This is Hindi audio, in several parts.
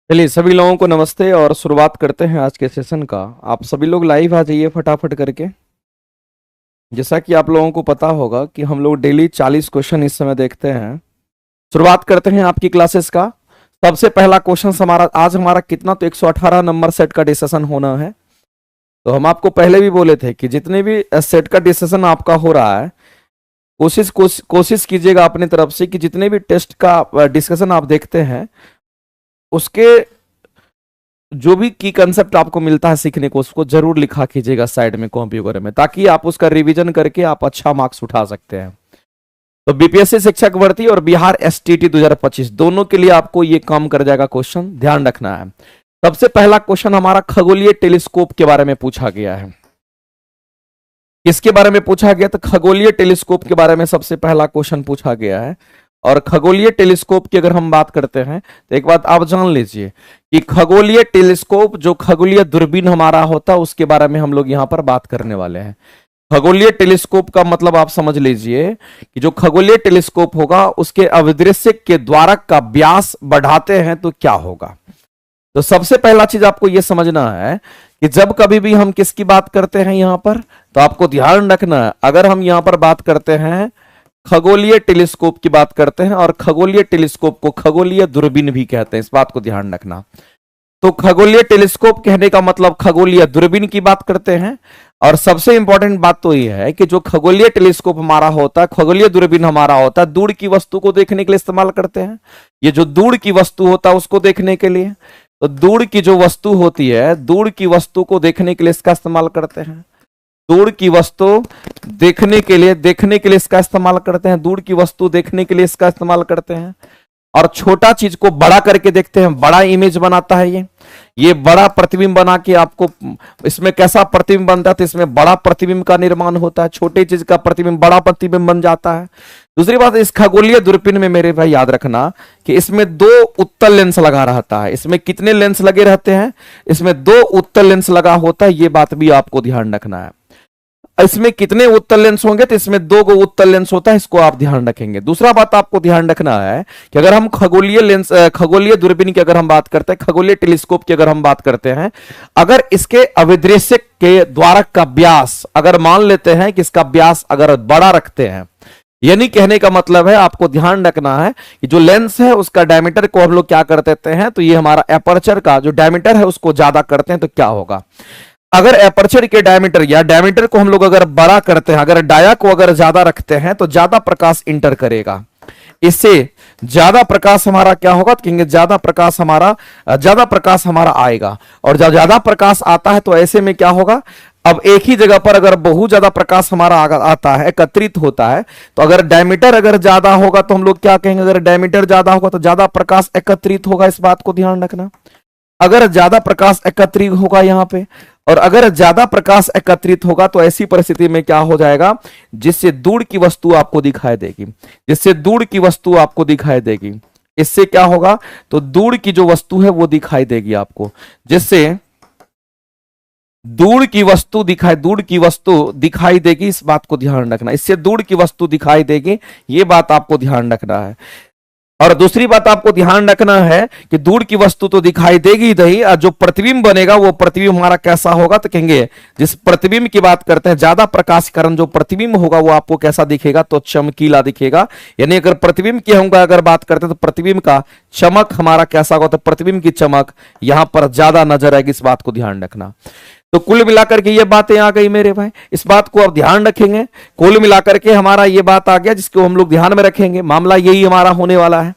चलिए सभी लोगों को नमस्ते और शुरुआत करते हैं आज के सेशन का। आप सभी लोग लाइव आ जाइए फटाफट करके। जैसा कि आप लोगों को पता होगा कि हम लोग डेली 40 क्वेश्चन इस समय देखते हैं। शुरुआत करते हैं आपकी क्लासेस का। सबसे पहला क्वेश्चन हमारा आज कितना, तो 118 नंबर सेट का डिस्कशन होना है। तो हम आपको पहले भी बोले थे कि जितने भी सेट का डिस्कशन आपका हो रहा है, कोशिश कीजिएगा अपनी तरफ से कि जितने भी टेस्ट का डिस्कशन आप देखते हैं उसके जो भी की कंसेप्ट आपको मिलता है सीखने को, उसको जरूर लिखा कीजिएगा साइड में कॉपी वगैरह में, ताकि आप उसका रिवीजन करके आप अच्छा मार्क्स उठा सकते हैं। तो बीपीएससी शिक्षक भर्ती और बिहार एसटीटी 2025 दोनों के लिए आपको ये काम कर जाएगा। क्वेश्चन ध्यान रखना है। सबसे पहला क्वेश्चन हमारा खगोलीय टेलीस्कोप के बारे में पूछा गया है। किसके बारे में पूछा गया? तो खगोलीय टेलीस्कोप के बारे में सबसे पहला क्वेश्चन पूछा गया है। और खगोलीय टेलीस्कोप की अगर हम बात करते हैं तो एक बात आप जान लीजिए कि खगोलीय टेलीस्कोप जो खगोलीय दूरबीन हमारा होता है उसके बारे में हम लोग यहां पर बात करने वाले हैं। खगोलीय टेलीस्कोप का मतलब आप समझ लीजिए कि जो खगोलीय टेलीस्कोप होगा उसके अभिदृश्य के द्वारक का व्यास बढ़ाते हैं तो क्या होगा। तो सबसे पहला चीज आपको यह समझना है कि जब कभी भी हम किसकी बात करते हैं यहां पर, तो आपको ध्यान रखना है, अगर हम यहां पर बात करते हैं खगोलीय टेलीस्कोप की बात करते हैं, और खगोलीय टेलीस्कोप को खगोलीय दूरबीन भी कहते हैं, इस बात को ध्यान रखना। तो खगोलीय टेलीस्कोप कहने का मतलब खगोलीय दूरबीन की बात करते हैं। और सबसे इंपॉर्टेंट बात तो यह है कि जो खगोलीय टेलीस्कोप हमारा होता है, खगोलीय दूरबीन हमारा होता है, दूर की वस्तु को देखने के लिए इस्तेमाल करते हैं। ये जो दूर की वस्तु होता है उसको देखने के लिए, तो दूर की जो वस्तु होती है, दूर की वस्तु को देखने के लिए इसका इस्तेमाल करते हैं। दूर की वस्तु देखने के लिए इसका इस्तेमाल करते हैं। दूर की वस्तु देखने के लिए इसका इस्तेमाल करते हैं। और छोटा चीज को बड़ा करके देखते हैं, बड़ा इमेज बनाता है ये बड़ा प्रतिबिंब बना के आपको, इसमें कैसा प्रतिबिंब बनता है, तो इसमें बड़ा प्रतिबिंब का निर्माण होता है। छोटे चीज का प्रतिबिंब बड़ा प्रतिबिंब बन जाता है। दूसरी बात, इस खगोलीय दूरबीन में मेरे भाई याद रखना कि इसमें 2 उत्तल लेंस लगा रहता है। इसमें कितने लेंस लगे रहते हैं? इसमें 2 उत्तल लेंस लगा होता है। ये बात भी आपको ध्यान रखना है। इसमें कितने उत्तल लेंस होंगे? तो इसमें 2 गो उत्तल लेंस होता है, इसको आप ध्यान रखेंगे। दूसरा बात आपको ध्यान रखना है कि अगर हम खगोलीय दूरबीन की अगर हम बात करते हैं, खगोलीय टेलीस्कोप की अगर हम बात करते हैं, अगर इसके अभिदृश्य के द्वारक का व्यास अगर मान लेते हैं कि इसका व्यास अगर बड़ा रखते हैं, यानी कहने का मतलब है आपको ध्यान रखना है कि जो लेंस है उसका डायमीटर को हम लोग क्या कर देते हैं, तो ये हमारा एपर्चर का जो डायमीटर है उसको ज्यादा करते हैं, तो क्या होगा? अगर एपर्चर के डायमीटर या डायमीटर को हम लोग अगर बड़ा करते हैं, अगर डाया को अगर ज्यादा रखते हैं, तो ज्यादा प्रकाश इंटर करेगा। इससे ज्यादा प्रकाश हमारा क्या होगा, तो कहेंगे ज्यादा प्रकाश हमारा आएगा। और जब ज्यादा प्रकाश आता है तो ऐसे में क्या होगा, अब एक ही जगह पर अगर बहुत ज्यादा प्रकाश हमारा आता है, एकत्रित होता है, तो अगर डायमीटर अगर ज्यादा होगा तो हम लोग क्या कहेंगे, अगर डायमीटर ज्यादा होगा तो ज्यादा प्रकाश एकत्रित होगा। इस बात को ध्यान रखना। अगर ज्यादा प्रकाश एकत्रित होगा यहां पे, और अगर ज्यादा प्रकाश एकत्रित होगा तो ऐसी परिस्थिति में क्या हो जाएगा, जिससे दूर की वस्तु आपको दिखाई देगी, इससे क्या होगा, तो दूर की जो वस्तु है वो दिखाई देगी आपको, जिससे दूर की वस्तु दिखाई देगी। इस बात को ध्यान रखना, इससे दूर की वस्तु दिखाई देगी, ये बात आपको ध्यान रखना है। और दूसरी बात आपको ध्यान रखना है कि दूर की वस्तु तो दिखाई देगी ही, और जो प्रतिबिंब बनेगा वो प्रतिबिंब हमारा कैसा होगा, तो कहेंगे जिस प्रतिबिंब की बात करते हैं, ज्यादा प्रकाश के कारण जो प्रतिबिंब होगा वो आपको कैसा दिखेगा, तो चमकीला दिखेगा। यानी अगर प्रतिबिंब की हम अगर बात करते हैं तो प्रतिबिंब का चमक हमारा कैसा होगा, तो प्रतिबिंब की चमक यहां पर ज्यादा नजर आएगी। इस बात को ध्यान रखना। तो कुल मिलाकर के ये बातें आ गई मेरे भाई, इस बात को आप ध्यान रखेंगे। कुल मिलाकर के हमारा ये बात आ गया जिसको हम लोग ध्यान में रखेंगे, मामला यही हमारा होने वाला है।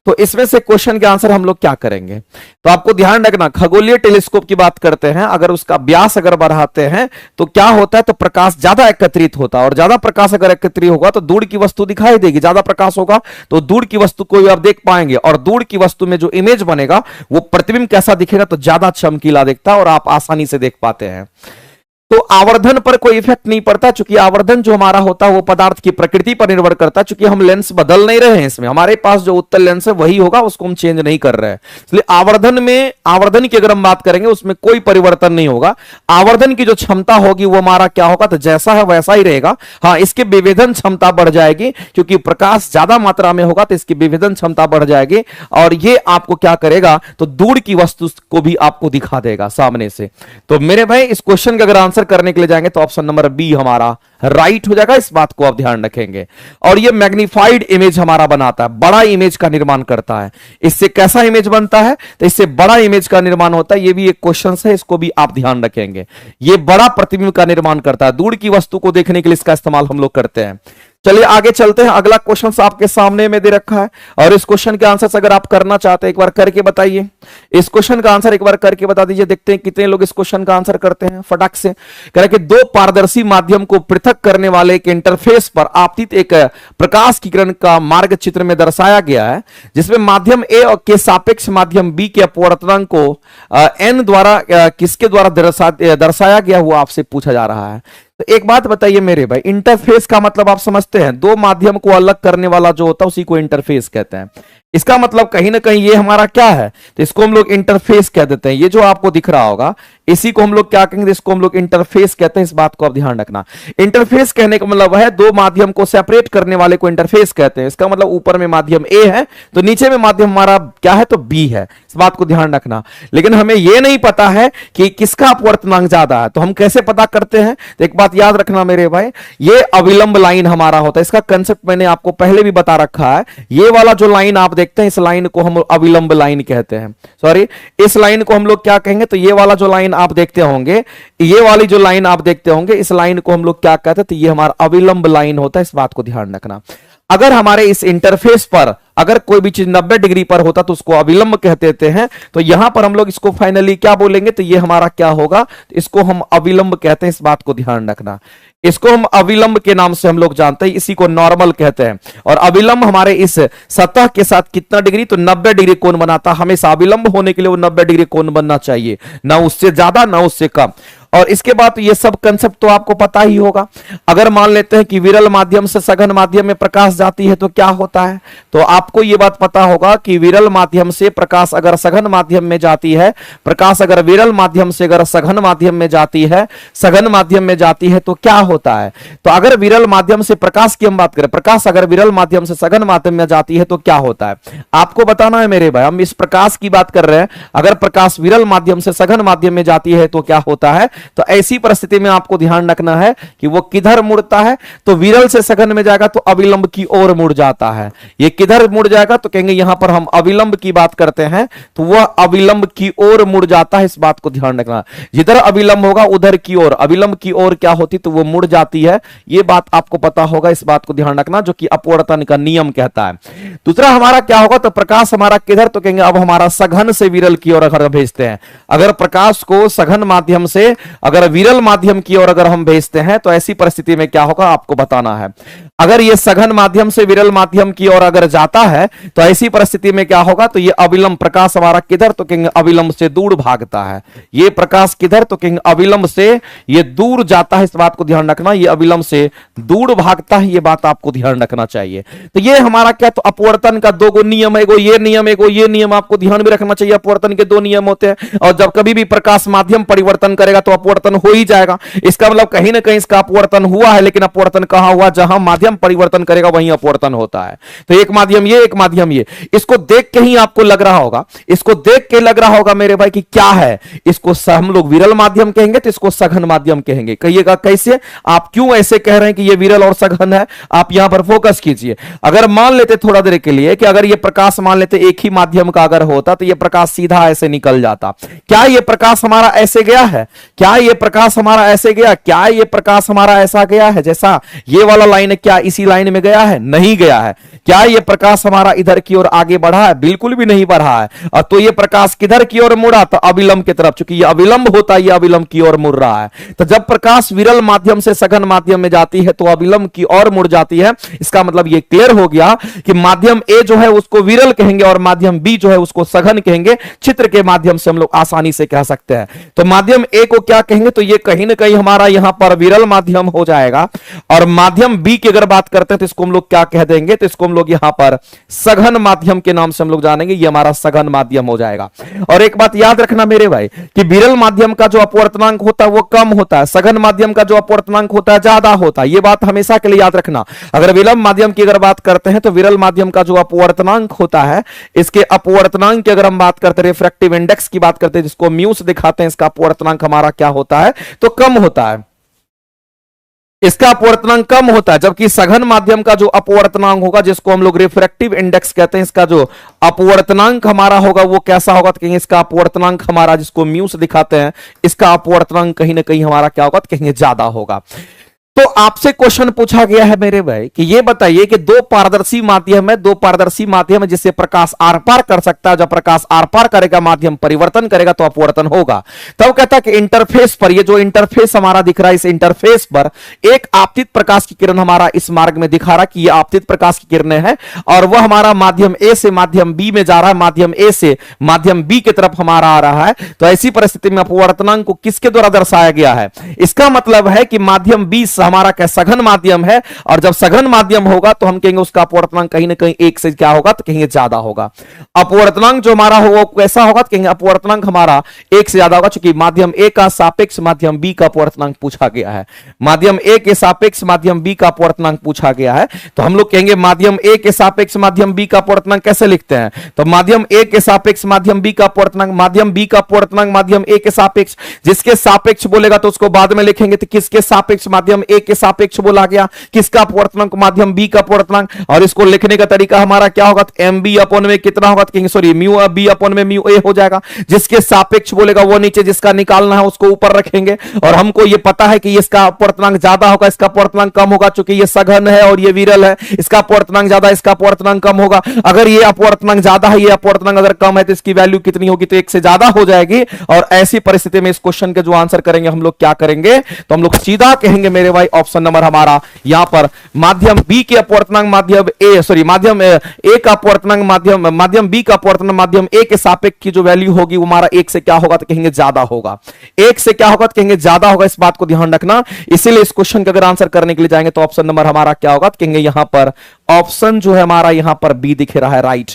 तो इसमें से क्वेश्चन के आंसर हम लोग क्या करेंगे, तो आपको ध्यान रखना, खगोलीय टेलीस्कोप की बात करते हैं, अगर उसका व्यास अगर बढ़ाते हैं तो क्या होता है, तो प्रकाश ज्यादा एकत्रित होता है, और ज्यादा प्रकाश अगर एकत्रित होगा तो दूर की वस्तु दिखाई देगी। ज्यादा प्रकाश होगा तो दूर की वस्तु को आप देख पाएंगे, और दूर की वस्तु में जो इमेज बनेगा वो प्रतिबिंब कैसा दिखेगा, तो ज्यादा चमकीला दिखता है और आप आसानी से देख पाते हैं। तो आवर्धन पर कोई इफेक्ट नहीं पड़ता, क्योंकि आवर्धन जो हमारा होता है वो पदार्थ की प्रकृति पर निर्भर करता है, क्योंकि हम लेंस बदल नहीं रहे हैं इसमें, हमारे पास जो उत्तल लेंस है वही होगा, उसको हम चेंज नहीं कर रहे हैं। इसलिए आवर्धन में, आवर्धन की अगर हम बात करेंगे उसमें कोई परिवर्तन नहीं होगा। आवर्धन की जो क्षमता होगी वो हमारा क्या होगा, तो जैसा है वैसा ही रहेगा। हाँ, इसकी विभेदन क्षमता बढ़ जाएगी, क्योंकि प्रकाश ज्यादा मात्रा में होगा तो इसकी विभेदन क्षमता बढ़ जाएगी, और ये आपको क्या करेगा, तो दूर की वस्तु को भी आपको दिखा देगा सामने से। तो मेरे भाई इस क्वेश्चन का अगर आंसर करने के लिए जाएंगे तो ऑप्शन नंबर बी हमारा राइट हो जाएगा, इस बात को आप ध्यान रखेंगे। और ये मैग्नीफाइड इमेज हमारा बनाता है, बड़ा इमेज का निर्माण करता है। इससे कैसा इमेज बनता है, तो इससे बड़ा इमेज का निर्माण होता है। ये भी एक क्वेश्चन है, इसको भी आप ध्यान रखेंगे। ये बड़ा प्रतिबिंब का निर्माण करता है, दूर की वस्तु को देखने के लिए इसका इस्तेमाल हम लोग करते हैं। चलिए आगे चलते हैं, अगला क्वेश्चन आपके सामने में दे रखा है, और इस क्वेश्चन के आंसर अगर आप करना चाहते हैं एक बार करके बताइए। इस क्वेश्चन का आंसर एक बार करके बता दीजिए, देखते हैं कितने लोग इस क्वेश्चन का आंसर करते हैं फटाक से। कह रहे कि दो पारदर्शी माध्यम को पृथक करने वाले एक इंटरफेस पर आपतित एक प्रकाश की किरण का मार्ग चित्र में दर्शाया गया है, जिसमें माध्यम ए के सापेक्ष माध्यम बी के अपवर्तनांक को एन द्वारा किसके द्वारा दर्शाया गया हुआ आपसे पूछा जा रहा है। तो एक बात बताइए मेरे भाई, इंटरफेस का मतलब आप समझते हैं, दो माध्यम को अलग करने वाला जो होता है उसी को इंटरफेस कहते हैं। इसका मतलब कहीं ना कहीं ये हमारा क्या है, तो इसको हम लोग इंटरफेस कह देते हैं। ये जो आपको दिख रहा होगा इसी को हम लोग क्या कहेंगे, इसको हम लोग इंटरफेस कहते हैं। इस बात को आप ध्यान रखना, इंटरफेस कहने का मतलब है दो माध्यम को सेपरेट करने वाले को इंटरफेस कहते हैं। इसका मतलब ऊपर में माध्यम ए है तो नीचे में माध्यम हमारा क्या है, तो बी है। इस बात को ध्यान रखना। लेकिन हमें यह नहीं पता है कि किसका अपवर्तनांक ज्यादा है, तो हम कैसे पता करते हैं, तो एक बात याद रखना मेरे भाई, ये अविलंब लाइन हमारा होता है। इसका कंसेप्ट मैंने आपको पहले भी बता रखा है। ये वाला जो लाइन आप देखते हैं, इस लाइन को हम अविलंब लाइन कहते हैं। सॉरी, इस लाइन को हम लोग क्या कहेंगे, तो ये वाला जो लाइन आप देखते होंगे, ये वाली जो लाइन आप देखते होंगे, इस लाइन को हम लोग क्या कहते हैं, तो ये हमारा अविलंब लाइन होता है। इस बात को ध्यान रखना। अगर हमारे इस इंटरफेस पर अगर कोई भी चीज 90 डिग्री पर होता तो उसको अविलंब कह देते हैं। तो यहां पर हम लोग इसको फाइनली क्या बोलेंगे, तो ये हमारा क्या होगा, तो इसको हम अविलंब कहते हैं। इस बात को ध्यान रखना। इसको हम अविलंब के नाम से हम लोग जानते हैं, इसी को नॉर्मल कहते हैं। और अविलंब हमारे इस सतह के साथ कितना डिग्री, तो 90 डिग्री कोण बनाता है। हमेशा अविलंब होने के लिए वो 90 डिग्री कोण बनना चाहिए, ना उससे ज्यादा ना उससे कम। और इसके बाद ये सब कंसेप्ट तो आपको पता ही होगा। अगर मान लेते हैं कि विरल माध्यम से सघन माध्यम में प्रकाश जाती है तो क्या होता है, तो आपको ये बात पता होगा कि विरल माध्यम से प्रकाश अगर सघन माध्यम में जाती है, प्रकाश अगर विरल माध्यम से अगर सघन माध्यम में जाती है, सघन माध्यम में जाती है तो क्या होता है। तो अगर विरल माध्यम से प्रकाश की हम बात करें, प्रकाश अगर विरल माध्यम से सघन माध्यम में जाती है तो क्या होता है, आपको बताना है मेरे भाई। हम इस प्रकाश की बात कर रहे हैं, अगर प्रकाश विरल माध्यम से सघन माध्यम में जाती है तो क्या होता है। तो ऐसी परिस्थिति में आपको ध्यान रखना है कि वो किधर मुड़ता है, तो विरल से सघन में जाएगा तो अविलंब की ओर मुड़ जाता है। ये किधर मुड़ जाएगा, तो कहेंगे यहां पर हम अविलंब की बात करते हैं तो वह अविलंब की ओर मुड़ जाता है। इस बात को ध्यान रखना, जिधर अविलंब होगा उधर की ओर, अविलंब की ओर क्या होती, तो वो मुड़ जाती है। ये बात आपको पता होगा, इस बात को ध्यान रखना, जो कि अपवर्तन का नियम कहता है। दूसरा हमारा क्या होगा, तो प्रकाश हमारा किधर, तो कहेंगे अब हमारा सघन से विरल की ओर अगर भेजते हैं, अगर प्रकाश को सघन माध्यम से अगर विरल माध्यम की ओर अगर हम भेजते हैं तो ऐसी परिस्थिति में क्या होगा आपको बताना है। अगर ये सघन माध्यम से विरल माध्यम की ओर अगर जाता है तो ऐसी परिस्थिति में क्या होगा, तो ये अविलंब प्रकाश हमारा किधर, तो कहेंगे अविलंब से दूर भागता है। ये प्रकाश किधर, तो कहेंगे अविलंब से ये दूर जाता है। इस बात को ध्यान रखना, ये अविलंब से दूर भागता है, ये बात आपको ध्यान रखना चाहिए। तो ये हमारा क्या, तो अपवर्तन का दो नियम है, एगो ये नियम, एगो ये नियम, आपको ध्यान भी रखना चाहिए। अपवर्तन के दो नियम होते हैं, और जब कभी भी प्रकाश माध्यम परिवर्तन करेगा तो अपवर्तन हो ही जाएगा। इसका मतलब कहीं ना कहीं इसका अपवर्तन हुआ है, लेकिन अपवर्तन कहां हुआ, जहां माध्यम परिवर्तन करेगा वहीं अपवर्तन होता है। तो एक माध्यम ये, एक माध्यम ये। इसको देख के ही आपको लग रहा होगा, इसको देख के लग रहा होगा मेरे भाई कि क्या है, इसको हम लोग विरल माध्यम कहेंगे तो इसको सघन माध्यम कहेंगे। कहिएगा कैसे, आप क्यों ऐसे कह रहे हैं कि ये विरल और सघन है, आप यहां पर फोकस कीजिए। अगर मान लेते थोड़ा देर के लिए कि अगर ये प्रकाश मान लेते एक ही माध्यम का अगर होता तो ये प्रकाश सीधा ऐसे निकल जाता। क्या ये प्रकाश हमारा ऐसे गया है, क्या ये प्रकाश हमारा ऐसे गया, क्या ये प्रकाश हमारा ऐसा गया है, जैसा ये वाला लाइन है, क्या इसी लाइन में गया है, नहीं गया है। क्या ये प्रकाश हमारा इधर की ओर आगे बढ़ा है, बिल्कुल भी नहीं बढ़ा है। और तो ये प्रकाश किधर की ओर मुड़ा, तो अविलंब की तरफ, क्योंकि ये अविलंब होता है, ये अविलंब की ओर मुड़ रहा है। तो जब प्रकाश विरल माध्यम से सघन माध्यम में जाती है तो अविलंब की ओर मुड़ जाती है। इसका मतलब ये क्लियर हो गया कि माध्यम ए जो है उसको विरल कहेंगे और माध्यम बी जो है उसको सघन कहेंगे। चित्र के माध्यम से हम लोग आसानी से कह सकते हैं। तो माध्यम ए को क्या कहेंगे, तो ये कहीं ना कहीं हमारा यहां पर विरल माध्यम हो जाएगा। और माध्यम बी की अगर बात करते हैं तो इसको हम लोग क्या कह देंगे, तो इसको हम लोग यहां पर सघन माध्यम के नाम से हम लोग जानेंगे। ये हमारा सघन माध्यम हो जाएगा। और एक बात याद रखना मेरे भाई कि विरल माध्यम का जो अपवर्तनांक होता है वो कम होता है, सघन माध्यम का जो अपवर्तनांक होता है ज्यादा होता है। ये बात हमेशा के लिए याद रखना। अगर विलंब माध्यम की अगर बात करते हैं तो विरल माध्यम का जो अपवर्तनांक होता है, इसके अपवर्तनांक की अगर हम बात करते हैं, रिफ्रैक्टिव इंडेक्स की बात करते हैं जिसको म्यू से दिखाते हैं, इसका अपवर्तनांक हमारा क्या होता है, तो कम होता है। इसका अपवर्तनांक कम होता है। जबकि सघन माध्यम का जो अपवर्तनांक होगा जिसको हम लोग रिफ्रैक्टिव इंडेक्स कहते हैं, इसका जो अपवर्तनांक हमारा होगा वो कैसा होगा, तो कहेंगे इसका अपवर्तनांक हमारा जिसको म्यू से दिखाते हैं, इसका अपवर्तनांक कहीं ना कहीं हमारा क्या होगा, तो कहेंगे ज्यादा होगा। तो आपसे क्वेश्चन पूछा गया है मेरे भाई कि ये बताइए कि दो पारदर्शी माध्यम है जिससे प्रकाश आर पार कर सकता है। जब प्रकाश आर पार करेगा माध्यम परिवर्तन करेगा तो अपवर्तन होगा। तब कहता है कि इंटरफेस पर, ये जो इंटरफेस हमारा दिख रहा है, इस इंटरफेस पर एक आपतित प्रकाश की किरण हमारा इस मार्ग में दिखा रहा है कि ये आपतित प्रकाश की किरणें हैं और वह हमारा माध्यम ए से माध्यम बी में जा रहा है, माध्यम ए से माध्यम बी की तरफ हमारा आ रहा है। तो ऐसी परिस्थिति में अपवर्तनांक को किसके द्वारा दर्शाया गया है, इसका मतलब है कि माध्यम बी हमारा क्या सघन माध्यम है। और जब सघन माध्यम होगा तो हम कहेंगे उसका अपवर्तनांक कहीं ना कहीं एक से क्या होगा, तो कहेंगे ज्यादा होगा। अपवर्तनांक जो हमारा होगा कैसा होगा, तो कहेंगे अपवर्तनांक हमारा एक से ज्यादा होगा, क्योंकि माध्यम ए का सापेक्ष माध्यम बी का अपवर्तनांक पूछा गया है। माध्यम ए के सापेक्ष माध्यम बी का अपवर्तनांक पूछा गया है। तो हम लोग कहेंगे माध्यम ए के सापेक्ष माध्यम बी का अपवर्तनांक कैसे लिखते हैं, तो माध्यम ए के सापेक्ष माध्यम बी का अपवर्तनांक, माध्यम बी का अपवर्तनांक माध्यम ए के सापेक्ष, जिसके सापेक्ष बोलेगा तो उसको बाद में लिखेंगे। तो किसके सापेक्ष, माध्यम ए के सापेक्ष बोला गया, किसका अपवर्तनांक, माध्यम बी का अपवर्तनांक। और इसको लिखने का तरीका हमारा क्या होगा, तो एम बी अपॉन में कितना होगा, तो सॉरी म्यू बी अपॉन में म्यू ए हो जाएगा। जिसके सापेक्ष बोलेगा वो नीचे, जिसका निकालना है उसको ऊपर रखेंगे। और हमको ये पता है कि इसका अपवर्तनांक ज्यादा होगा, इसका अपवर्तनांक कम होगा, क्योंकि ये सघन है और ये विरल है। इसका अपवर्तनांक ज्यादा, इसका अपवर्तनांक कम होगा। अगर ये अपवर्तनांक ज्यादा है, ये अपवर्तनांक अगर कम है, तो इसकी वैल्यू कितनी होगी, तो एक से ज्यादा हो जाएगी। और ऐसी परिस्थिति में इस क्वेश्चन के जो आंसर करेंगे हम लोग क्या करेंगे, तो हम लोग सीधा कहेंगे मेरे भाई ऑप्शन नंबर हमारा यहां पर माध्यम बी के अपवर्तनांक माध्यम ए, सॉरी माध्यम ए का अपवर्तनांक माध्यम बी का अपवर्तनांक माध्यम ए के सापेक्ष की जो वैल्यू होगी वो हमारा एक से क्या होगा, तो कहेंगे ज्यादा होगा। एक से क्या होगा, तो कहेंगे ज्यादा होगा। इस बात को ध्यान रखना। इसीलिए इस क्वेश्चन का अगर आंसर करने के लिए जाएंगे तो ऑप्शन नंबर हमारा क्या होगा, तो कहेंगे यहां पर ऑप्शन जो है हमारा यहां पर बी दिख रहा है, राइट।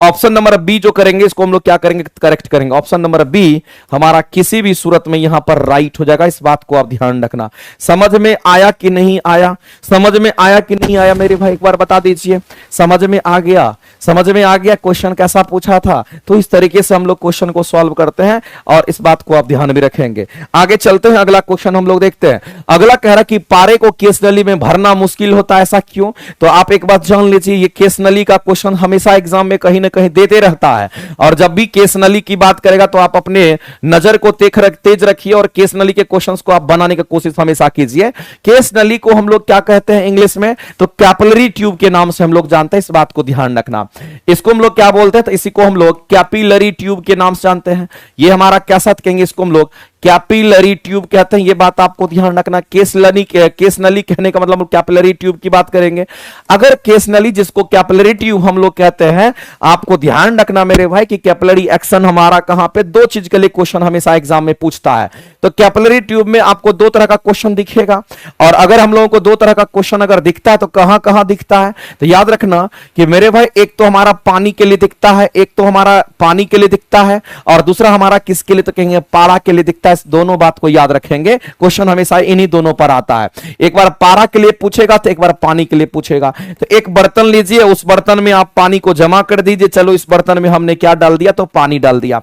ऑप्शन नंबर बी जो करेंगे इसको हम लोग क्या करेंगे, करेक्ट करेंगे। ऑप्शन नंबर बी हमारा किसी भी सूरत में यहां पर राइट हो जाएगा। इस बात को आप ध्यान रखना। समझ में आया कि नहीं आया, समझ में आया कि नहीं आया मेरे भाई, एक बार बता दीजिए। समझ में आ गया, समझ में आ गया क्वेश्चन कैसा पूछा था। तो इस तरीके से हम लोग क्वेश्चन को सॉल्व करते हैं और इस बात को आप ध्यान में रखेंगे। आगे चलते हैं, अगला क्वेश्चन हम लोग देखते हैं। अगला कह रहा कि पारे को केस नली में भरना मुश्किल होता है, ऐसा क्यों। तो आप एक बात जान लीजिए, ये केस नली का क्वेश्चन हमेशा एग्जाम में कहीं ना कहीं देते रहता है। और जब भी केस नली की बात करेगा तो आप अपने नजर को तेज रखिए और केस नली के क्वेश्चंस को आप बनाने की कोशिश हमेशा कीजिए। केस नली को हम लोग क्या कहते हैं इंग्लिश में, तो कैपिलरी ट्यूब के नाम से हम लोग जानते हैं। इस बात को ध्यान रखना। इसको हम लोग क्या बोलते हैं, तो इसी को हम लोग कैपिलरी ट्यूब के नाम से जानते हैं। ये हमारा कैसा कहेंगे, इसको हम लोग कैपिलरी ट्यूब कहते हैं। ये बात आपको ध्यान रखना। केस नली कहने का मतलब कैपिलरी ट्यूब की बात करेंगे। अगर केस नली जिसको कैपिलरी ट्यूब हम लोग कहते हैं, आपको ध्यान रखना मेरे भाई कि कैपिलरी एक्शन हमारा कहां पे, दो चीज के लिए क्वेश्चन हमेशा एग्जाम में पूछता है। तो कैपिलरी ट्यूब में आपको दो तरह का क्वेश्चन दिखेगा। और अगर हम लोगों को दो तरह का क्वेश्चन अगर दिखता है तो कहां कहां दिखता है, तो याद रखना कि मेरे भाई एक तो हमारा पानी के लिए दिखता है, एक तो हमारा पानी के लिए दिखता है और दूसरा हमारा किसके लिए, तो कहेंगे पारा के लिए दिखता है। इस दोनों बात को याद रखेंगे। क्वेश्चन हमेशा इन्हीं दोनों पर आता है। एक बार पारा के लिए पूछेगा तो एक बार पानी के लिए पूछेगा। तो एक बर्तन लीजिए, उस बर्तन में आप पानी को जमा कर दीजिए। चलो इस बर्तन में हमने क्या डाल दिया, तो पानी डाल दिया।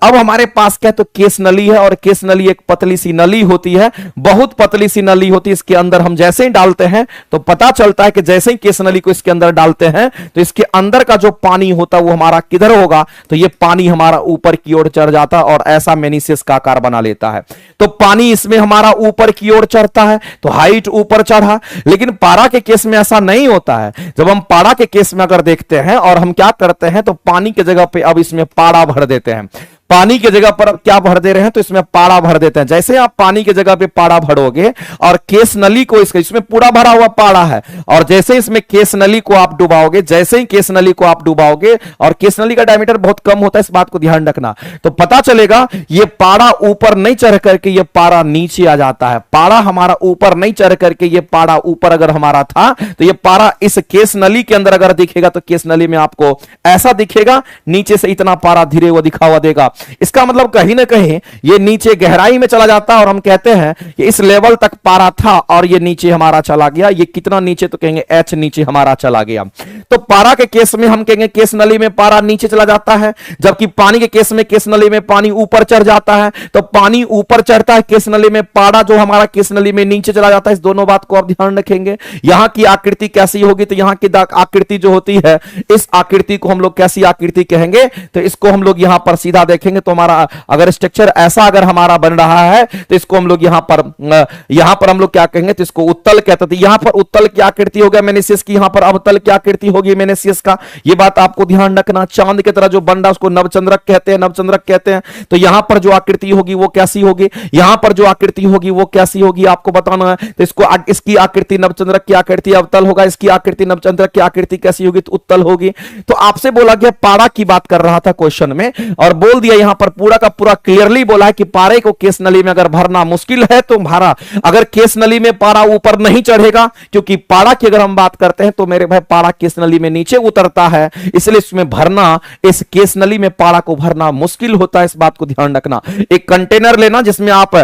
अब हमारे पास क्या, तो केस नली है और केस नली एक पतली सी नली होती है, बहुत पतली सी नली होती है। इसके अंदर हम जैसे ही डालते हैं तो पता चलता है कि जैसे ही केस नली को इसके अंदर डालते हैं तो इसके अंदर का जो पानी होता है वो हमारा किधर होगा, तो ये पानी हमारा ऊपर की ओर चढ़ जाता है और ऐसा मेनिसेस का आकार बना लेता है। तो पानी इसमें हमारा ऊपर की ओर चढ़ता है तो हाइट ऊपर चढ़ा। लेकिन पारा के केस में ऐसा नहीं होता है। जब हम पारा के केस में अगर देखते हैं और हम क्या करते हैं, तो पानी की जगह पे अब इसमें पारा भर देते हैं। पानी की जगह पर अब क्या भर दे रहे हैं, तो इसमें पारा भर देते हैं। जैसे आप पानी की जगह पे पारा भरोगे और केस नली को इसमें पूरा भरा हुआ पारा है, और जैसे इसमें केस नली को आप डुबाओगे, जैसे ही केस नली को आप डुबाओगे, और केस नली का डायमीटर बहुत कम होता है, इस बात को ध्यान रखना, तो पता चलेगा ये पारा ऊपर नहीं चढ़ करके ये पारा नीचे आ जाता है। पारा हमारा ऊपर नहीं चढ़ करके ये पारा ऊपर अगर हमारा था, तो ये पारा इस केस नली के अंदर अगर दिखेगा तो केस नली में आपको ऐसा दिखेगा, नीचे से इतना पारा धीरे हुआ दिखा हुआ देगा। इसका मतलब कहीं ना कहीं ये नीचे गहराई में चला जाता है, और हम कहते हैं कि इस लेवल तक पारा था और ये नीचे हमारा चला गया। ये कितना नीचे, तो कहेंगे एच नीचे हमारा चला गया। तो पारा के केस में हम कहेंगे केस नली में पारा नीचे चला जाता है, जबकि पानी के केस में केस नली में पानी ऊपर चढ़ जाता है। तो पानी ऊपर चढ़ता है केस नली में, पारा जो हमारा केस नली में नीचे चला जाता है। इस दोनों बात को आप ध्यान रखेंगे। यहां की आकृति कैसी होगी, तो यहां की आकृति जो होती है, इस आकृति को हम लोग कैसी आकृति कहेंगे, तो इसको हम लोग यहां पर सीधा देखेंगे तो हमारा अगर स्ट्रक्चर ऐसा अगर हमारा बन रहा है, तो इसको हम लोग यहां पर हम लोग क्या कहेंगे, तो इसको उत्तल कहते थे। यहां पर उत्तल की आकृति हो गया मेनिसियस की, यहां पर अवतल की आकृति होगी मेनिसियस का। ये बात आपको ध्यान रखना। चांद की तरह जो बन रहा है उसको नवचंद्रक कहते हैं, नवचंद्रक कहते हैं। तो यहां पर जो आकृति होगी वो कैसी होगी, यहां पर जो आकृति होगी वो कैसी होगी आपको बताना है। तो इसको इसकी आकृति नवचंद्रक की आकृति अवतल होगा, इसकी आकृति नवचंद्रक की आकृति कैसी होगी, तो उत्तल होगी। तो आपसे बोला गया पारा की बात कर रहा था क्वेश्चन में, और बोल दिया यहां पर पूरा का पूरा क्लियरली बोला है कि पारे को केस नली में अगर भरना मुश्किल है तो भरा, अगर केस नली में पारा ऊपर नहीं चढ़ेगा, क्योंकि पारा की अगर हम बात करते हैं तो मेरे भाई पारा केस नली में नीचे उतरता है, इसलिए इसमें भरना, इस केस नली में पारा को भरना मुश्किल होता है। इस बात को ध्यान रखना। एक कंटेनर लेना जिसमें आप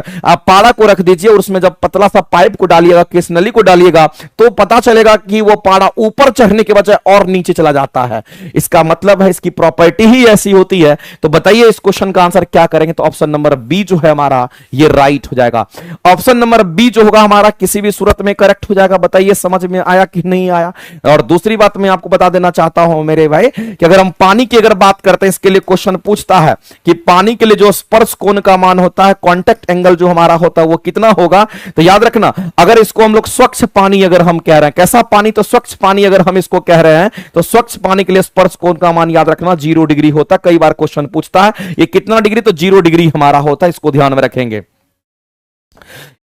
पारा को रख दीजिए, और उसमें जब पतला सा पाइप को डालिएगा, केस नली को डालिएगा, तो पता चलेगा कि वो पारा ऊपर चढ़ने के बजाय और नीचे चला जाता है। इसका मतलब है इसकी प्रॉपर्टी ही ऐसी होती है। तो बताइए इस क्वेश्चन का आंसर क्या करेंगे, तो ऑप्शन नंबर बी जो है हमारा ये राइट हो जाएगा। ऑप्शन नंबर बी जो होगा हमारा किसी भी सूरत में करेक्ट हो जाएगा। बताइए समझ में आया कि नहीं आया। और दूसरी बात मैं आपको बता देना चाहता हूं मेरे भाई कि अगर हम पानी की अगर बात करते हैं, इसके लिए क्वेश्चन पूछता है कि पानी के लिए जो स्पर्श कोण का मान होता है, कांटेक्ट एंगल जो हमारा होता है वो कितना होगा। तो याद रखना, अगर इसको हम लोग स्वच्छ पानी अगर हम कह रहे हैं, कैसा पानी, तो स्वच्छ पानी अगर हम इसको कह रहे हैं, तो स्वच्छ पानी के लिए स्पर्श कोण का मान याद रखना 0 डिग्री होता है। कई बार क्वेश्चन पूछता है ये कितना डिग्री, तो 0 डिग्री हमारा होता है, इसको ध्यान में रखेंगे।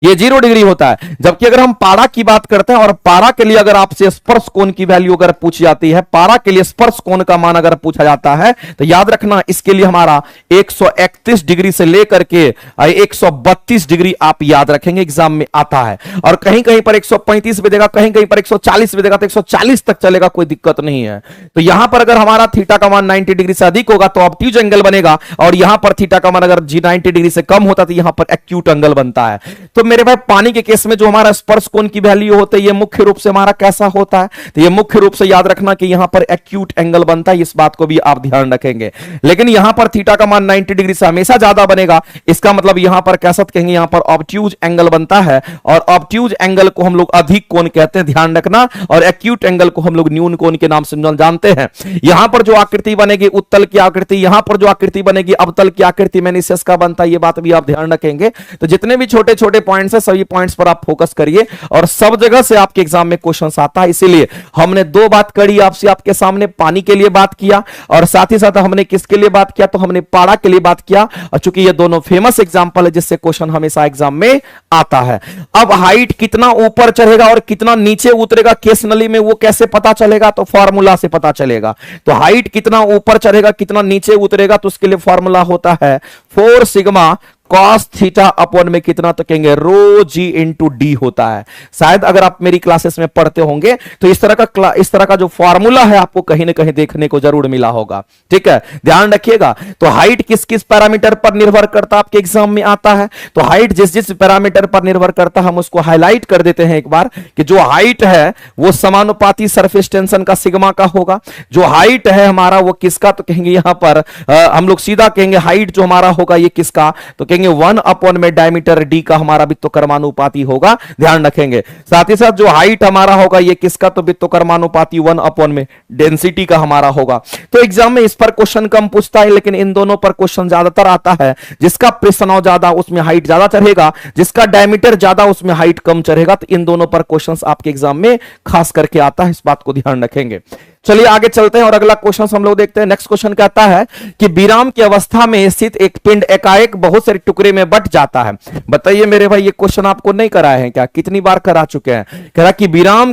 ये 0 डिग्री होता है। जबकि अगर हम पारा की बात करते हैं, और पारा के लिए अगर आपसे स्पर्श कोण की वैल्यू अगर पूछी जाती है, पारा के लिए स्पर्श कोण का मान अगर पूछा जाता है, तो याद रखना इसके लिए हमारा 131 डिग्री से लेकर के 132 डिग्री आप याद रखेंगे, एग्जाम में आता है। और कहीं कहीं पर 135 भी देगा, कहीं कहीं पर 140 भी देगा, तो 140 तक चलेगा, कोई दिक्कत नहीं है। तो यहां पर अगर हमारा थीटा का मान 90 डिग्री से अधिक होगा तो ऑब्ट्यूज एंगल बनेगा, और यहां पर थीटा का मान अगर 90 डिग्री से कम होता तो यहां पर एक्यूट एंगल बनता है। तो मेरे भाई पानी के केस में जो हमारा स्पर्श कोण की वैल्यू होता है, ये मुख्य रूप से हमारा कैसा होता है, तो ये मुख्य रूप से याद रखना कि यहां पर एक्यूट एंगल बनता है। इस बात को भी आप ध्यान रखेंगे। लेकिन यहां पर थीटा का मान 90 डिग्री से हमेशा ज्यादा बनेगा, इसका मतलब यहां पर कैसा कहेंगे, यहां पर ऑब्ट्यूज एंगल बनता है, और ऑब्ट्यूज एंगल को हम लोग अधिक कोण कहते हैं, ध्यान रखना। और एक्यूट एंगल को हम लोग न्यून कोण के नाम से जानते हैं। यहां पर जो आकृति बनेगी उत्तल की आकृति, यहां पर जो आकृति बनेगी अवतल की आकृति मेनिसियस का बनता है, ये बात भी आप ध्यान रखेंगे। तो जितने भी छोटे छोटे पॉइंट्स है सभी पॉइंट्स पर आप फोकस करिए, और सब जगह से आपके एग्जाम में क्वेश्चंस आता है। इसीलिए हमने दो बात करी आपसे, आपके सामने पानी के लिए बात किया, और साथ ही साथ हमने किसके लिए बात किया, तो हमने पारा के लिए बात किया। और चूंकि ये दोनों फेमस एग्जांपल है जिससे क्वेश्चन हमेशा एग्जाम में आता है। अब हाइट कितना ऊपर चढ़ेगा और कितना नीचे उतरेगा केस नली में, वो कैसे पता चलेगा, तो फॉर्मूला से पता चलेगा। तो हाइट कितना ऊपर चढ़ेगा कितना नीचे उतरेगा, तो उसके लिए फॉर्मूला होता है 4 सिग्मा कॉस थीटा अपॉन में कितना, तो कहेंगे रो जी इंटू डी होता है। शायद अगर आप मेरी क्लासेस में पढ़ते होंगे तो इस तरह का जो फॉर्मूला है आपको कहीं ना कहीं देखने को जरूर मिला होगा। ठीक है, ध्यान रखिएगा। तो हाइट किस किस पैरामीटर पर निर्भर करता है आपके एग्जाम में आता है, तो हाइट जिस जिस पैरामीटर पर निर्भर करता है हम उसको हाईलाइट कर देते हैं एक बार, कि जो हाइट है वो समानुपाती सरफेस टेंशन का सिग्मा का होगा। जो हाइट है हमारा वो किसका, तो कहेंगे यहां पर हम लोग सीधा कहेंगे हाइट जो हमारा होगा ये किसका, तो कहेंगे 1 अपॉन में डायमीटर डी का हमारा वित्तोकर्मानुपाती होगा, ध्यान रखेंगे। साथ ही साथ जो हाइट हमारा होगा ये किसका, तो वित्तोकर्मानुपाती 1 अपॉन में डेंसिटी का हमारा होगा। तो एग्जाम में इस पर क्वेश्चन कम पूछता है, लेकिन इन दोनों पर क्वेश्चन ज्यादातर आता है। जिसका प्रेशर ज्यादा उसमें हाइट ज्यादा चढ़ेगा, जिसका डायमीटर ज्यादा उसमें हाइट कम चढ़ेगा। तो इन दोनों पर क्वेश्चन आपके एग्जाम में खास करके आता है, इस बात को ध्यान रखेंगे। चलिए आगे चलते हैं और अगला क्वेश्चन हम लोग देखते हैं। नेक्स्ट क्वेश्चन कहता है कि विराम की अवस्था में स्थित एक पिंड एकाएक बहुत सारे टुकड़े में बंट जाता है। बताइए मेरे भाई, ये क्वेश्चन आपको नहीं कराए हैं क्या? कितनी बार करा चुके हैं? कह रहा कि विराम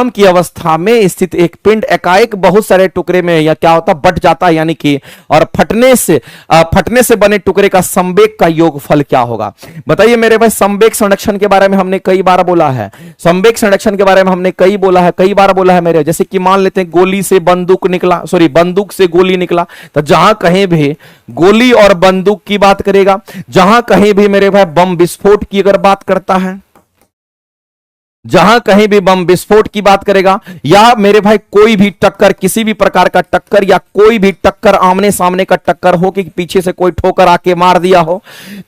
की अवस्था में स्थित एक पिंड एकाएक बहुत सारे टुकड़े में या क्या होता बट जाता है, यानी कि और फटने से बने टुकड़े का संवेग का योगफल क्या होगा? बताइए मेरे भाई, संवेग संरक्षण के बारे में हमने कई बार बोला है। संवेग संरक्षण के बारे में हमने कई बार बोला है मेरे। जैसे कि मान लेते हैं गोली से बंदूक निकला, सॉरी बंदूक से गोली निकला, तो जहां कहीं भी गोली और बंदूक की बात करेगा, जहां कहीं भी मेरे भाई बम विस्फोट की अगर बात करता है, जहां कहीं भी बम विस्फोट की बात करेगा, या मेरे भाई कोई भी टक्कर, किसी भी प्रकार का टक्कर या कोई भी टक्कर आमने सामने का टक्कर हो कि पीछे से कोई ठोकर आके मार दिया हो,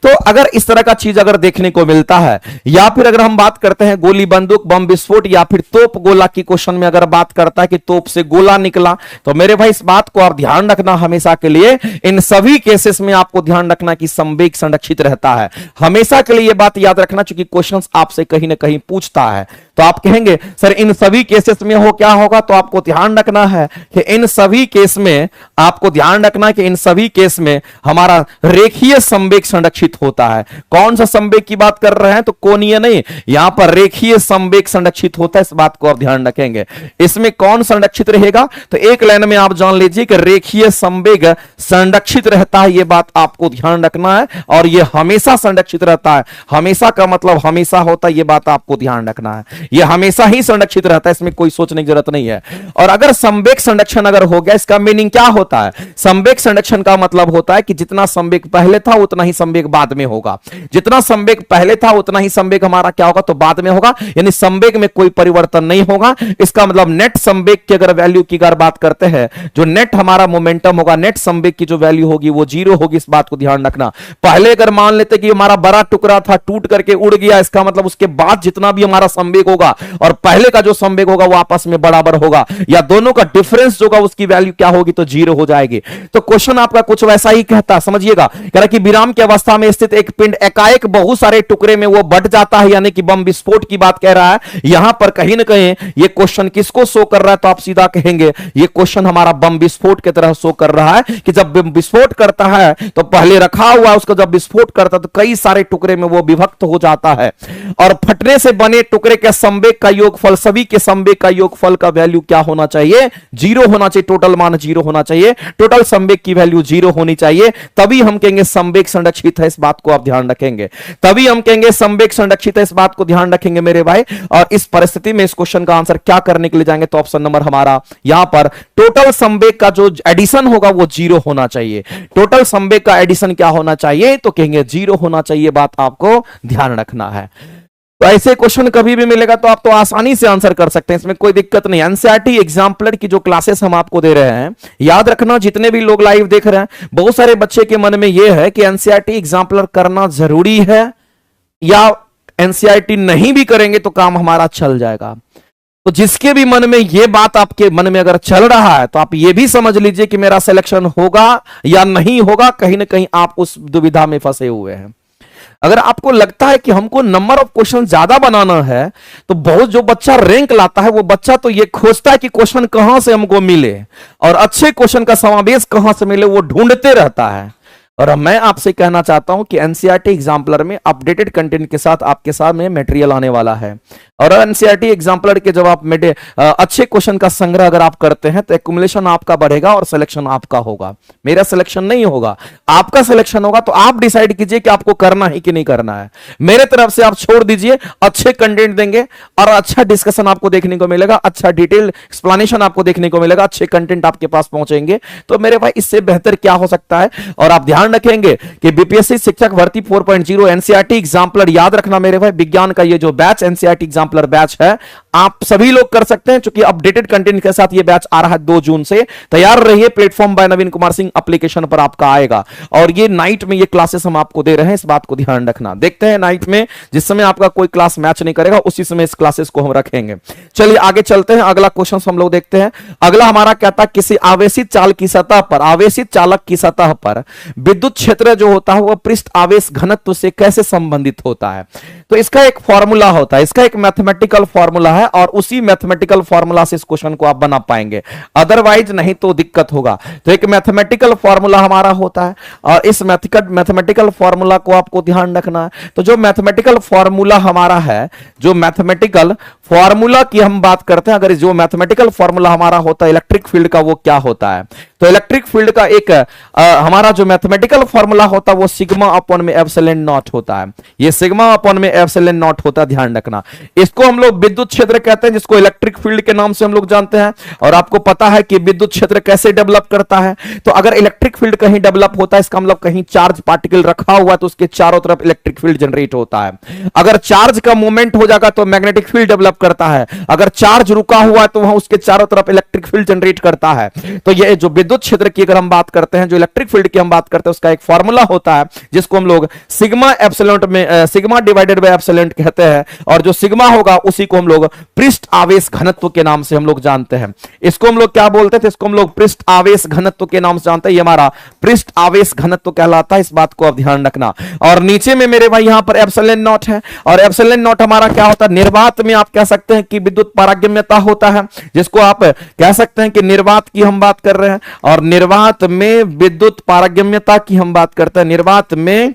तो अगर इस तरह का चीज अगर देखने को मिलता है, या फिर अगर हम बात करते हैं गोली बंदूक बम विस्फोट या फिर तोप गोला की क्वेश्चन में अगर बात करता है कि तोप से गोला निकला, तो मेरे भाई इस बात को आप ध्यान रखना हमेशा के लिए, इन सभी केसेस में आपको ध्यान रखना कि संवेग संरक्षित रहता है। हमेशा के लिए यह बात याद रखना, चूंकि क्वेश्चन आपसे कहीं ना कहीं पूछता है, तो आप कहेंगे सर इन सभी केसेस में हो क्या होगा, तो आपको ध्यान रखना है कि इन सभी केस में आपको ध्यान रखना कि इन सभी केस में हमारा रेखीय संवेग संरक्षित होता है। कौन सा संवेग की बात कर रहे हैं? तो कोणीय नहीं, यहां पर रेखीय संवेग संरक्षित होता है, इस बात को आप ध्यान रखेंगे। इसमें कौन संरक्षित रहेगा? तो एक लाइन में आप जान लीजिए कि रेखीय संवेग संरक्षित रहता है, यह बात आपको ध्यान रखना है, और यह हमेशा संरक्षित रहता है। हमेशा का मतलब हमेशा होता है, यह बात आपको ध्यान रखना है। यह हमेशा ही संरक्षित रहता है, इसमें कोई सोचने की जरूरत नहीं है। और अगर संवेग संरक्षण अगर हो गया, इसका मीनिंग क्या होता है? संवेग संरक्षण का मतलब होता है कि जितना संवेग पहले था उतना ही संवेग बाद में होगा। जितना संवेग पहले था उतना ही संवेग हमारा क्या होगा? तो बाद में होगा, यानी संवेग में कोई परिवर्तन नहीं होगा। इसका मतलब नेट संवेग की अगर वैल्यू की अगर बात करते हैं, जो नेट हमारा मोमेंटम होगा, नेट संवेग की जो वैल्यू होगी वो 0 होगी, इस बात को ध्यान रखना। पहले अगर मान लेते कि हमारा बड़ा टुकड़ा था टूट करके उड़ गया, इसका मतलब उसके बाद जितना भी हमारा संवेग होगा और पहले का जो संवेग होगा वो आपस में बराबर होगा, या दोनों का डिफरेंस जो होगा उसकी वैल्यू क्या होगी? तो 0 हो जाएगी। तो क्वेश्चन आपका कुछ वैसा ही कहता, समझिएगा। कह रहा कि विराम की अवस्था में स्थित एक पिंड एकाएक बहुत सारे टुकड़े में वो बट जाता है, यानी कि बम विस्फोट की बात कह रहा है। यहां पर कहीं ना कहीं ये क्वेश्चन किसको शो कर रहा है? तो आप सीधा कहेंगे ये क्वेश्चन हमारा बम विस्फोट की तरह शो कर रहा है कि जब बम विस्फोट करता है तो पहले रखा हुआ उसको जब विस्फोट करता है तो कई सारे टुकड़े में वो विभक्त हो जाता है, और फटने से बने टुकड़े के संवेग का योगफल, सभी के संवेग का योगफल का वैल्यू क्या होना चाहिए? 0 होना चाहिए। टोटल मान 0 होना चाहिए, टोटल संवेग की वैल्यू 0 होनी चाहिए, तभी हम कहेंगे संवेग संरक्षित है। इस बात को आप ध्यान रखेंगे, तभी हम कहेंगे संवेग संरक्षित है, इस बात को ध्यान रखेंगे मेरे भाई। और इस परिस्थिति में इस क्वेश्चन का आंसर क्या करने के लिए जाएंगे? तो ऑप्शन नंबर हमारा यहां पर टोटल संवेग का जो एडिशन होगा वो 0 होना चाहिए। टोटल संवेग का एडिशन क्या होना चाहिए? तो कहेंगे 0 होना चाहिए, बात आपको ध्यान रखना है। तो ऐसे क्वेश्चन कभी भी मिलेगा तो आप तो आसानी से आंसर कर सकते हैं, इसमें कोई दिक्कत नहीं। एनसीईआरटी एग्जाम्पलर की जो क्लासेस हम आपको दे रहे हैं, याद रखना जितने भी लोग लाइव देख रहे हैं, बहुत सारे बच्चे के मन में यह है कि एनसीईआरटी एग्जाम्पलर करना जरूरी है, या एनसीईआरटी नहीं भी करेंगे तो काम हमारा चल जाएगा। तो जिसके भी मन में यह बात आपके मन में अगर चल रहा है तो आप यह भी समझ लीजिए कि मेरा सिलेक्शन होगा या नहीं होगा, कहीं ना कहीं आप उस दुविधा में फंसे हुए हैं। अगर आपको लगता है कि हमको नंबर ऑफ क्वेश्चन ज्यादा बनाना है, तो बहुत जो बच्चा रैंक लाता है वो बच्चा तो ये खोजता है कि क्वेश्चन कहां से हमको मिले और अच्छे क्वेश्चन का समावेश कहां से मिले, वो ढूंढते रहता है। और अब मैं आपसे कहना चाहता हूं कि एनसीईआरटी एग्जाम्पलर में अपडेटेड कंटेंट के साथ आपके सामने मटेरियल आने वाला है, और एनसीईआरटी एग्जाम्पलर के जब आप अच्छे क्वेश्चन का संग्रह अगर आप करते हैं तो एक्युमुलेशन आपका बढ़ेगा और सिलेक्शन आपका होगा। मेरा सिलेक्शन नहीं होगा, आपका सिलेक्शन होगा। तो आप डिसाइड कीजिए कि आपको करना है कि नहीं करना है। मेरे तरफ से आप छोड़ दीजिए, अच्छे कंटेंट देंगे और अच्छा डिस्कशन आपको देखने को मिलेगा, अच्छा डिटेल एक्सप्लेनेशन आपको देखने को मिलेगा, अच्छे कंटेंट आपके पास पहुंचेंगे। तो मेरे भाई इससे बेहतर क्या हो सकता है? और आप ध्यान रखेंगे कि बीपीएससी शिक्षक भर्ती 4.0 एनसीईआरटी एग्जाम्पलर, याद रखना मेरे भाई, विज्ञान का ये जो बैच एनसीईआरटी एग्जाम्पलर बैच है, आप सभी लोग कर सकते हैं, क्योंकि अपडेटेड कंटेंट के साथ ये बैच आ रहा है 2 जून से। तैयार रहिए, प्लेटफॉर्म बाय नवीन कुमार सिंह एप्लीकेशन पर आपका आएगा, और ये नाइट में ये क्लासेस हम आपको दे रहे हैं, इस बात को ध्यान रखना। देखते हैं नाइट में जिस समय आपका कोई क्लास मैच नहीं करेगा उसी समय इस क्लासेस को हम रखेंगे। चलिए आगे चलते हैं, अगला क्वेश्चन हम लोग देखते हैं। अगला हमारा कहता है किसी आवेशित चाल की सतह पर, आवेशित चालक की सतह पर विद्युत क्षेत्र जो होता है वह पृष्ठ आवेश घनत्व से कैसे संबंधित होता है? तो इसका एक फॉर्मूला होता है, इसका एक मैथमेटिकल फॉर्मूला है और उसी मैथमेटिकल फॉर्मूला से इस क्वेश्चन को आप बना पाएंगे, अदरवाइज नहीं तो दिक्कत होगा। तो एक मैथमेटिकल फॉर्मूला हमारा होता है और इस मैथमेटिकल फॉर्मूला को आपको ध्यान रखना है। तो जो मैथमेटिकल फॉर्मूला हमारा है, जो मैथमेटिकल फॉर्मूला की हम बात करते हैं, अगर जो मैथमेटिकल फॉर्मूला हमारा होता है इलेक्ट्रिक फील्ड का, वो क्या होता है? तो इलेक्ट्रिक फील्ड का एक हमारा जो मैथमेटिकल फॉर्मूला होता है वो सिग्मा अपॉन में एप्सिलॉन नॉट होता है। ये सिग्मा अपॉन में एप्सिलॉन नॉट होता है, ध्यान रखना। इसको हम लोग विद्युत क्षेत्र कहते हैं, जिसको इलेक्ट्रिक फील्ड के नाम से हम लोग जानते हैं। और आपको पता है कि विद्युत क्षेत्र कैसे डेवलप करता है। तो अगर इलेक्ट्रिक फील्ड कहीं डेवलप होता है, इसका मतलब कहीं चार्ज पार्टिकल रखा हुआ तो उसके चारों तरफ इलेक्ट्रिक फील्ड जनरेट होता है। अगर चार्ज का मूवमेंट हो जाएगा तो मैग्नेटिक फील्ड डेवलप करता है। अगर चार्ज रुका हुआ है तो वहां उसके चारों तरफ इलेक्ट्रिक फील्ड जनरेट करता है। तो ये जो विद्युत क्षेत्र की अगर हम बात करते हैं, जो इलेक्ट्रिक फील्ड की हम बात करते हैं, उसका एक फॉर्मूला होता है जिसको हम लोग सिग्मा एप्सिलॉन में सिग्मा डिवाइडेड बाय एप्सिलॉन कहते हैं। और जो सिग्मा होगा उसी को हम लोग पृष्ठ आवेश घनत्व के नाम से हम लोग जानते हैं। इसको हम लोग क्या बोलते थे? इसको हम लोग पृष्ठ आवेश घनत्व के नाम से जानते हैं। ये हमारा पृष्ठ आवेश घनत्व कहलाता है, इस बात को आप ध्यान रखना। और नीचे में मेरे भाई यहां पर एप्सिलॉन नॉट है और एप्सिलॉन नॉट हमारा क्या होता है? निर्वात में आप कह सकते हैं कि विद्युत पारगम्यता होता है, जिसको आप कह सकते हैं कि निर्वात की हम बात कर रहे हैं। और निर्वात में विद्युत पारगम्यता की हम बात करते हैं। निर्वात में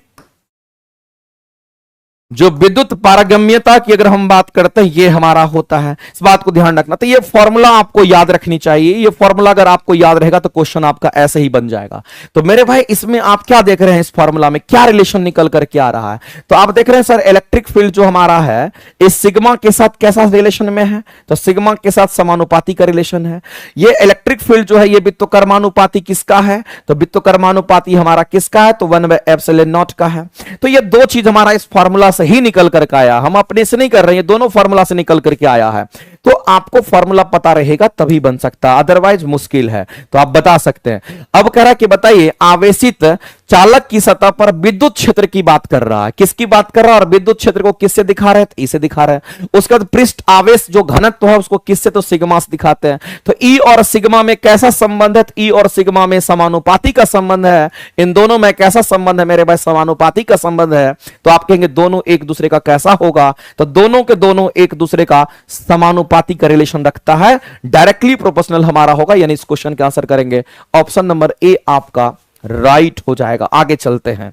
जो विद्युत पारगम्यता की अगर हम बात करते हैं, ये हमारा होता है, इस बात को ध्यान रखना। तो ये फॉर्मूला आपको याद रखनी चाहिए। ये फॉर्मूला अगर आपको याद रहेगा तो क्वेश्चन आपका ऐसे ही बन जाएगा। तो मेरे भाई इसमें आप क्या देख रहे हैं? इस फॉर्मूला में क्या रिलेशन निकल करके आ रहा है? तो आप देख रहे हैं सर, इलेक्ट्रिक फील्ड जो हमारा है इस सिग्मा के साथ कैसा रिलेशन में है? तो सिग्मा के साथ समानुपाती का रिलेशन है। ये इलेक्ट्रिक फील्ड जो है ये वित्तकर्मानुपाती किसका है? तो वित्तकर्मानुपाती हमारा किसका है? तो 1/ε0 का है। तो ये दो चीज हमारा इस फॉर्मूला ही निकल करके आया, हम अपने से नहीं कर रहे हैं, दोनों फार्मूला से निकल करके आया है। तो आपको फार्मूला पता रहेगा तभी बन सकता, अदरवाइज मुश्किल है। तो आप बता सकते हैं। अब कह रहा है कि बताइए, आवेशित चालक की सतह पर विद्युत क्षेत्र की बात कर रहा है। किसकी बात कर रहा है? और विद्युत क्षेत्र को किससे दिखा रहे हैं? तो इसे दिखा रहे हैं। उसके बाद पृष्ठ आवेश जो घनत्व है उसको किससे? तो सिग्मा से दिखाते हैं। तो ई और सिग्मा में कैसा संबंध है? ई और सिग्मा में समानुपाती का संबंध है। इन दोनों में कैसा संबंध है मेरे भाई? समानुपाती का संबंध है। तो आप कहेंगे दोनों एक दूसरे का कैसा होगा? तो दोनों के दोनों एक दूसरे का समानुपाती का रिलेशन रखता है, डायरेक्टली प्रोपोर्शनल हमारा होगा। यानी इस क्वेश्चन का आंसर करेंगे ऑप्शन नंबर ए आपका राइट हो जाएगा। आगे चलते हैं।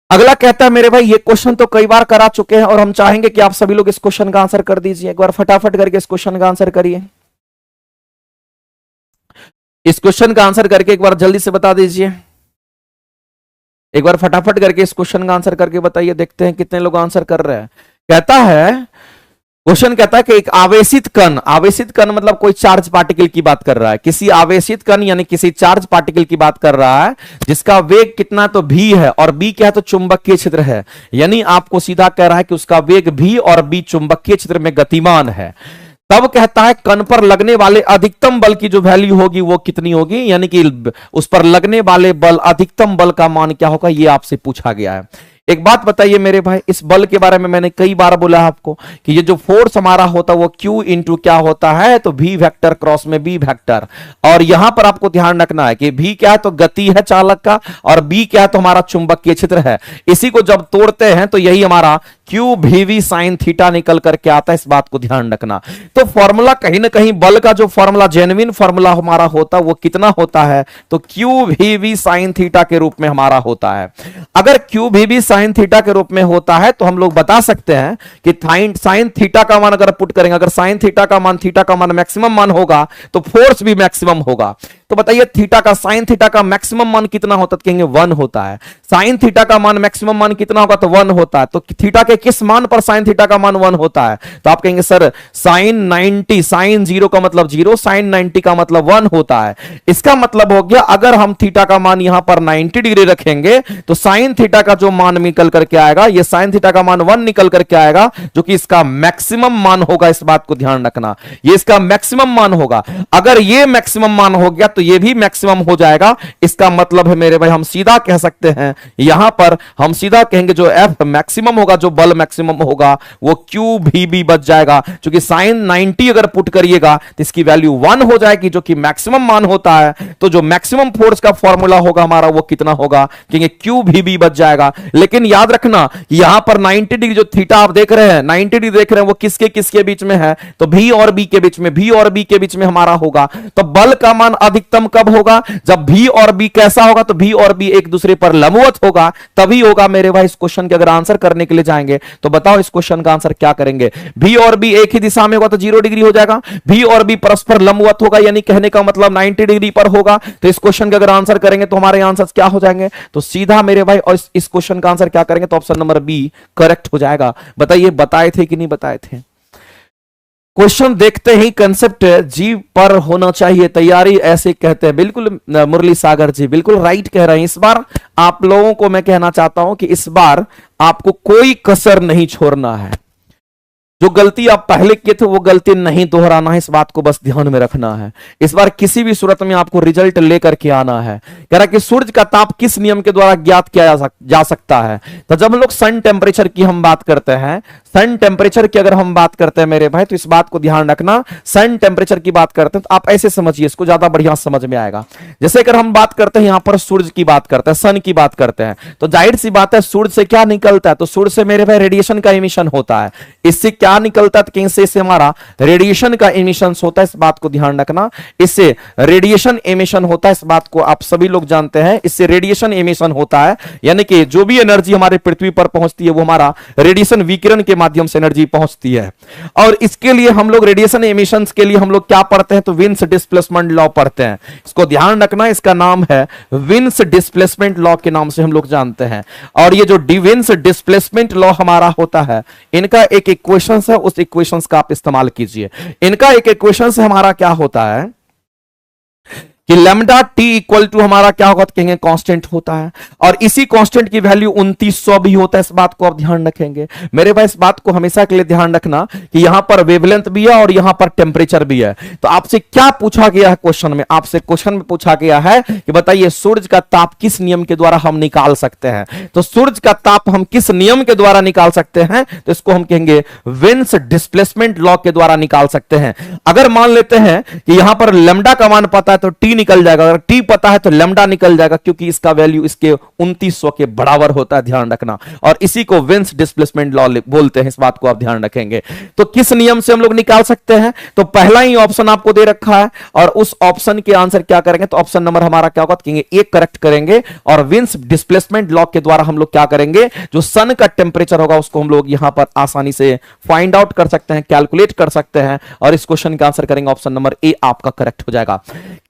अगला कहता है मेरे भाई, ये क्वेश्चन तो कई बार करा चुके हैं और हम चाहेंगे कि आप सभी लोग इस क्वेश्चन का आंसर कर दीजिए। एक बार फटाफट करके इस क्वेश्चन का आंसर करिए। इस क्वेश्चन का आंसर करके एक बार जल्दी से बता दीजिए। एक बार फटाफट करके इस क्वेश्चन का आंसर करके बताइए, देखते हैं कितने लोग आंसर कर रहे हैं। कहता है, क्वेश्चन कहता है कि एक आवेशित कण मतलब कोई चार्ज पार्टिकल की बात कर रहा है। किसी आवेशित कण यानी किसी चार्ज पार्टिकल की बात कर रहा है जिसका वेग कितना? तो v है और b क्या है? तो चुंबकीय क्षेत्र है। यानी आपको सीधा कह रहा है कि उसका वेग v और b चुंबकीय क्षेत्र में गतिमान है। तब कहता है कण पर लगने वाले अधिकतम बल की जो वैल्यू होगी वो कितनी होगी? यानी कि उस पर लगने वाले बल, अधिकतम बल का मान क्या होगा? ये आपसे पूछा गया है। एक बात बताइए मेरे भाई, इस बल के बारे में मैंने कई बार बोला आपको कि ये जो फोर्स हमारा होता है वो Q इंटू क्या होता है? तो V वेक्टर क्रॉस में B वेक्टर। और यहां पर आपको ध्यान रखना है कि V क्या है? तो गति है चालक का, और B क्या है? तो हमारा चुंबकीय क्षेत्र है। इसी को जब तोड़ते हैं तो यही हमारा Q VV साइन थीटा निकल करके आता है, इस बात को ध्यान रखना। तो फॉर्मूला कहीं ना कहीं बल का जो फॉर्मूला, जेन्युइन फॉर्मूला हमारा होता है वो कितना होता है? तो Q VV साइन थीटा के रूप में हमारा होता है। अगर Q VV साइन थीटा के रूप में होता है तो हम लोग बता सकते हैं कि साइन थीटा का मान अगर पुट करेंगे, अगर साइन थीटा का मान मैक्सिमम मान होगा तो फोर्स भी मैक्सिमम होगा। तो बताइए साइन थीटा का मैक्सिमम मान कितना होता है? कहेंगे 1 होता है। साइन थीटा का मान मैक्सिमम मान कितना होगा? तो 1 होता है। तो थीटा के किस मान पर साइन थीटा का मान 1 होता है? तो आप कहेंगे सर साइन 90, साइन 0 का मतलब 0, साइन 90 का मतलब 1 होता है। इसका मतलब हो गया अगर हम थीटा का मान यहां पर 90 डिग्री रखेंगे तो साइन थीटा का जो मान निकल करके आएगा, ये साइन थीटा का मान 1 निकल करके आएगा, जो कि इसका मैक्सिमम मान होगा। इस बात को ध्यान रखना, ये इसका मैक्सिमम मान होगा। अगर ये मैक्सिमम मान हो गया तो ये भी मैक्सिमम हो जाएगा। इसका मतलब है मेरे भाई हम सीधा कह सकते हैं, यहां पर हम सीधा कहेंगे जो F मैक्सिमम होगा, जो बल बल मैक्सिमम होगा वो क्यू भी बी बच जाएगा, क्योंकि साइन 90 अगर पुट करिएगा तो इसकी वैल्यू 1 हो जाएगी, जो कि मैक्सिमम मान होता है। तो जो मैक्सिमम फोर्स का फॉर्मूला होगा हमारा वो कितना होगा, क्योंकि क्यू भी बी बच जाएगा। लेकिन याद रखना यहां पर 90 डिग्री जो थीटा आप देख रहे हैं, 90 डिग्री देख रहे हैं, वो किसके किसके बीच में है, तो भी और बी के बीच में, भी और बी के बीच में हमारा होगा। तो बल का मान अधिकतम कब होगा, जब भी और बी कैसा होगा, तो भी और बी एक दूसरे पर लंबवत होगा, तभी होगा मेरे भाई। इस क्वेश्चन के अगर आंसर करने के लिए जाएंगे तो बताओ इस क्वेश्चन का आंसर क्या करेंगे। भी और बी एक ही दिशा में होगा तो 0 डिग्री हो जाएगा, भी और बी परस्पर लंबवत होगा, यानी कहने का मतलब 90 डिग्री पर होगा। तो इस क्वेश्चन का अगर आंसर करेंगे तो हमारे आंसर क्या हो जाएंगे, तो सीधा मेरे भाई, और इस क्वेश्चन का आंसर क्या करेंगे, तो ऑप्शन नंबर बी करेक्ट हो जाएगा। बताइए बताए थे कि नहीं बताए थे। क्वेश्चन देखते ही कंसेप्ट जी पर होना चाहिए, तैयारी ऐसे कहते हैं। बिल्कुल मुरली सागर जी बिल्कुल राइट कह रहे हैं। इस बार आप लोगों को मैं कहना चाहता हूं कि इस बार आपको कोई कसर नहीं छोड़ना है। जो गलती आप पहले किए थे वो गलती नहीं दोहराना है, इस बात को बस ध्यान में रखना है। इस बार किसी भी सूरत में आपको रिजल्ट लेकर के आना है। कह रहा कि सूर्य का ताप किस नियम के द्वारा ज्ञात किया जा सकता है। तो जब हम लोग सन टेम्परेचर की हम बात करते हैं, सन टेम्परेचर की अगर हम बात करते हैं मेरे भाई, तो इस बात को ध्यान रखना, सन टेम्परेचर की बात करते हैं तो आप ऐसे समझिए, इसको ज्यादा बढ़िया समझ में आएगा। जैसे अगर हम बात करते हैं यहां पर सूर्य की बात करते हैं, सन की बात करते हैं, तो जाहिर सी बात है सूर्य से क्या निकलता है, तो सूर्य से मेरे भाई रेडिएशन का इमिशन होता है। इससे क्या निकलता है, इससे हमारा रेडिएशन का इमिशन होता है, इस बात को ध्यान रखना। इससे रेडिएशन इमिशन होता है, इस बात को आप सभी लोग जानते हैं। इससे रेडिएशन इमिशन होता है, यानी कि जो भी एनर्जी हमारे पृथ्वी पर पहुंचती है वो हमारा रेडिएशन विकिरण के माध्यम से एनर्जी पहुंचती है। और इसके लिए हम लोग रेडिएशन इमिशन के लिए हम लोग क्या पढ़ते हैं, तो विन्स डिस्प्लेसमेंट लॉ पढ़ते हैं। इसको ध्यान रखना, इसका नाम है विन्स डिस्प्लेसमेंट लॉ के नाम से हम लोग जानते हैं। और ये जो विन्स डिस्प्लेसमेंट लॉ हमारा होता है, इनका एक इक्वेशन है, उस इक्वेशन का आप इस्तेमाल कीजिए। इनका एक इक्वेशन से हमारा क्या होता है कि लैम्डा टी इक्वल टू हमारा क्या होगा, तो कहेंगे कांस्टेंट होता है। और इसी कांस्टेंट की वैल्यू 2900 भी होता है, इस बात को आप ध्यान रखेंगे मेरे भाई। इस बात को हमेशा के लिए ध्यान रखना कि यहां पर वेवलेंथ भी है और यहां पर टेम्परेचर भी है। तो आपसे क्या पूछा गया है क्वेश्चन में, आपसे क्वेश्चन में पूछा गया है कि बताइए सूर्य का ताप किस नियम के द्वारा हम निकाल सकते हैं। तो सूर्य का ताप हम किस नियम के द्वारा निकाल सकते हैं, तो इसको हम कहेंगे विन्स डिस्प्लेसमेंट लॉ के द्वारा निकाल सकते हैं। अगर मान लेते हैं कि यहां पर लैम्डा का मान पता है तो टी निकल जाएगा, अगर टी पता है तो लैम्डा निकल जाएगा, क्योंकि इसका वैल्यू इसके 2900 के बराबर होता है, ध्यान रखना। और इसी को विन्स डिस्प्लेसमेंट लॉ बोलते हैं, इस बात को आप ध्यान रखेंगे। तो किस नियम से हम लोग निकाल सकते हैं, तो पहला ही ऑप्शन आपको दे रखा है, और उस ऑप्शन के आंसर क्या करेंगे, तो ऑप्शन नंबर हमारा क्या होगा, कहेंगे एक करेक्ट करेंगे। और विन्स डिस्प्लेसमेंट लॉ के द्वारा हम लोग क्या करेंगे, जो सन का टेम्परेचर होगा उसको हम लोग यहां पर आसानी से फाइंड आउट कर सकते हैं, कैलकुलेट कर सकते हैं, और इस क्वेश्चन का आंसर करेंगे ऑप्शन नंबर ए आपका करेक्ट हो जाएगा।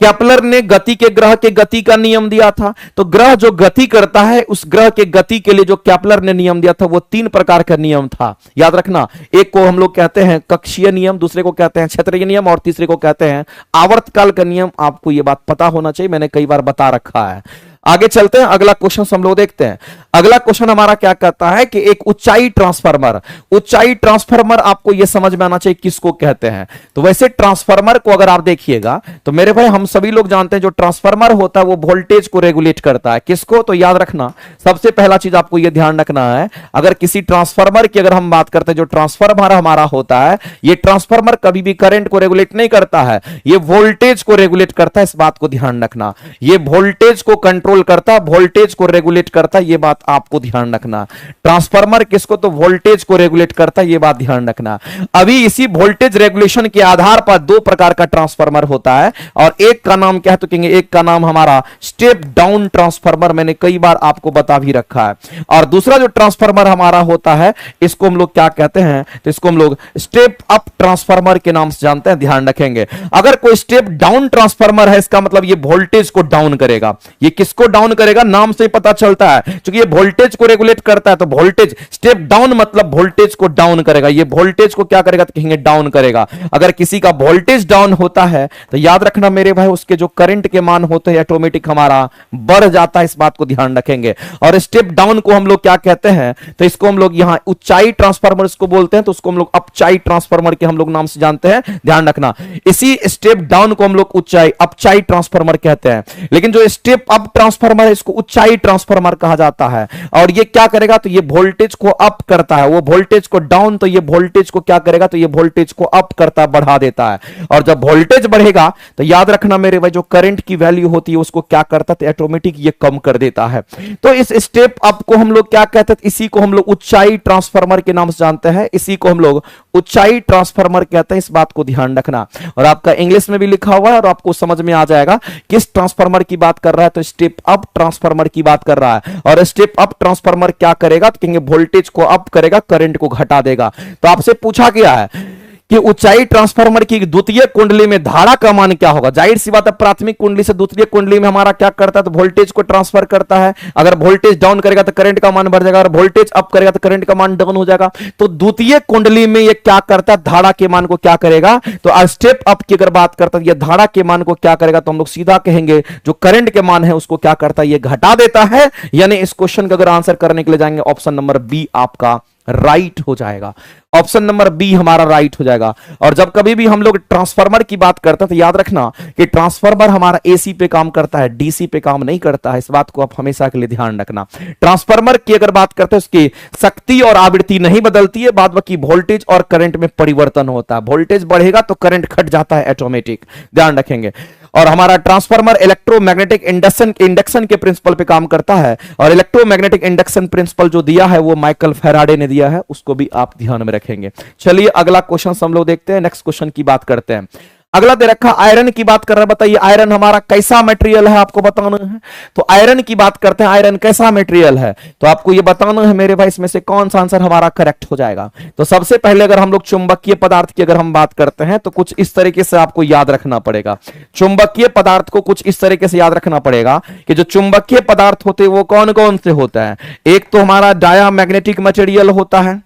केपलर ने गति के ग्रह के गति का नियम दिया था। तो ग्रह जो गति करता है, उस ग्रह के गति के लिए जो केपलर ने नियम दिया था वो 3 प्रकार का नियम था, याद रखना। एक को हम लोग कहते हैं कक्षीय नियम, दूसरे को कहते हैं क्षेत्रीय नियम, और तीसरे को कहते हैं आवर्तकाल का नियम। आपको यह बात पता होना चाहिए, मैंने कई बार बता रखा है। आगे चलते हैं, अगला क्वेश्चन हम लोग देखते हैं। अगला क्वेश्चन हमारा क्या कहता है कि एक ऊंचाई ट्रांसफार्मर, ऊंचाई ट्रांसफार्मर आपको यह समझ में आना चाहिए किसको कहते हैं। तो वैसे ट्रांसफार्मर को अगर आप देखिएगा तो मेरे भाई हम सभी लोग जानते हैं जो ट्रांसफार्मर होता है वो वोल्टेज को रेगुलेट करता है। किसको, तो याद रखना सबसे पहला चीज आपको यह ध्यान रखना है, अगर किसी ट्रांसफार्मर की अगर हम बात करते हैं, जो ट्रांसफार्मर हमारा होता है, यह ट्रांसफार्मर कभी भी करंट को रेगुलेट नहीं करता है, यह वोल्टेज को रेगुलेट करता है, इस बात को ध्यान रखना। यह वोल्टेज को कंट्रोल करता, वोल्टेज को रेगुलेट करता, यह बात आपको ध्यान रखना। ट्रांसफार्मर किसको, तो वोल्टेज को रेगुलेट करता, यह बात ध्यान रखना। अभी इसी वोल्टेज रेगुलेशन के आधार पर 2 प्रकार का ट्रांसफार्मर होता है, और एक का नाम क्या है, तो कहेंगे एक का नाम हमारा स्टेप डाउन ट्रांसफार्मर, मैंने कई बार आपको बता भी रखा है। और दूसरा जो ट्रांसफार्मर हमारा होता है, इसको हम लोग क्या कहते हैं, तो इसको हम लोग स्टेप अप ट्रांसफार्मर के नाम से जानते हैं, ध्यान रखेंगे। अगर कोई स्टेप डाउन ट्रांसफार्मर है, इसका मतलब ये वोल्टेज को डाउन करेगा। ये किसको डाउन करेगा, नाम से पता चलता है, क्योंकि ये वोल्टेज को रेगुलेट करता है। तो वोल्टेज स्टेप डाउन मतलब वोल्टेज को डाउन करेगा, ये वोल्टेज को क्या करेगा, तो कहेंगे डाउन करेगा। अगर किसी का वोल्टेज डाउन होता है तो याद रखना मेरे भाई उसके जो करंट के मान होते हैं ऑटोमेटिक हमारा बढ़ जाता है, इस बात को ध्यान रखेंगे। और स्टेप डाउन को हम लोग क्या कहते हैं, तो इसको हम लोग यहां ऊंचाई ट्रांसफार्मर इसको बोलते हैं, तो उसको हम लोग अपचाई ट्रांसफार्मर के हम लोग नाम से जानते हैं, ध्यान रखना। इसी स्टेप डाउन को हम लोग ऊंचाई अपचाई ट्रांसफार्मर कहते हैं। लेकिन जो स्टेप अप ट्रांसफार्मर है, इसको ऊंचाई ट्रांसफार्मर कहा जाता है। और ये क्या करेगा, तो ये वोल्टेज को अप करता है, वो वोल्टेज को डाउन, तो ये वोल्टेज को क्या करेगा, तो ये वोल्टेज को अप करता बढ़ा देता है। और जब वोल्टेज बढ़ेगा तो याद रखना मेरे भाई, जो करंट की वैल्यू होती है उसको क्या करता है, ऑटोमेटिक ये कम कर देता है। तो इस स्टेप अप को हम लोग क्या कहते हैं, इसी को हम लोग ऊंचाई ट्रांसफार्मर के नाम से जानते हैं, इसी को हम लोग ऊंचाई ट्रांसफार्मर कहते हैं। इस बात को ध्यान रखना, और आपका इंग्लिश में भी लिखा हुआ है और आपको समझ में आ जाएगा किस ट्रांसफार्मर की बात कर रहा है। तो स्टेप अप ट्रांसफार्मर की बात कर रहा है। और स्टेप अप ट्रांसफार्मर क्या करेगा, तो कहेंगे वोल्टेज को अप करेगा, करंट को घटा देगा। तो आपसे पूछा गया है कि ऊंचाई ट्रांसफार्मर की द्वितीय कुंडली में धारा का मान क्या होगा। जाहिर सी बात है, प्राथमिक कुंडली से द्वितीय कुंडली में हमारा क्या करता है, तो वोल्टेज को ट्रांसफर करता है। अगर वोल्टेज डाउन करेगा तो करंट का मान बढ़ जाएगा, और वोल्टेज अप करेगा तो करंट का मान डाउन हो जाएगा। तो द्वितीय कुंडली में ये क्या करता है, धारा के मान को क्या करेगा, तो स्टेप अप की अगर बात करता है, ये धारा के मान को क्या करेगा, तो हम लोग सीधा कहेंगे जो करंट के मान है उसको क्या करता है, ये घटा देता है। यानी इस क्वेश्चन का अगर आंसर करने के लिए जाएंगे, ऑप्शन नंबर बी आपका राइट हो जाएगा। ऑप्शन नंबर बी हमारा राइट हो जाएगा। और जब कभी भी हम लोग ट्रांसफार्मर की बात करते हैं तो याद रखना कि ट्रांसफार्मर हमारा एसी पे काम करता है, डीसी पे काम नहीं करता है। इस बात को आप हमेशा के लिए ध्यान रखना। ट्रांसफार्मर की अगर बात करते हैं, उसकी शक्ति और आवृत्ति नहीं बदलती है, बाद बाकी वोल्टेज और करंट में परिवर्तन होता है। वोल्टेज बढ़ेगा तो करंट घट जाता है ऑटोमेटिक, ध्यान रखेंगे। और हमारा ट्रांसफार्मर इलेक्ट्रोमैग्नेटिक इंडक्शन के प्रिंसिपल पे काम करता है। और इलेक्ट्रोमैग्नेटिक इंडक्शन प्रिंसिपल जो दिया है वो माइकल फैराडे ने दिया है, उसको भी आप ध्यान में रखेंगे। चलिए अगला क्वेश्चन हम लोग देखते हैं, नेक्स्ट क्वेश्चन की बात करते हैं। अगला दे रखा आयरन की बात कर रहा है। बताइए आयरन हमारा कैसा मटेरियल है, आपको बताना है। तो आयरन की बात करते हैं, आयरन कैसा मटेरियल है, तो आपको ये बताना है मेरे भाई, इसमें से कौन सा आंसर हमारा करेक्ट हो जाएगा। तो सबसे पहले अगर हम लोग चुंबकीय पदार्थ की अगर हम बात करते हैं तो कुछ इस तरीके से आपको याद रखना पड़ेगा। चुंबकीय पदार्थ को कुछ इस तरीके से याद रखना पड़ेगा कि जो चुंबकीय पदार्थ होते हैं वो कौन कौन से होते हैं। एक तो हमारा डायामैग्नेटिक मटेरियल होता है,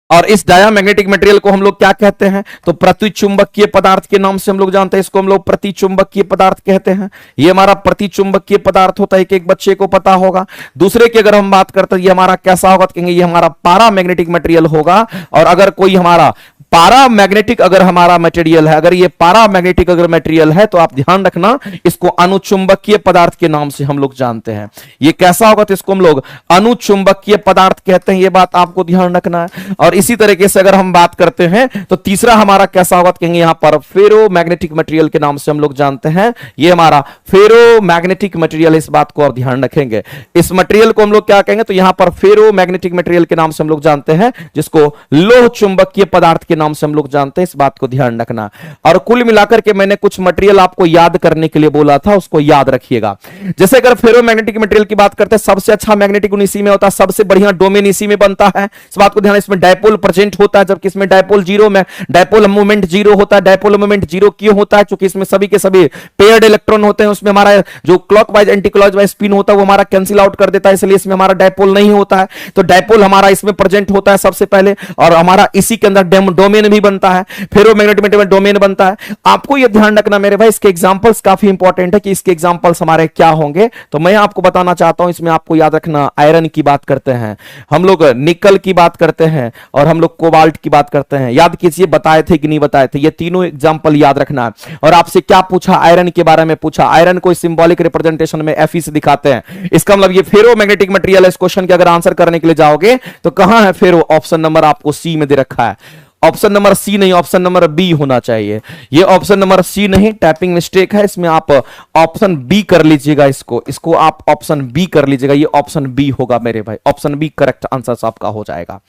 और इस डायामैग्नेटिक मटेरियल को हम लोग क्या कहते हैं, तो प्रतिचुंबकीय पदार्थ के नाम से हम लोग जानते हैं। इसको हम लोग प्रतिचुंबकीय पदार्थ कहते हैं। ये हमारा प्रतिचुंबकीय पदार्थ होता है, एक बच्चे को पता होगा। दूसरे की अगर हम बात करते हैं, ये हमारा कैसा होगा, तो कहेंगे ये हमारा पारामैग्नेटिक मटेरियल होगा। और अगर कोई हमारा पारामैग्नेटिक अगर हमारा मटेरियल है, अगर ये पारामैग्नेटिक अगर मटेरियल है, तो आप ध्यान रखना इसको अनुचुंबकीय पदार्थ के नाम से हम लोग जानते हैं। ये कैसा होगा, तो इसको हम लोग अनुचुंबकीय पदार्थ कहते हैं। ये बात आपको ध्यान रखना है। और इसी तरीके से अगर हम बात करते हैं तो तीसरा हमारा कैसा होगा, तो कहेंगे यहां पर फेरोमैग्नेटिक मटेरियल के नाम से हम लोग जानते हैं। ये हमारा फेरोमैग्नेटिक मटेरियल, इस बात को आप ध्यान रखेंगे। इस मटेरियल को हम लोग क्या कहेंगे, तो यहां पर फेरोमैग्नेटिक मटेरियल के नाम से हम लोग जानते हैं, जिसको लोह चुंबकीय पदार्थ के नाम से हम लोग जानते हैं। इस बात को ध्यान रखना। और कुल मिलाकर के मैंने कुछ मटेरियल आपको याद करने के लिए बोला था, उसको याद रखिएगा। जैसे अगर फेरोमैग्नेटिक मटेरियल की बात करते हैं, सबसे अच्छा मैग्नेटिक गुण इसी में होता है, सबसे बढ़िया डोमेन इसी में बनता है। इस बात को ध्यान, इसमें डायपोल प्रेजेंट होता है, जबकि इसमें डायपोल जीरो में डायपोल मोमेंट जीरो होता है। डायपोल मोमेंट जीरो क्यों होता है, क्योंकि इसमें सभी के सभी पेयर्ड इलेक्ट्रॉन होते हैं। उसमें हमारा जो क्लॉकवाइज एंटी क्लॉकवाइज स्पिन होता है वो हमारा कैंसिल आउट कर देता है, इसलिए इसमें हमारा डायपोल नहीं होता है। तो डायपोल हमारा इसमें प्रेजेंट होता है सबसे पहले, और हमारा इसी के अंदर डोमेन भी बनता है, फेरोमैग्नेटिक मटेरियल डोमेन बनता है। आपको यह ध्यान रखना मेरे भाई, इसके एग्जांपल्स काफी इंपॉर्टेंट है कि इसके एग्जांपल्स हमारे क्या होंगे। तो मैं आपको बताना चाहता हूं, इसमें आपको याद रखना, आयरन की बात करते हैं हम लोग, निकल की बात करते हैं, और हम लोग कोबाल्ट की बात करते हैं। याद कीजिए बताए थे कि नहीं बताए थे, ये तीनों एग्जांपल याद रखना है। और आपसे क्या पूछा, आयरन के बारे में पूछा। आयरन को सिंबॉलिक रिप्रेजेंटेशन में Fe से दिखाते हैं। इसका मतलब ये फेरोमैग्नेटिक मटेरियल है। इस क्वेश्चन के अगर आंसर करने के लिए जाओगे तो कहां है फेरो, ऑप्शन नंबर आपको सी में दे रखा है। ऑप्शन नंबर सी नहीं, ऑप्शन नंबर बी होना चाहिए। ये ऑप्शन नंबर सी नहीं, टाइपिंग मिस्टेक है, इसमें आप ऑप्शन बी कर लीजिएगा। इसको आप ऑप्शन बी कर लीजिएगा। ये ऑप्शन बी होगा मेरे भाई, ऑप्शन बी करेक्ट आंसर आपका हो जाएगा।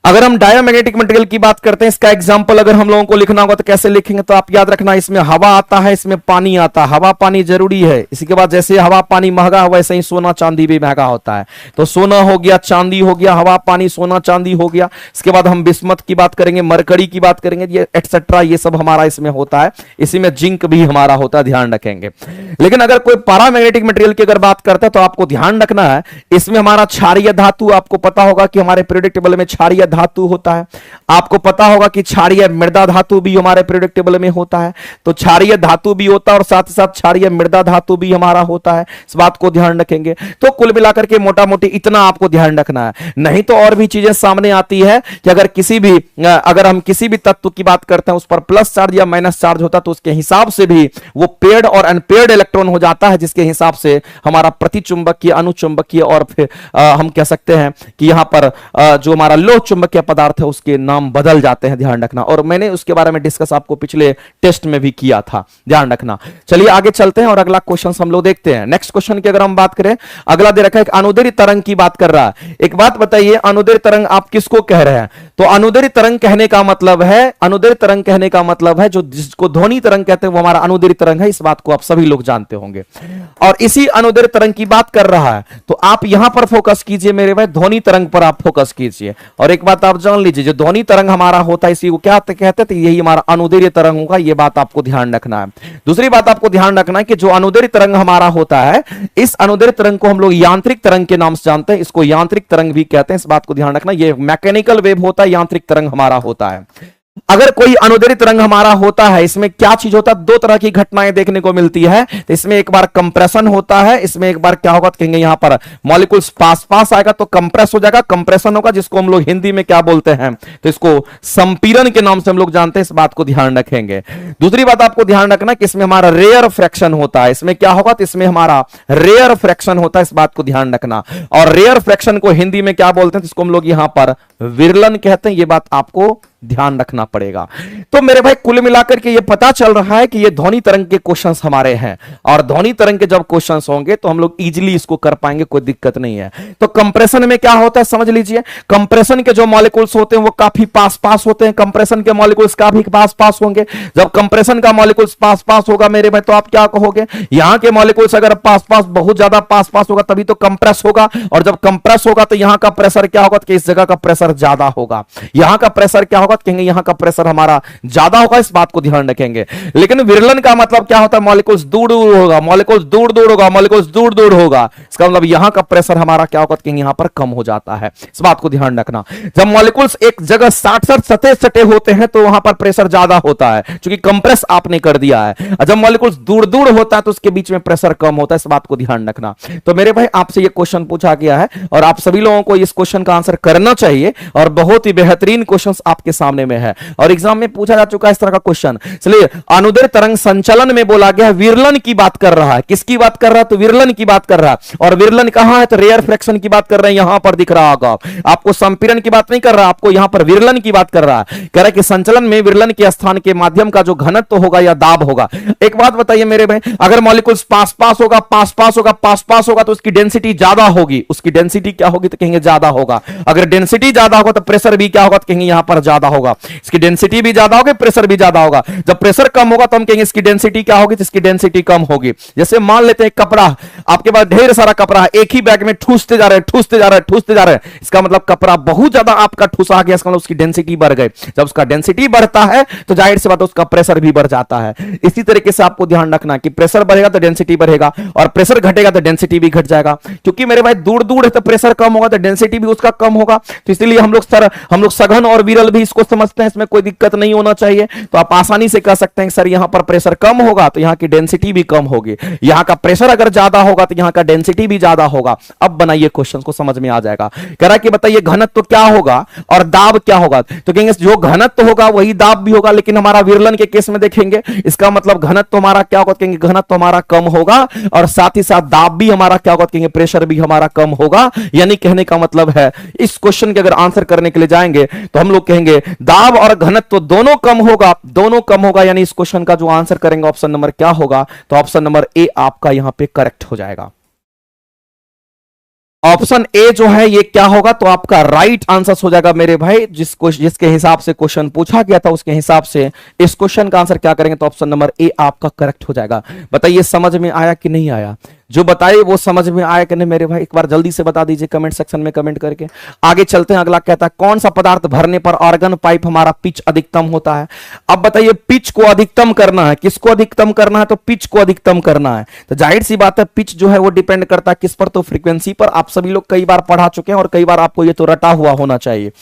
अगर हम डायामैग्नेटिक मटेरियल की बात करते हैं, इसका एग्जांपल अगर हम लोगों को लिखना होगा तो कैसे लिखेंगे, तो आप याद रखना, इसमें हवा आता है, इसमें पानी आता है। हवा पानी जरूरी है। इसी के बाद जैसे हवा पानी महंगा है, वैसे ही सोना चांदी भी महंगा होता है। तो सोना हो गया, चांदी हो गया, हवा पानी सोना चांदी हो गया। इसके बाद हम बिस्मथ की बात करेंगे, मरकरी की बात करेंगे, ये एक्सेट्रा, ये सब हमारा इसमें होता है। इसी में जिंक भी हमारा होता है, ध्यान रखेंगे। लेकिन अगर कोई पैरामैग्नेटिक मटेरियल की अगर बात करता है तो आपको ध्यान रखना है, इसमें हमारा क्षारीय धातु, आपको पता होगा कि हमारे पीरियोडिक टेबल में क्षारीय क्षारीय धातु होता है। आपको पता होगा कि क्षारीय मृदा धातु भी हमारे पीरियोडिक टेबल में होता है, तो क्षारीय धातु भी होता है और साथ ही साथ क्षारीय मृदा धातु भी हमारा होता है, इस बात को ध्यान रखेंगे। तो कुल मिलाकर के मोटा मोटी इतना आपको ध्यान रखना है, नहीं तो और भी चीजें सामने आती है कि अगर हम किसी भी तत्व की बात करते हैं उस पर प्लस चार्ज या माइनस चार्ज होता है तो उसके हिसाब से भी वो पेयर्ड और अनपेयर्ड इलेक्ट्रॉन हो जाता है, जिसके हिसाब से हमारा प्रतिचुंबकीय, अनुचुंबकीय और फिर हम कह सकते हैं कि यहां पर जो हमारा लोह चुंबकीय पदार्थ है उसके नाम बदल जाते हैं, ध्यान रखना। और मैंने उसके बारे में डिस्कस आपको पिछले टेस्ट में भी किया था, ध्यान रखना। चलिए आगे चलते हैं और अगला क्वेश्चन हम लोग देखते हैं। नेक्स्ट क्वेश्चन की अगर हम बात करें, अगला दे रखा है अनुदैर्ध्य तरंग की बात कर रहा है। एक बात बताइए, अनुदैर्ध्य तरंग आप किसको कह रहे हैं? तो अनुदैर्ध्य तरंग कहने का मतलब है, अनुदैर्ध्य तरंग कहने का मतलब है जो जिसको ध्वनि तरंग कहते हैं वो हमारा अनुदैर्ध्य तरंग है, इस बात को आप सभी लोग जानते होंगे। और इसी अनुदैर्ध्य तरंग की बात कर रहा है, तो आप यहां पर फोकस कीजिए मेरे भाई, ध्वनि तरंग पर आप फोकस कीजिए। और एक बात आप जान लीजिए, जो ध्वनि तरंग हमारा होता है इसी को क्या कहते थे, यही हमारा अनुदैर्ध्य तरंग होगा, यह बात आपको ध्यान रखना है। दूसरी बात आपको ध्यान रखना है कि जो अनुदैर्ध्य तरंग हमारा होता है, इस अनुदैर्ध्य तरंग को हम लोग यांत्रिक तरंग के नाम से जानते हैं, इसको यांत्रिक तरंग भी कहते हैं, इस बात को ध्यान रखना। यह मैकेनिकल वेव होता है, यांत्रिक तरंग हमारा होता है। अगर कोई अनुदैर्ध्य तरंग हमारा होता है, इसमें क्या चीज होता है, दो तरह की घटनाएं देखने को मिलती है। तो इसमें एक बार कंप्रेशन होता है, इसमें एक बार क्या होगा तो कहेंगे यहां पर मॉलिक्यूल्स पास पास आएगा तो कंप्रेस हो जाएगा, कंप्रेशन होगा, जिसको हम लोग हिंदी में क्या बोलते हैं, तो इसको संपीड़न के नाम से हम लोग जानते हैं, इस बात को ध्यान रखेंगे। दूसरी बात आपको ध्यान रखना कि इसमें हमारा रेयर फ्रैक्शन होता है, इसमें क्या होगा तो इसमें हमारा रेयर फ्रैक्शन होता है, इस बात को ध्यान रखना। और रेयर फ्रैक्शन को हिंदी में क्या बोलते हैं, इसको हम लोग यहां पर विरलन कहते हैं, यह बात आपको ध्यान रखना पड़ेगा। तो मेरे भाई कुल मिलाकर के ये पता चल रहा है कि ये ध्वनि तरंग के क्वेश्चंस हमारे हैं, और ध्वनि तरंग के जब क्वेश्चंस होंगे तो हम लोग इजीली इसको कर पाएंगे, कोई दिक्कत नहीं है। तो कंप्रेशन में क्या होता है समझ लीजिए, कंप्रेशन के जो मॉलिक्यूल्स होते हैं वो काफी पास पास होते हैं, कंप्रेशन के मॉलिक्यूल्स काफी पास पास होंगे। जब कंप्रेशन का मॉलिक्यूल्स पास पास होगा मेरे भाई, तो आप क्या कहोगे, यहां के मॉलिक्यूल्स अगर पास पास बहुत ज्यादा पास पास होगा तभी तो कंप्रेस होगा, और जब कंप्रेस होगा तो यहां का प्रेशर क्या होगा कि इस जगह का प्रेशर ज्यादा होगा, यहां का प्रेशर क्या होगा कहेंगे यहां का प्रेशर हमारा ज्यादा होगा, इस बात को ध्यान रखेंगे। लेकिन विरलन का मतलब क्या होता है, मॉलिक्यूल्स दूर दूर होगा, मॉलिक्यूल्स दूर दूर होगा, मॉलिक्यूल्स दूर दूर होगा, इसका मतलब यहां का प्रेशर हमारा क्या होगा कहेंगे यहां पर कम हो जाता है, इस बात को ध्यान रखना। जब मॉलिक्यूल्स एक जगह साथ साथ सटे सटे होते हैं तो वहां पर प्रेशर ज्यादा होता है, क्योंकि कंप्रेस आपने कर दिया है। जब मॉलिक्यूल्स दूर दूर होता है तो उसके बीच में प्रेशर कम होता है, इस बात को ध्यान रखना। तो मेरे भाई आपसे यह क्वेश्चन पूछा गया है और आप सभी लोगों को इस क्वेश्चन का आंसर करना चाहिए, और बहुत ही बेहतरीन क्वेश्चन आपके सामने में है और एग्जाम में पूछा जा चुका है इस तरह का क्वेश्चन। चलिए, अनुदैर्ध्य तरंग संचलन में बोला गया विरलन की बात कर रहा है, किसकी बात कर रहा है, तो विरलन की बात कर रहा है। और विरलन कहां है, तो रेयर फ्रैक्शन की बात कर रहे हैं, यहां पर दिख रहा होगा आपको, संपीड़न की बात नहीं कर रहा, आपको यहां पर विरलन की बात कर रहा है। कह रहा है कि संचलन में विरलन के स्थान के माध्यम का जो घनत्व होगा या दाब होगा। एक बात बताइए मेरे भाई, अगर मॉलिक्यूल्स पास पास होगा, पास पास होगा, पास पास होगा तो उसकी डेंसिटी ज्यादा होगी, उसकी डेंसिटी क्या होगी तो कहेंगे ज्यादा होगा। अगर डेंसिटी ज्यादा होगा तो प्रेशर भी क्या होगा तो कहेंगे यहां पर ज्यादा होगा, इसकी डेंसिटी भी ज्यादा होगी, प्रेशर भी ज्यादा होगा। जब प्रेशर कम होगा तो हम कहेंगे इसकी डेंसिटी क्या होगी, तो इसकी डेंसिटी कम होगी। जैसे मान लेते हैं कपड़ा, आपके पास ढेर सारा कपड़ा है, एक ही बैग में ठूसते जा रहे हैं, ठूसते जा रहे हैं, ठूसते जा रहे हैं, इसका मतलब कपड़ा बहुत ज्यादा आपका ठूसा गया, इसका मतलब उसकी डेंसिटी बढ़ गई। जब उसका डेंसिटी बढ़ता है तो जाहिर सी बात है उसका प्रेशर भी बढ़ जाता है। इसी तरीके से आपको ध्यान रखना कि प्रेशर बढ़ेगा तो डेंसिटी बढ़ेगा, और प्रेशर घटेगा तो डेंसिटी भी घट जाएगा। क्योंकि मेरे भाई दूर दूर है तो प्रेशर कम होगा तो डेंसिटी भी उसका कम होगा, तो इसलिए हम लोग सघन और विरल भी इसको समझते हैं, इसमें कोई दिक्कत नहीं होना चाहिए। तो आप आसानी से कह सकते हैं सर यहां पर प्रेशर कम होगा तो यहां की डेंसिटी भी कम होगी, यहां का प्रेशर अगर ज्यादा होगा तो यहां का डेंसिटी भी ज्यादा होगा। अब बनाइए क्वेश्चन को, समझ में आ जाएगा। कह रहा है कि बताइए घनत्व क्या होगा और दाब क्या होगा, तो कहेंगे जो घनत्व होगा वही दाब भी होगा, लेकिन हमारा विरलन के केस में देखेंगे इसका मतलब घनत्व हमारा क्या होगा, कहेंगे घनत्व हमारा कम होगा, और साथ ही साथ दाब भी हमारा क्या होगा, कहेंगे प्रेशर भी हमारा कम होगा। यानी कहने का मतलब है इस क्वेश्चन के अगर आंसर करने के लिए जाएंगे तो हम लोग कहेंगे दाब और घनत्व दोनों कम होगा, दोनों कम होगा। यानी इस क्वेश्चन का जो आंसर करेंगे ऑप्शन नंबर क्या होगा, तो ऑप्शन नंबर ए आपका यहां पे करेक्ट हो जाएगा। ऑप्शन ए जो है ये क्या होगा, तो आपका राइट आंसर हो जाएगा मेरे भाई। जिसके हिसाब से क्वेश्चन पूछा गया था उसके हिसाब से इस क्वेश्चन का आंसर क्या करेंगे, तो ऑप्शन नंबर ए आपका करेक्ट हो जाएगा। बताइए समझ में आया कि नहीं आया, जो बताइए वो समझ में आया कि नहीं मेरे भाई, एक बार जल्दी से बता दीजिए कमेंट सेक्शन में कमेंट करके। आगे चलते हैं, अगला कहता है कौन सा पदार्थ भरने पर ऑर्गन पाइप हमारा पिच अधिकतम होता है। अब बताइए पिच को अधिकतम करना है, किसको अधिकतम करना है, तो पिच को अधिकतम करना है। तो जाहिर सी बात है पिच जो है वो डिपेंड करता है किस पर, तो फ्रीक्वेंसी पर। आप सभी लोग कई बार पढ़ा चुके हैं और कई बार आपको ये तो रटा हुआ होना चाहिए।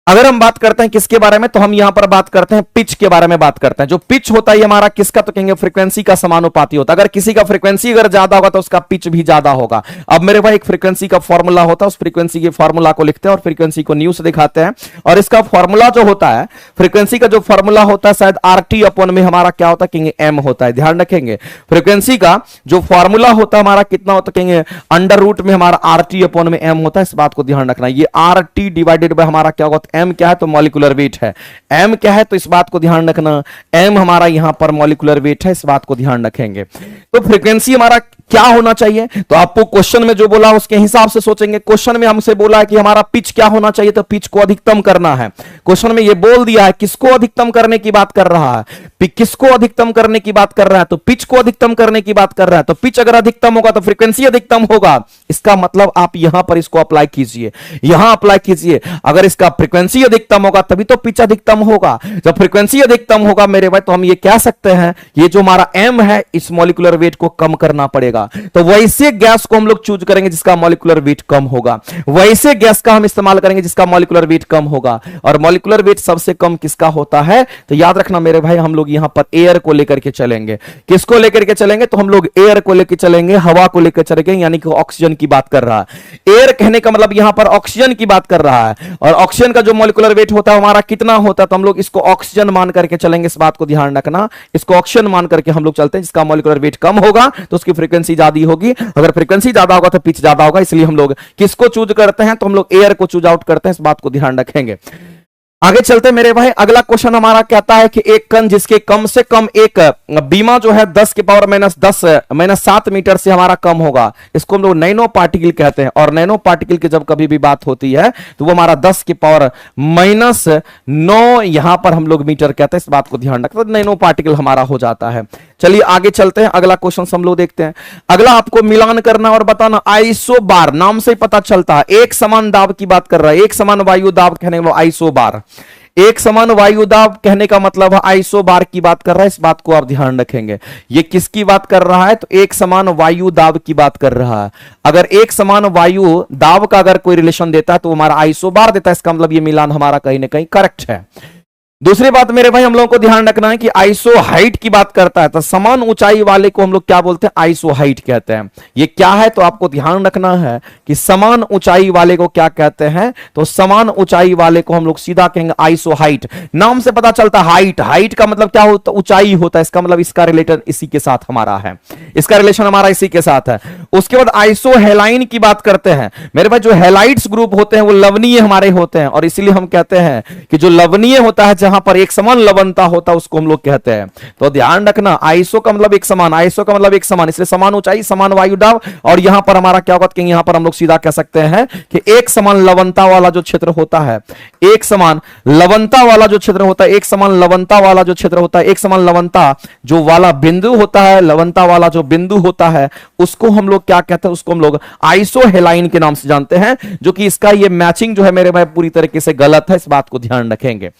अगर हम बात करते हैं किसके बारे में, तो हम यहां पर बात करते हैं पिच के बारे में बात करते हैं। जो पिच होता है ये हमारा किसका, तो कहेंगे फ्रीक्वेंसी का समानुपाती होता है। अगर किसी का फ्रीक्वेंसी अगर ज्यादा होगा तो उसका पिच भी ज्यादा होगा। अब मेरे भाई एक फ्रीक्वेंसी का फॉर्मूला होता है, उस फ्रीक्वेंसी के फॉर्मूला को लिखते हैं और फ्रीक्वेंसी को न्यू से दिखाते हैं। और इसका फॉर्मूला जो होता है, फ्रीक्वेंसी का जो फॉर्मूला होता है शायद आरटी अपॉन में हमारा क्या होता है, कहेंगे एम होता है। ध्यान रखेंगे फ्रीक्वेंसी का जो फॉर्मूला होता है हमारा कितना होता है, कहेंगे अंडर रूट में हमारा आरटी अपॉन में एम होता है। इस बात को ध्यान रखना, ये आरटी डिवाइडेड बाय हमारा क्या होगा, एम क्या है तो मॉलिक्यूलर वेट है। एम क्या है तो इस बात को ध्यान रखना, एम हमारा यहां पर मॉलिक्यूलर वेट है, इस बात को ध्यान रखेंगे। तो फ्रीक्वेंसी हमारा क्या होना चाहिए, तो आपको क्वेश्चन में जो बोला उसके हिसाब से सोचेंगे। क्वेश्चन में हमसे बोला है कि हमारा पिच क्या होना चाहिए, तो पिच को अधिकतम करना है। क्वेश्चन में ये बोल दिया है किसको अधिकतम करने की बात कर रहा है, किसको अधिकतम करने की बात कर रहा है, तो पिच को अधिकतम करने की बात कर रहा है। तो पिच अगर अधिकतम होगा तो फ्रीक्वेंसी अधिकतम होगा। इसका मतलब आप यहां पर इसको अप्लाई कीजिए, यहां अप्लाई कीजिए। अगर इसका फ्रीक्वेंसी अधिकतम होगा तभी तो पिच अधिकतम होगा। जब फ्रीक्वेंसी अधिकतम होगा मेरे भाई, तो हम ये कह सकते हैं ये जो हमारा एम है इस मॉलिक्यूलर वेट को कम करना पड़ेगा। तो वैसे गैस को हम लोग चूज करेंगे जिसका मॉलिक्यूलर वेट कम होगा, वैसे गैस का हम इस्तेमाल करेंगे जिसका मॉलिक्यूलर वेट कम होगा। और मॉलिक्यूलर वेट सबसे कम किसका होता है, तो याद रखना मेरे भाई हम लोग यहां पर एयर को लेकर के चलेंगे। किसको लेकर के चलेंगे, तो हम लोग एयर को लेकर चलेंगे, हवा को लेकर चलेंगे, यानी कि ऑक्सीजन की बात कर रहा है। एयर कहने का मतलब यहां पर ऑक्सीजन की बात कर रहा है। और ऑक्सीजन का जो मॉलिक्यूलर वेट होता है हमारा कितना होता है, तो हम लोग इसको ऑक्सीजन मान करके चलेंगे। इस बात को ध्यान रखना, इसको ऑक्सीजन मान करके हम लोग चलते हैं। जिसका मॉलिक्यूलर वेट कम होगा तो उसकी फ्रीक्वेंसी ज्यादा होगी, अगर फ्रीक्वेंसी ज्यादा होगा तो पिच ज्यादा होगा। इसलिए हम लोग किसको चूज करते हैं, तो हम लोग एयर को चूज आउट करते हैं। इस बात को ध्यान रखेंगे। आगे चलते मेरे भाई, अगला क्वेश्चन हमारा कहता है कि एक कण जिसके कम से कम एक बीमा जो है 10 के पावर -7 मीटर से हमारा कम होगा, इसको हम लोग नैनो पार्टिकल कहते हैं। और नैनो पार्टिकल की जब कभी भी बात होती है तो वो हमारा 10 के पावर -9 यहां पर हम लोग मीटर कहते हैं। इस बात को ध्यान रखते, नैनो पार्टिकल हमारा हो जाता है। चलिए आगे चलते हैं, अगला क्वेश्चन हम लोग देखते हैं। अगला आपको मिलान करना और बताना। आइसोबार नाम से ही पता चलता है एक समान दाब की बात कर रहा है, एक समान वायु दाब कहने को आइसोबार। एक समान वायु दाब कहने का मतलब है आइसोबार की बात कर रहा है। इस बात को आप ध्यान रखेंगे, ये किसकी बात कर रहा है, तो एक समान वायु दाब की बात कर रहा है। अगर एक समान वायु दाब का अगर कोई रिलेशन देता है तो हमारा आइसोबार देता है। इसका मतलब ये मिलान हमारा कहीं ना कहीं करेक्ट है। दूसरी बात मेरे भाई हम लोगों को ध्यान रखना है कि आइसो हाइट की बात करता है तो समान ऊंचाई वाले को हम लोग क्या बोलते हैं, आइसो हाइट कहते हैं। ये क्या है, तो आपको ध्यान रखना है कि समान ऊंचाई वाले को क्या कहते हैं, तो समान ऊंचाई वाले को हम लोग सीधा कहेंगे आइसो हाइट। नाम से पता चलता है हाइट, हाइट का मतलब क्या होता है, ऊंचाई होता है। इसका मतलब इसका रिलेशन इसी के साथ हमारा है, इसका रिलेशन हमारा इसी के साथ है। उसके बाद आइसो हेलाइन की बात करते हैं मेरे भाई। जो हेलाइट्स ग्रुप होते हैं वो लवणीय हमारे होते हैं, और इसीलिए हम कहते हैं कि जो लवणीय होता है जहां पर एक समान लवणता होता है उसको हम लोग कहते हैं। तो ध्यान रखना, आइसो का मतलब एक समान, आइसो का मतलब एक समान, इसलिए समान ऊंचाई समान वायु दाब। और यहां पर हमारा क्या होगा, यहां पर हम लोग सीधा कह सकते हैं कि एक समान लवणता वाला जो क्षेत्र होता है, एक समान लवणता वाला जो क्षेत्र होता है, एक समान लवणता वाला जो क्षेत्र होता है, एक समान लवणता जो वाला बिंदु होता है, लवणता वाला जो बिंदु होता है उसको हम लोग क्या कहते हैं, उसको हम लोग आइसो हेलाइन के नाम से जानते हैं। जो कि इसका ये मैचिंग जो है मेरे भाई पूरी तरीके से गलत है, इस बात को ध्यान रखेंगे।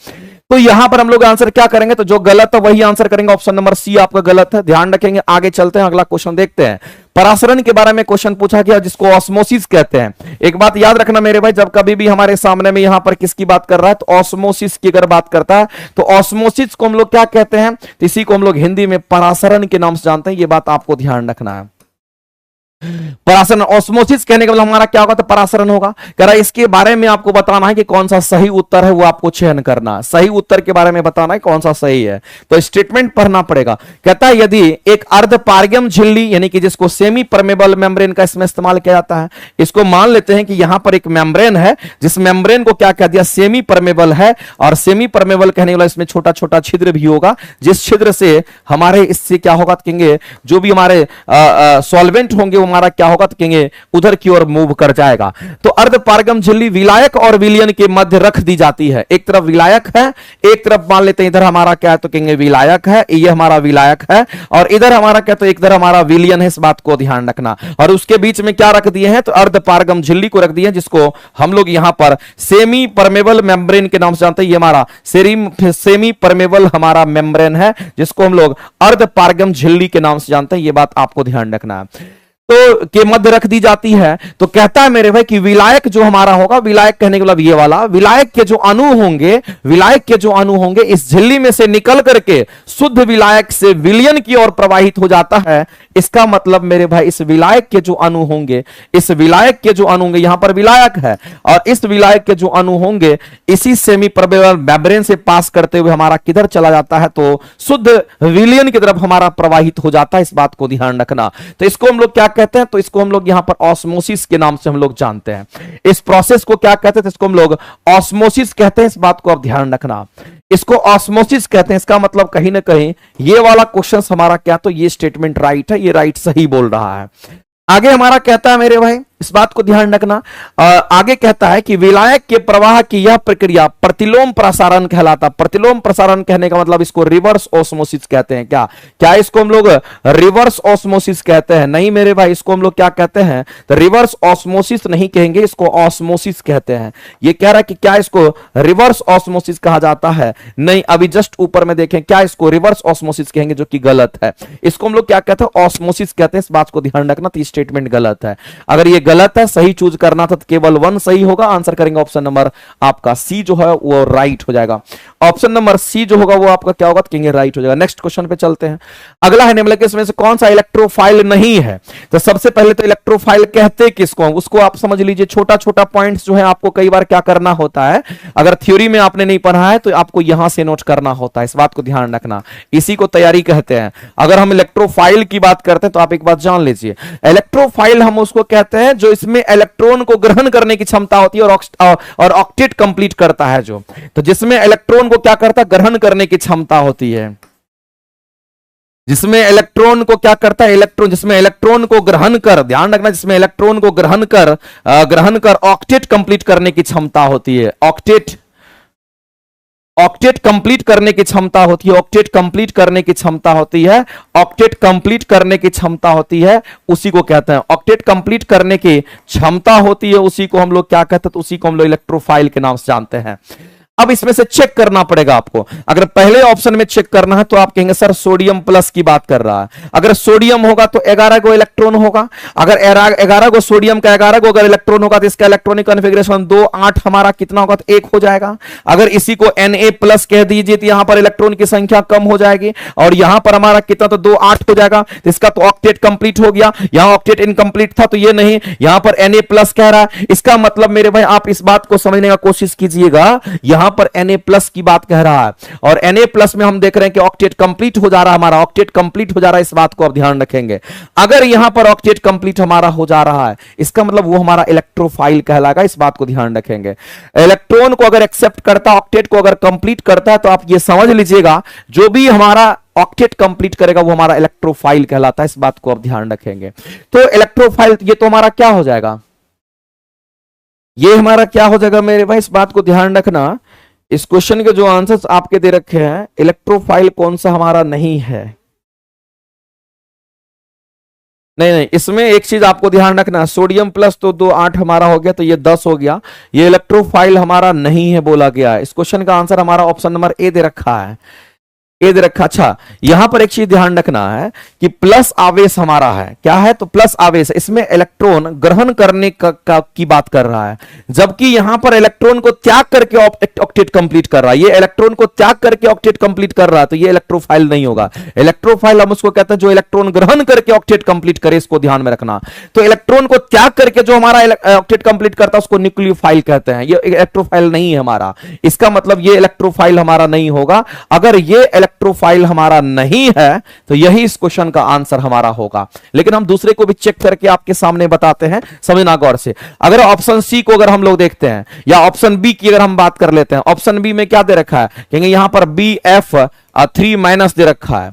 तो यहां पर हम लोग आंसर क्या करेंगे, तो जो गलत है वही आंसर करेंगे। ऑप्शन नंबर सी आपका गलत है, ध्यान रखेंगे। आगे चलते हैं, अगला क्वेश्चन देखते हैं। परासरण के बारे में क्वेश्चन पूछा गया जिसको ऑस्मोसिस कहते हैं। एक बात याद रखना मेरे भाई, जब कभी भी हमारे सामने में यहां पर किसकी बात कर रहा है, तो ऑस्मोसिस की अगर बात करता है तो ऑस्मोसिस को हम लोग क्या कहते हैं, तो इसी को हम लोग हिंदी में परासरण के नाम से जानते हैं। यह बात आपको ध्यान रखना है। परासरण, ऑस्मोसिस कहने का मतलब हमारा क्या होगा, तो परासरण होगा। कह रहा इसके बारे में आपको बताना है कि कौन सा सही उत्तर है, वो आपको चयन करना है। सही उत्तर के बारे में बताना है कौन सा सही है, तो स्टेटमेंट पढ़ना पड़ेगा। कहता है यदि एक अर्धपारगम्य झिल्ली यानी कि जिसको सेमी परमेबल मेम्ब्रेन का इसमें इस्तेमाल किया जाता है, इसको मान लेते हैं कि यहां पर एक मेम्ब्रेन है, जिस मेम्ब्रेन को क्या कह दिया, सेमी परमेबल है। और सेमी परमेबल कहने वाला इसमें छोटा छोटा छिद्र भी होगा, जिस छिद्र से हमारे इससे क्या होगा, कहेंगे जो भी हमारे सॉल्वेंट होंगे वो हमारा क्या होगा, तो कहेंगे उधर की ओर मूव कर जाएगा। तो अर्धपारगम झिल्ली विलायक और विलयन के मध्य रख दी जाती है। एक तरफ विलायक है, एक तरफ मान लेते हैं इधर हमारा क्या है, तो कहेंगे विलायक है, ये हमारा विलायक है। और इधर हमारा क्या, तो इधर हमारा विलयन है। इस बात को ध्यान रखना। और उसके बीच में क्या रख दिए हैं, तो अर्धपारगम झिल्ली को रख दिए हैं, जिसको हम लोग यहां पर सेमी परमेबल मेम्ब्रेन के नाम से जानते हैं। ये हमारा सेमी परमेबल हमारा मेम्ब्रेन है, जिसको हम लोग अर्धपारगम झिल्ली के नाम से जानते हैं। ये बात आपको ध्यान रखना है। तो के मध्य रख दी जाती है। तो कहता है मेरे भाई कि विलायक जो हमारा होगा, विलायक कहने के मतलब ये वाला, विलायक के जो अणु होंगे, विलायक के जो अणु होंगे इस झिल्ली में से निकल करके शुद्ध विलायक से विलयन की ओर प्रवाहित हो जाता है। इसका मतलब मेरे भाई इस विलायक के जो अणु होंगे, इस विलायक के जो अणु होंगे, यहां पर विलायक है और इस विलायक के जो अणु होंगे इसी सेमी परमेबल मेम्ब्रेन से पास करते हुए हमारा किधर चला जाता है, तो शुद्ध विलयन की तरफ हमारा प्रवाहित हो जाता है। इस बात को ध्यान रखना। तो इसको हम लोग क्या कहते हैं, तो इसको हम लोग यहां पर ऑस्मोसिस के नाम से हम लोग जानते हैं। इस प्रोसेस को क्या कहते हैं, तो इसको हम लोग ऑस्मोसिस कहते हैं। इस बात को आप ध्यान रखना, इसको ऑस्मोसिस कहते हैं। इसका मतलब कहीं ना कहीं ये वाला क्वेश्चन हमारा क्या, तो ये स्टेटमेंट राइट है, ये राइट सही बोल रहा है। आगे हमारा कहता है मेरे भाई, इस बात को ध्यान रखना, आगे कहता है कि विलायक के प्रवाह की यह प्रक्रिया प्रतिलोम प्रसारण कहलाता। प्रतिलोम प्रसारण कहने का मतलब इसको रिवर्स ऑस्मोसिस कहते हैं। क्या क्या इसको हम लोग रिवर्स ऑस्मोसिस कहते हैं? नहीं मेरे भाई, इसको हम लोग क्या कहते हैं, तो रिवर्स ऑस्मोसिस नहीं कहेंगे, इसको ऑस्मोसिस कहते हैं। ये कह रहा है कि क्या इसको रिवर्स ऑस्मोसिस कहा जाता है? नहीं, अभी जस्ट ऊपर में देखें, क्या इसको रिवर्स ऑस्मोसिस कहेंगे, जो कि गलत है। इसको हम लोग क्या कहते हैं, ऑस्मोसिस कहते हैं। इस बात को ध्यान रखना, तो स्टेटमेंट गलत है। अगर ये गलत है, सही चूज करना था तो केवल 1 सही होगा। आंसर करेंगे ऑप्शन नंबर आपका सी जो है वो राइट हो जाएगा। ऑप्शन नंबर सी जो होगा वो आपका क्या होगा, तो कहेंगे राइट हो जाएगा। नेक्स्ट क्वेश्चन पे चलते हैं। अगला है निम्नलिखित इसमें से कौन सा इलेक्ट्रोफाइल नहीं है? तो सबसे पहले तो इलेक्ट्रोफाइल कहते किसको, उसको आप समझ लीजिए। छोटा छोटा पॉइंट्स जो है आपको कई बार क्या करना होता है, अगर थ्योरी में आपने नहीं पढ़ा है तो आपको यहां से नोट करना होता है। इस बात को ध्यान रखना, इसी को तैयारी कहते हैं। अगर हम इलेक्ट्रोफाइल की बात करते हैं तो आप एक बात जान लीजिए, इलेक्ट्रोफाइल हम उसको कहते हैं जो इसमें इलेक्ट्रॉन को ग्रहण करने की क्षमता होती है और ऑक्टेट कंप्लीट करता है जो। तो जिसमें इलेक्ट्रॉन को क्या करता है, ग्रहण करने की क्षमता होती है। जिसमें इलेक्ट्रॉन को क्या करता है, इलेक्ट्रॉन, जिसमें इलेक्ट्रॉन को ग्रहण कर, ध्यान रखना, जिसमें इलेक्ट्रॉन को ग्रहण कर ऑक्टेट कंप्लीट करने की क्षमता होती है। ऑक्टेट कंप्लीट करने की क्षमता होती है। ऑक्टेट कंप्लीट करने की क्षमता होती है। ऑक्टेट कंप्लीट करने की क्षमता होती है, उसी को कहते हैं। ऑक्टेट कंप्लीट करने की क्षमता होती है, उसी को हम लोग क्या कहते हैं, तो उसी को हम लोग इलेक्ट्रोफाइल के नाम से जानते हैं। अब इसमें से चेक करना पड़ेगा आपको। अगर पहले ऑप्शन में चेक करना है तो आप कहेंगे सर सोडियम प्लस की बात कर रहा है। अगर सोडियम होगा तो 11 को इलेक्ट्रॉन होगा। अगर 11 को सोडियम का 11 को अगर इलेक्ट्रॉन होगा तो इसका इलेक्ट्रॉनिक कॉन्फ़िगरेशन 2 8 हमारा कितना होगा, तो 1 हो जाएगा। अगर इसी को Na प्लस कह दीजिए तो यहां पर इलेक्ट्रॉन की संख्या कम हो जाएगी और यहां पर हमारा कितना, तो 2 8 हो जाएगा। तो इसका तो ऑक्टेट कंप्लीट हो गया। यहां ऑक्टेट इनकंप्लीट था तो ये नहीं, यहां पर Na प्लस कह रहा है। इसका मतलब मेरे भाई आप इस बात को समझने का कोशिश कीजिएगा, यहां पर Na प्लस की बात कह रहा है और Na प्लस में हम देख रहे हैं कि ऑक्टेट कंप्लीट हो जा रहा है, हमारा ऑक्टेट कंप्लीट हो जा रहा है। इस बात को आप ध्यान रखेंगे। अगर यहां पर ऑक्टेट कंप्लीट हमारा हो जा रहा है, इसका मतलब वो हमारा इलेक्ट्रोफाइल कहलाएगा। इस बात को ध्यान रखेंगे। इलेक्ट्रॉन को अगर एक्सेप्ट करता, ऑक्टेट को अगर कंप्लीट करता है, तो आप ये समझ लीजिएगा जो भी हमारा ऑक्टेट कंप्लीट करेगा वो हमारा इलेक्ट्रोफाइल कहलाता है। इस बात को आप ध्यान रखेंगे। तो इलेक्ट्रोफाइल ये तो हमारा क्या हो जाएगा, ये हमारा क्या हो जाएगा मेरे भाई, इस बात को ध्यान रखना। इस क्वेश्चन के जो आंसर्स आपके दे रखे हैं, इलेक्ट्रोफाइल कौन सा हमारा नहीं है। नहीं, इसमें एक चीज आपको ध्यान रखना, सोडियम प्लस तो 2 8 हमारा हो गया, तो ये 10 हो गया। ये इलेक्ट्रोफाइल हमारा नहीं है बोला गया। इस क्वेश्चन का आंसर हमारा ऑप्शन नंबर ए दे रखा है, ए दे रखा। अच्छा, यहां पर एक चीज ध्यान रखना है कि प्लस आवेश हमारा है, क्या है, तो प्लस आवेश। इसमें इलेक्ट्रॉन ग्रहण करने की बात कर रहा है, जबकि यहां पर इलेक्ट्रॉन को त्याग करके ऑक्टेट कंप्लीट कर रहा है। ये इलेक्ट्रॉन को त्याग करके ऑक्टेट कंप्लीट कर रहा है, तो ये इलेक्ट्रोफाइल नहीं होगा। इलेक्ट्रोफाइल हम उसको कहते हैं जो इलेक्ट्रॉन ग्रहण करके ऑक्टेट कंप्लीट करे, इसको ध्यान में रखना। तो इलेक्ट्रॉन को त्याग करके जो हमारा ऑक्टेट कंप्लीट करता है उसको न्यूक्लियोफाइल कहते हैं। ये इलेक्ट्रोफाइल नहीं है हमारा। इसका मतलब ये इलेक्ट्रोफाइल हमारा नहीं होगा। अगर ये इलेक्ट्रोफाइल हमारा नहीं है तो यही इस क्वेश्चन का आंसर हमारा होगा। लेकिन हम दूसरे को भी चेक करके आपके सामने बताते हैं, समझना गौर से। अगर ऑप्शन सी को अगर हम लोग देखते हैं या ऑप्शन बी की अगर हम बात कर लेते हैं, ऑप्शन बी में क्या दे रखा है, कहेंगे यहां पर BF3- दे रखा है।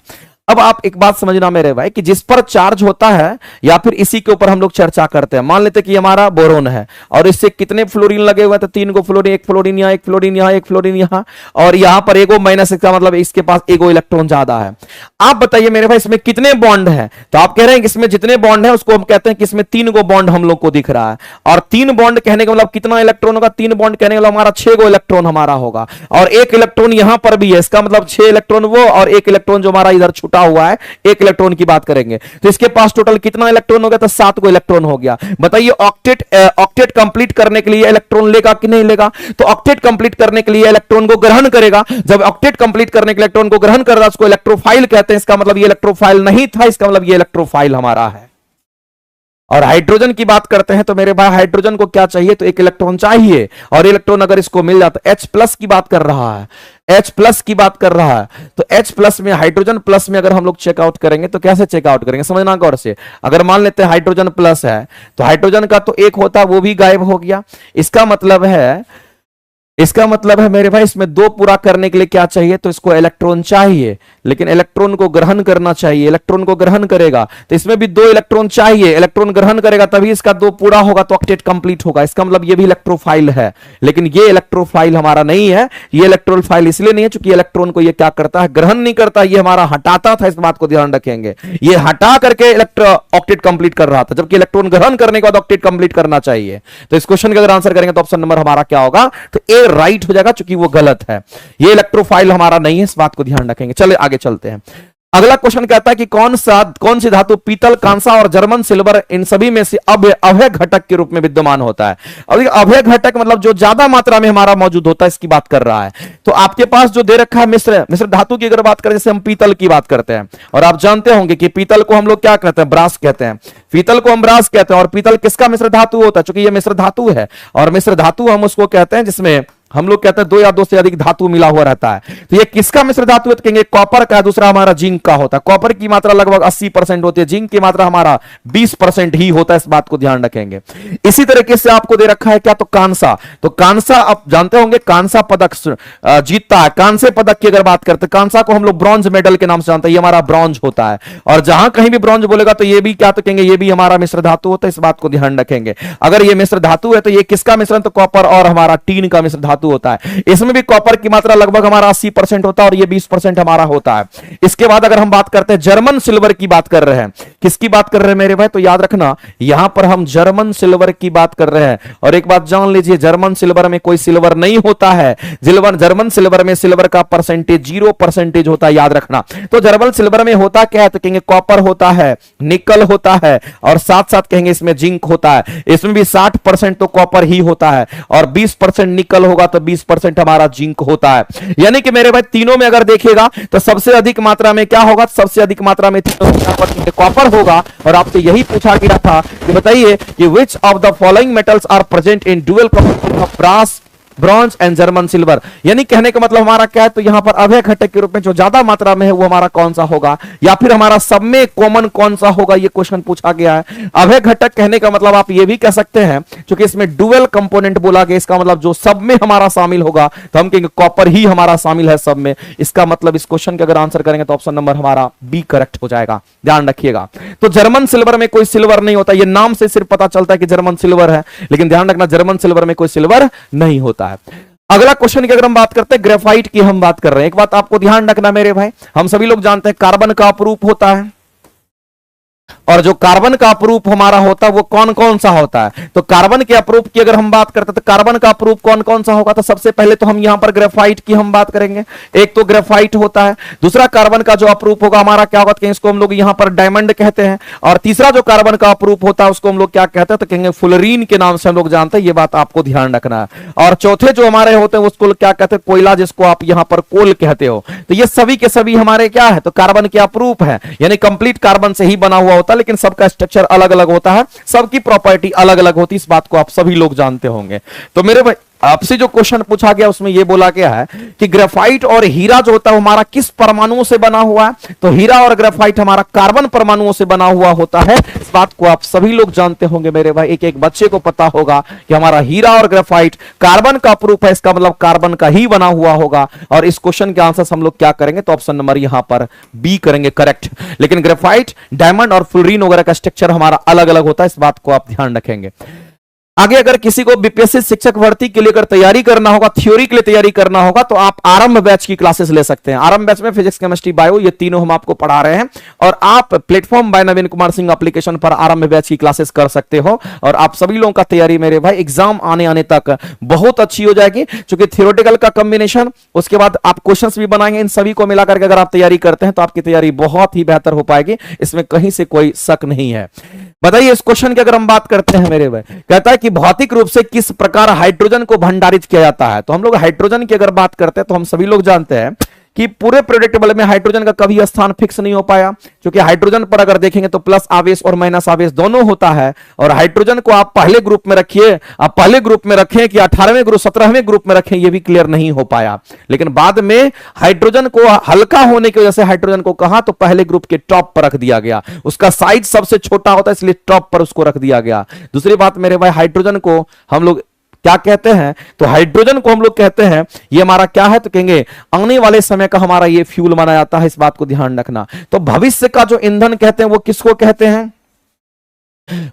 अब आप एक बात समझना मेरे भाई कि जिस पर चार्ज होता है या फिर इसी के ऊपर हम लोग चर्चा करते हैं। मान लेते हैं कि हमारा बोरोन है और इससे कितने फ्लोरीन लगे हुए हैं, तो 3 को फ्लोरीन, एक फ्लोरीन यहां, एक फ्लोरीन यहां, एक फ्लोरीन यहां, और यहां पर एगो माइनस, इसका मतलब इसके पास एगो इलेक्ट्रॉन ज्यादा है। आप बताइए मेरे भाई इसमें कितने बॉन्ड है, तो आप कह रहे हैं कि इसमें जितने बॉन्ड है उसको हम कहते हैं कि इसमें 3 गो बॉन्ड हम लोग को दिख रहा है। और 3 बॉन्ड कहने का मतलब कितना इलेक्ट्रॉन होगा, 3 बॉन्ड कहने का मतलब हमारा 6 गो इलेक्ट्रॉन हमारा होगा और 1 इलेक्ट्रॉन यहां पर भी है। इसका मतलब 6 इलेक्ट्रॉन वो और 1 इलेक्ट्रॉन जो हमारा इधर छूटा हुआ है, एक इलेक्ट्रॉन की बात करेंगे। तो इसके पास टोटल कितना इलेक्ट्रॉन हो गया? तो 7 को इलेक्ट्रॉन हो गया। बताइए ऑक्टेट कंप्लीट करने के लिए इलेक्ट्रॉन लेगा कि नहीं लेगा? तो ऑक्टेट कंप्लीट करने के लिए इलेक्ट्रॉन को ग्रहण करेगा। जब ऑक्टेट कंप्लीट करने के इलेक्ट्रॉन को ग्रहण कर रहा है उसको इलेक्ट्रोफाइल कहते हैं। इसका मतलब ये इलेक्ट्रोफाइल नहीं था, इसका मतलब ये इलेक्ट्रोफाइल हमारा है। और हाइड्रोजन की बात करते हैं तो मेरे भाई हाइड्रोजन को क्या चाहिए? तो एक इलेक्ट्रॉन चाहिए, और इलेक्ट्रॉन अगर इसको मिल जाता, H प्लस की बात कर रहा है, H प्लस की बात कर रहा है, तो H प्लस में हाइड्रोजन प्लस में अगर हम लोग चेकआउट करेंगे तो कैसे चेकआउट करेंगे? समझना गौर से। अगर मान लेते हैं हाइड्रोजन प्लस है तो हाइड्रोजन का तो एक होता वो भी गायब हो गया। इसका मतलब है मेरे भाई इसमें 2 पूरा करने के लिए क्या चाहिए? तो इसको इलेक्ट्रॉन चाहिए, लेकिन इलेक्ट्रॉन को ग्रहण करना चाहिए, इलेक्ट्रॉन को ग्रहण करेगा तो इसमें भी 2 इलेक्ट्रॉन चाहिए, इलेक्ट्रॉन ग्रहण करेगा तभी इसका 2 पूरा होगा तो ऑक्टेट कंप्लीट होगा। इसका मतलब ये भी इलेक्ट्रोफाइल है, लेकिन ये इलेक्ट्रोफाइल हमारा नहीं है। ये इलेक्ट्रोफाइल इसलिए नहीं है क्योंकि इलेक्ट्रॉन को ये क्या करता है? ग्रहण नहीं करता, ये हमारा हटाता था। इस बात को ध्यान रखेंगे, ये हटा करके ऑक्टेट कंप्लीट कर रहा था, जबकि इलेक्ट्रॉन ग्रहण करने के बाद ऑक्टेट कंप्लीट करना चाहिए। तो इस क्वेश्चन का अगर आंसर करेंगे तो ऑप्शन नंबर हमारा क्या होगा? तो ए राइट हो जाएगा, क्योंकि वो गलत है। ये इलेक्ट्रोफाइल हमारा नहीं है, इस बात को ध्यान रखेंगे। चले आगे चलते हैं। अगला क्वेश्चन कहता है कि कौन सी धातु पीतल, कांसा और जर्मन सिल्वर इन सभी में से अभय घटक के रूप में विद्यमान होता है? अब अभय घटक मतलब जो ज्यादा मात्रा में हमारा मौजूद होता है, इसकी बात कर रहा है। तो आपके पास जो दे रखा है मिश्र धातु की अगर बात करें, जैसे हम पीतल की बात करते हैं, और आप जानते होंगे कि पीतल को हम लोग क्या कहते हैं? ब्रास कहते हैं। पीतल को हम ब्रास कहते हैं, और पीतल किसका मिश्र धातु होता है? क्योंकि यह मिश्र धातु है, और मिश्र धातु हम उसको कहते हैं जिसमें हम लोग कहते हैं 2 या 2 से अधिक धातु मिला हुआ रहता है। तो ये किसका मिश्र धातु है? तो कहेंगे कॉपर का, दूसरा हमारा जिंक का होता है। कॉपर की मात्रा लगभग 80% होती है, जिंक की मात्रा हमारा 20% ही होता है, इस बात को ध्यान रखेंगे। इसी तरीके से आपको दे रखा है क्या? तो कांसा। तो कांसा आप जानते होंगे, कांसा पदक जीतता है। कांसे पदक की अगर बात करते हैं, कांसा को हम लोग ब्रॉन्ज मेडल के नाम से जानते हैं, ये हमारा ब्रॉन्ज होता है। और जहां कहीं भी ब्रॉन्ज बोलेगा तो ये भी क्या? तो कहेंगे ये भी हमारा मिश्र धातु होता है, इस बात को ध्यान रखेंगे। अगर ये मिश्र धातु है तो ये किसका मिश्रण? तो कॉपर और हमारा टीन का मिश्र धातु होता है। इसमें भी कॉपर की मात्रा लगभग हमारा 80% होता है, और ये 20% हमारा होता है। इसके बाद अगर हम बात करते हैं जर्मन सिल्वर की बात कर रहे हैं, किसकी बात कर रहे हैं मेरे भाई? तो याद रखना यहां पर हम जर्मन सिल्वर की बात कर रहे हैं। और एक बात जान लीजिए, जर्मन सिल्वर में कोई सिल्वर नहीं होता है। जर्मन सिल्वर में सिल्वर का परसेंटेज 0% होता है, याद रखना। तो जर्मन सिल्वर में होता क्या है? तो कहेंगे कॉपर होता है, निकल होता है, और साथ साथ कहेंगे इसमें जिंक होता है। इसमें भी 60% तो कॉपर ही होता है, और 20% निकल होगा, तो 20% हमारा जिंक होता है। यानी कि मेरे भाई तीनों में अगर देखिएगा तो सबसे अधिक मात्रा में क्या होगा? सबसे अधिक मात्रा में कॉपर होगा। और आपसे यही पूछा गया था कि बताइए कि which of the following metals are present in dual component of brass, bronze and German silver. यानी कहने का मतलब हमारा क्या है? तो यहां पर अभय घटक के रूप में जो ज्यादा मात्रा में है वो हमारा कौन सा होगा, या फिर हमारा सब में कॉमन कौन सा होगा? ये क्वेश्चन पूछा गया है। अभय घटक कहने का मतलब आप ये भी कह सकते हैं, क्योंकि इसमें डुअल कंपोनेंट बोला गया, इसका मतलब जो सब में हमारा शामिल होगा, तो हम कहेंगे कॉपर ही हमारा शामिल है सब में। इसका मतलब इस क्वेश्चन का अगर आंसर करेंगे तो ऑप्शन नंबर हमारा बी करेक्ट हो जाएगा, ध्यान रखिएगा। तो जर्मन सिल्वर में कोई सिल्वर नहीं होता, ये नाम से सिर्फ पता चलता है कि जर्मन सिल्वर है, लेकिन ध्यान रखना जर्मन सिल्वर में कोई सिल्वर नहीं होता है। अगला क्वेश्चन की अगर हम बात करते हैं, ग्रेफाइट की हम बात कर रहे हैं। एक बात आपको ध्यान रखना मेरे भाई, हम सभी लोग जानते हैं कार्बन का अपरूप होता है, और जो कार्बन का अपरूप हमारा होता है वो कौन कौन सा होता है? तो कार्बन के अपरूप की अगर हम बात करते हैं तो कार्बन का अपरूप कौन कौन सा होगा? तो सबसे पहले तो हम यहां पर ग्रेफाइट की हम बात करेंगे। एक तो ग्रेफाइट होता है, दूसरा कार्बन का जो अपरूप होगा हमारा क्या होगा? इसको हम लोग यहां पर डायमंड कहते हैं, और तीसरा जो कार्बन का अपरूप होता है उसको हम लोग क्या कहते हैं? तो कहेंगे फुलरीन के नाम से हम लोग जानते हैं, ये बात आपको ध्यान रखना है। और चौथे जो हमारे होते हैं उसको क्या कहते हैं? कोयला, जिसको आप यहां पर कोल कहते हो। तो ये सभी के सभी हमारे क्या है? तो कार्बन के अपरूप है, यानी कंप्लीट कार्बन से ही बना हुआ होता है, लेकिन सबका स्ट्रक्चर अलग अलग होता है, सबकी प्रॉपर्टी अलग अलग होती है, इस बात को आप सभी लोग जानते होंगे। तो मेरे भाई आपसे जो क्वेश्चन पूछा गया उसमें यह बोला गया है कि ग्रेफाइट और हीरा जो होता है वो हमारा किस परमाणुओं से बना हुआ है? तो हीरा और ग्रेफाइट हमारा कार्बन परमाणुओं से बना हुआ होता है, इस बात को आप सभी लोग जानते होंगे मेरे भाई। एक एक बच्चे को पता होगा कि हमारा हीरा और ग्रेफाइट कार्बन का प्रूफ है, इसका मतलब कार्बन का ही बना हुआ होगा। और इस क्वेश्चन के आंसर हम लोग क्या करेंगे? तो ऑप्शन नंबर यहां पर बी करेंगे, करेक्ट। लेकिन ग्रेफाइट, डायमंड और फ्लोरीन वगैरह का स्ट्रक्चर हमारा अलग अलग होता है, इस बात को आप ध्यान रखेंगे। आगे अगर किसी को बीपीएससी शिक्षक भर्ती के लिए अगर तैयारी करना होगा, थ्योरी के लिए तैयारी करना होगा, तो आप आरंभ बैच की क्लासेस ले सकते हैं। आरंभ बैच में फिजिक्स, केमिस्ट्री, बायो ये तीनों हम आपको पढ़ा रहे हैं, और आप प्लेटफॉर्म बाय नवीन कुमार सिंह एप्लीकेशन पर आरंभ बैच की क्लासेस कर सकते हो। और आप सभी लोगों का तैयारी मेरे भाई एग्जाम आने तक बहुत अच्छी हो जाएगी, क्योंकि थियोरेटिकल का कॉम्बिनेशन, उसके बाद आप क्वेश्चंस भी बनाएंगे, इन सभी को मिलाकर के अगर आप तैयारी करते हैं तो आपकी तैयारी बहुत ही बेहतर हो पाएगी, इसमें कहीं से कोई शक नहीं है। बताइए इस क्वेश्चन की अगर हम बात करते हैं मेरे भाई, कहता है कि भौतिक रूप से किस प्रकार हाइड्रोजन को भंडारित किया जाता है। तो हम लोग हाइड्रोजन की अगर बात करते हैं तो हम सभी लोग जानते हैं कि पूरे पीरियोडिक टेबल में हाइड्रोजन का कभी स्थान फिक्स नहीं हो पाया, क्योंकि हाइड्रोजन पर अगर देखेंगे तो प्लस आवेश और माइनस आवेश दोनों होता है। और हाइड्रोजन को आप पहले ग्रुप में रखिए, आप पहले ग्रुप में रखें कि 18वें ग्रुप 17वें ग्रुप में रखें, यह भी क्लियर नहीं हो पाया। लेकिन बाद में हाइड्रोजन को हल्का होने की वजह से हाइड्रोजन को कहा तो पहले ग्रुप के टॉप पर रख दिया गया, उसका साइज सबसे छोटा होता है इसलिए टॉप पर उसको रख दिया गया। दूसरी बात मेरे भाई, हाइड्रोजन को हम लोग क्या कहते हैं, तो हाइड्रोजन को हम लोग कहते हैं ये हमारा क्या है, तो कहेंगे आने वाले समय का हमारा ये फ्यूल माना जाता है, इस बात को ध्यान रखना। तो भविष्य का जो ईंधन कहते हैं वो किसको कहते हैं,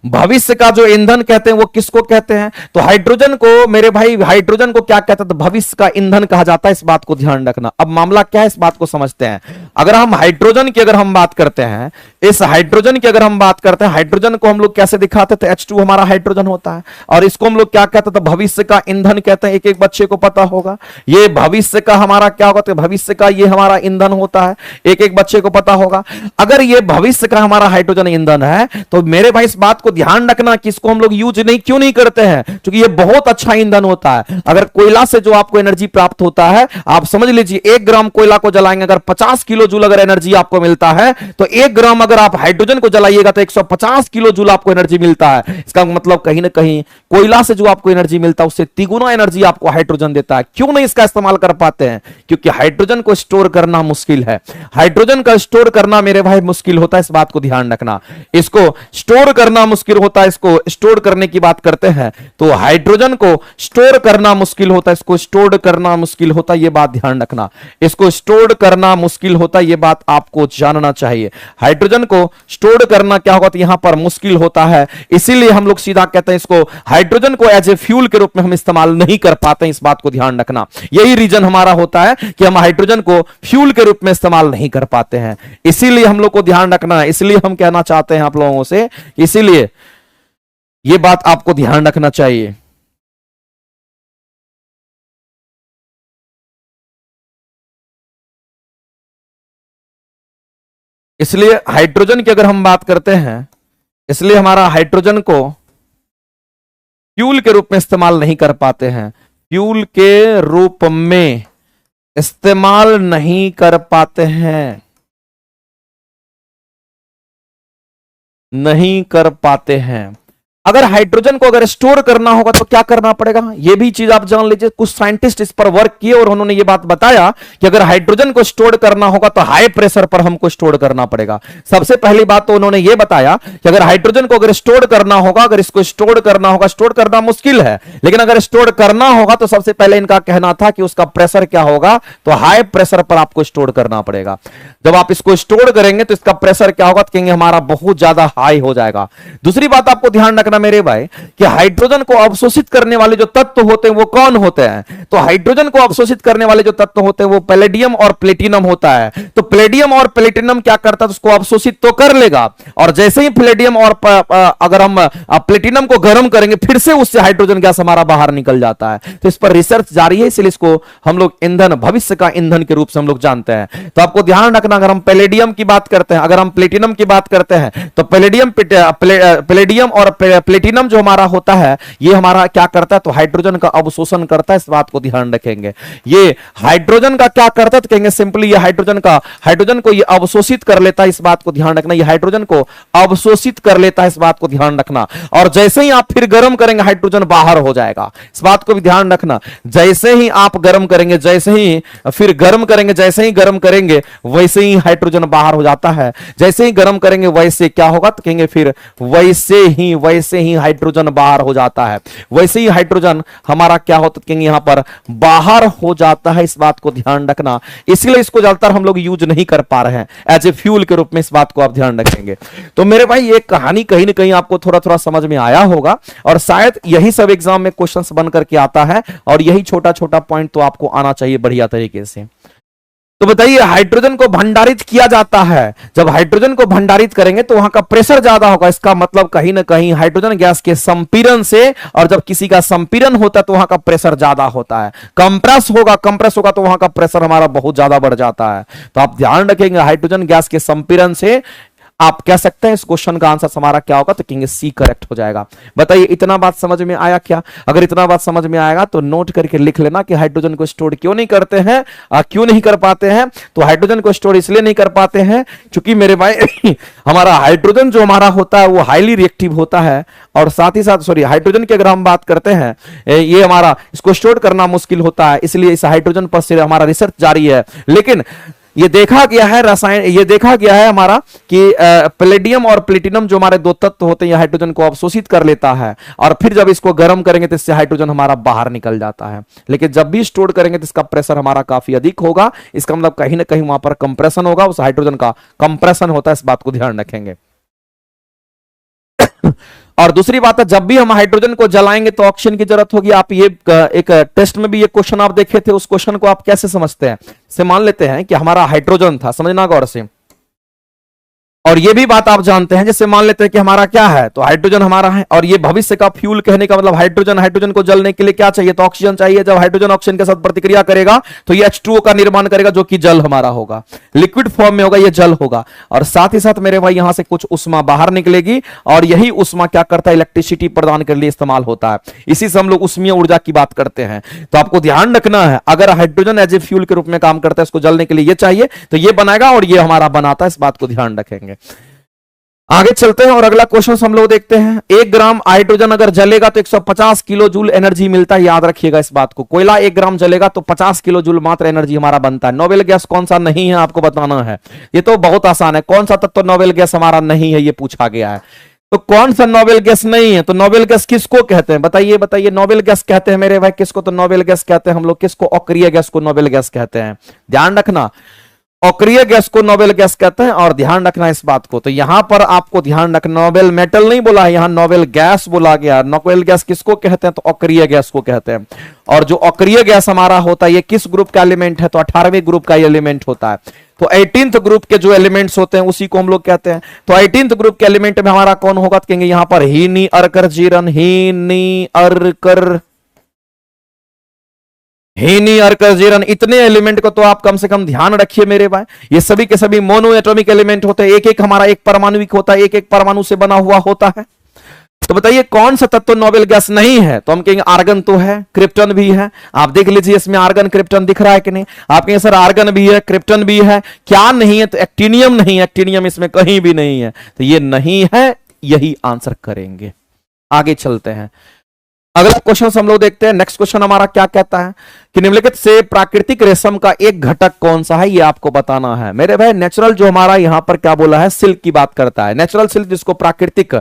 भविष्य का जो ईंधन कहते हैं वो किसको कहते हैं, तो हाइड्रोजन को मेरे भाई, हाइड्रोजन को क्या कहते हैं, तो भविष्य का ईंधन कहा जाता है, इस बात को ध्यान रखना। अब मामला क्या है इस बात को समझते हैं। अगर हम हाइड्रोजन की अगर हम बात करते हैं, इस हाइड्रोजन की अगर हम बात करते हैं, हाइड्रोजन को हम लोग कैसे दिखाते थे, H2 हमारा हाइड्रोजन होता है, और इसको हम लोग क्या कहते हैं, तो भविष्य का ईंधन कहते हैं। एक एक बच्चे को पता होगा ये भविष्य का हमारा क्या होता है, भविष्य का ये हमारा ईंधन होता है, एक एक बच्चे को पता होगा। अगर ये भविष्य का हमारा हाइड्रोजन ईंधन है तो मेरे भाई इस बात को ध्यान रखना कि इसको हम लोग यूज नहीं क्यों नहीं करते हैं, क्योंकि ये बहुत अच्छा ईंधन होता है। अगर कोयला से जो आपको एनर्जी प्राप्त होता है, आप समझ लीजिए 1 ग्राम कोयला को जलाएंगे, अगर 50 किलो जूल अगर एनर्जी आपको मिलता है, तो 1 ग्राम अगर आप हाइड्रोजन को जलाइएगा तो 150 किलो जूल आपको एनर्जी मिलता है। इसका मतलब कहीं ना कहीं कोयला से जो आपको एनर्जी मिलता है उससे तिगुना एनर्जी आपको हाइड्रोजन देता है। क्यों नहीं इसका इस्तेमाल कर पाते हैं, क्योंकि हाइड्रोजन को स्टोर करना मुश्किल है, हाइड्रोजन का स्टोर करना मेरे भाई मुश्किल होता है, इस बात को ध्यान रखना। इसको स्टोर करना मुश्किल होता है, इसको स्टोर करने की बात करते हैं तो हाइड्रोजन को स्टोर करना मुश्किल होता है, इसको स्टोर करना मुश्किल होता है, यह बात ध्यान रखना। इसको स्टोर करना मुश्किल होता है, यह बात आपको जानना चाहिए। हाइड्रोजन को स्टोर करना क्या होगा, तो यहां पर मुश्किल होता है, इसीलिए हम लोग सीधा कहते हैं इसको हाइड्रोजन को एज ए फ्यूल के रूप में हम इस्तेमाल नहीं कर पाते हैं, इस बात को ध्यान रखना। यही रीजन हमारा होता है कि हम हाइड्रोजन को फ्यूल के रूप में इस्तेमाल नहीं कर पाते हैं, इसीलिए हम लोग को ध्यान रखना है। इसलिए हम कहना चाहते हैं आप लोगों से, इसीलिए यह बात आपको ध्यान रखना चाहिए। इसलिए हाइड्रोजन की अगर हम बात करते हैं, इसलिए हमारा हाइड्रोजन को फ्यूल के रूप में इस्तेमाल नहीं कर पाते हैं, फ्यूल के रूप में इस्तेमाल नहीं कर पाते हैं, नहीं कर पाते हैं। अगर हाइड्रोजन को अगर स्टोर करना होगा तो क्या करना पड़ेगा, यह भी चीज आप जान लीजिए। कुछ साइंटिस्ट इस पर वर्क किए और उन्होंने यह बात बताया कि अगर हाइड्रोजन को स्टोर करना होगा तो हाई प्रेशर पर हमको स्टोर करना पड़ेगा। सबसे पहली बात तो उन्होंने यह बताया कि अगर हाइड्रोजन को अगर स्टोर करना होगा, अगर इसको स्टोर करना होगा, स्टोर करना मुश्किल है, लेकिन अगर स्टोर करना होगा तो सबसे पहले इनका कहना था कि उसका प्रेशर क्या होगा, तो हाई प्रेशर पर आपको स्टोर करना पड़ेगा। जब आप इसको स्टोर करेंगे तो इसका प्रेशर क्या होगा, तो कहेंगे हमारा बहुत ज्यादा हाई हो जाएगा। दूसरी बात आपको ध्यान रखना मेरे भाई कि हाइड्रोजन को अवशोषित करने वाले जो तत्व होते हैं वो कौन होते हैं, तो हाइड्रोजन को अवशोषित करने वाले जो तत्व होते हैं वो पैलेडियम और प्लेटिनम होता है। तो पैलेडियम और प्लेटिनम क्या करता है, उसको अवशोषित तो कर लेगा, और जैसे ही पैलेडियम और अगर हम प्लेटिनम को गर्म करेंगे फिर से उससे हाइड्रोजन गैस हमारा बाहर निकल जाता है। तो इस पर रिसर्च जारी है, इसलिए इसको हम लोग ईंधन, भविष्य का ईंधन के रूप से हम लोग जानते हैं। तो आपको ध्यान रखना, अगर हम पैलेडियम की बात करते हैं, अगर हम प्लेटिनम की बात करते हैं, तो पैलेडियम और प्लेटिनम जो हमारा होता है ये हमारा क्या करता है, तो हाइड्रोजन का अवशोषण करता है, इस बात को ध्यान रखेंगे। ये हाइड्रोजन का क्या करता है, तो कहेंगे सिंपली ये हाइड्रोजन को ये अवशोषित कर लेता है, इस बात को ध्यान रखना। ये हाइड्रोजन को अवशोषित कर लेता है, इस बात को ध्यान रखना। और जैसे ही आप फिर गर्म करेंगे हाइड्रोजन बाहर हो जाएगा, इस बात को भी ध्यान रखना। जैसे ही आप गर्म करेंगे, जैसे ही फिर गर्म करेंगे, जैसे ही गर्म करेंगे वैसे ही हाइड्रोजन बाहर हो जाता है। जैसे ही गर्म करेंगे वैसे क्या होगा, तो कहेंगे फिर वैसे वैसे ही हाइड्रोजन बाहर हो जाता है, वैसे ही हाइड्रोजन हमारा क्या होता है यहां पर बाहर हो जाता है। इस बात को ध्यान रखना, इसलिए इसको ज्यादातर हम लोग यूज नहीं कर पा रहे हैं एज ए फ्यूल के रूप में। इस बात को आप ध्यान रखेंगे। तो मेरे भाई ये कहानी कहीं ना कहीं आपको थोड़ा थोड़ा समझ में आया होगा, और शायद यही सब एग्जाम में क्वेश्चंस बन करके आता है, और यही छोटा छोटा पॉइंट तो आपको आना चाहिए बढ़िया तरीके से। तो बताइए, हाइड्रोजन को भंडारित किया जाता है, जब हाइड्रोजन को भंडारित करेंगे तो वहां का प्रेशर ज्यादा होगा। इसका मतलब कहीं ना कहीं हाइड्रोजन गैस के संपीड़न से, और जब किसी का संपीड़न होता है तो वहां का प्रेशर ज्यादा होता है। कंप्रेस होगा तो वहां का प्रेशर हमारा बहुत ज्यादा बढ़ जाता है। तो आप ध्यान रखेंगे, हाइड्रोजन गैस के संपीड़न से आप कह सकते हैं इस क्वेश्चन का आंसर हमारा क्या होगा, तो कहेंगे सी करेक्ट हो जाएगा। बताइए, इतना बात समझ में आया क्या? अगर इतना बात समझ में आएगा तो नोट करके लिख लेना कि हाइड्रोजन को स्टोर क्यों नहीं करते हैं, क्यों नहीं कर पाते हैं। तो हाइड्रोजन को स्टोर इसलिए नहीं कर पाते हैं क्योंकि मेरे भाई हमारा हाइड्रोजन जो हमारा होता है वो हाईली रिएक्टिव होता है, और साथ ही साथ हाइड्रोजन की अगर हम बात करते हैं, ये हमारा इसको स्टोर करना मुश्किल होता है, इसलिए इस हाइड्रोजन पर से हमारा रिसर्च जारी है। लेकिन ये देखा गया है ये देखा गया है हमारा कि पैलेडियम और प्लेटिनम जो हमारे दो तत्व होते हैं, हाइड्रोजन को अवशोषित कर लेता है, और फिर जब इसको गर्म करेंगे तो इससे हाइड्रोजन हमारा बाहर निकल जाता है। लेकिन जब भी स्टोर करेंगे तो इसका प्रेशर हमारा काफी अधिक होगा। इसका मतलब कहीं ना कहीं वहां पर कंप्रेशन होगा, उस हाइड्रोजन का कंप्रेशन होता है। इस बात को ध्यान रखेंगे। और दूसरी बात है, जब भी हम हाइड्रोजन को जलाएंगे तो ऑक्सीजन की जरूरत होगी। आप ये एक टेस्ट में भी ये क्वेश्चन आप देखे थे, उस क्वेश्चन को आप कैसे समझते हैं? से मान लेते हैं कि हमारा हाइड्रोजन था, समझना गौर से, और ये भी बात आप जानते हैं, जैसे मान लेते हैं कि हमारा क्या है, तो हाइड्रोजन हमारा है, और ये भविष्य का फ्यूल कहने का मतलब हाइड्रोजन को जलने के लिए क्या चाहिए, तो ऑक्सीजन चाहिए। जब हाइड्रोजन ऑक्सीजन के साथ प्रतिक्रिया करेगा तो ये H2O का निर्माण करेगा, जो कि जल हमारा होगा, लिक्विड फॉर्म में होगा, ये जल होगा। और साथ ही साथ मेरे भाई यहां से कुछ उष्मा बाहर निकलेगी, और यही उष्मा क्या करता है, इलेक्ट्रिसिटी प्रदान करने के लिए इस्तेमाल होता है। इसी से हम लोग उष्मीय ऊर्जा की बात करते हैं। तो आपको ध्यान रखना है, अगर हाइड्रोजन एज ए फ्यूल के रूप में काम करता है, इसको जलने के लिए ये चाहिए, तो ये बनाएगा और ये हमारा बनाता है। इस बात को ध्यान रखेंगे। आगे चलते हैं और अगला क्वेश्चन हम लोग देखते हैं। 1 ग्राम हाइड्रोजन अगर जलेगा तो 150 किलो जूल एनर्जी मिलता है। याद रखिएगा इस बात को, कोयला 1 ग्राम जलेगा तो 50 किलो जूल मात्र एनर्जी हमारा बनता है। नोबेल गैस कौन सा नहीं है आपको बताना है। ये तो बहुत आसान है, कौन सा तत्व नोबेल गैस हमारा नहीं है, ये पूछा गया है। तो कौन सा नोबेल गैस नहीं है? तो नोबेल गैस किसको कहते हैं, बताइए नोबेल गैस कहते हैं मेरे भाई किसको? तो नोबेल गैस कहते हैं हम लोग किसको? अक्रिय गैस को नोबेल गैस कहते हैं। ध्यान रखना, अक्रिय गैस को नोबेल गैस कहते हैं, और ध्यान रखना इस बात को। तो यहां पर आपको ध्यान रखना, नोबेल मेटल नहीं बोला है, यहां नोबेल गैस बोला गया। नोबेल गैस किसको कहते हैं? तो अक्रिय गैस को कहते हैं। और जो अक्रिय गैस हमारा होता है, ये किस ग्रुप का एलिमेंट है? तो 18वें ग्रुप का एलिमेंट होता है। तो 18th ग्रुप के जो एलिमेंट्स होते हैं उसी को हम लोग कहते हैं। तो 18th ग्रुप के एलिमेंट में हमारा कौन होगा? तो कहेंगे यहां पर हीनी अर्कर जीरन, हीनी अर्कर हीनी अर्कर जीरन, इतने एलिमेंट को तो आप कम से कम ध्यान रखिए मेरे भाई। ये सभी के सभी मोनो एटॉमिक एलिमेंट होते हैं, एक एक हमारा एक परमाणुविक होता है, एक एक परमाणु से बना हुआ होता है। तो बताइए कौन सा तत्व नोबेल गैस नहीं है? तो हम कहेंगे आर्गन तो है, क्रिप्टन भी है। आप देख लीजिए इसमें आर्गन क्रिप्टन दिख रहा है कि नहीं? आप कहेंगे सर आर्गन भी है, क्रिप्टन भी है, क्या नहीं है? तो एक्टिनियम नहीं है, एक्टिनियम इसमें कहीं भी नहीं है। तो ये नहीं है, यही आंसर करेंगे। आगे चलते हैं, अगला क्वेश्चन हम लोग देखते हैं। नेक्स्ट क्वेश्चन हमारा क्या कहता है कि निम्नलिखित से प्राकृतिक रेशम का एक घटक कौन सा है, ये आपको बताना है मेरे भाई। नेचुरल जो हमारा यहां पर क्या बोला है, सिल्क की बात करता है। नेचुरल सिल्क जिसको प्राकृतिक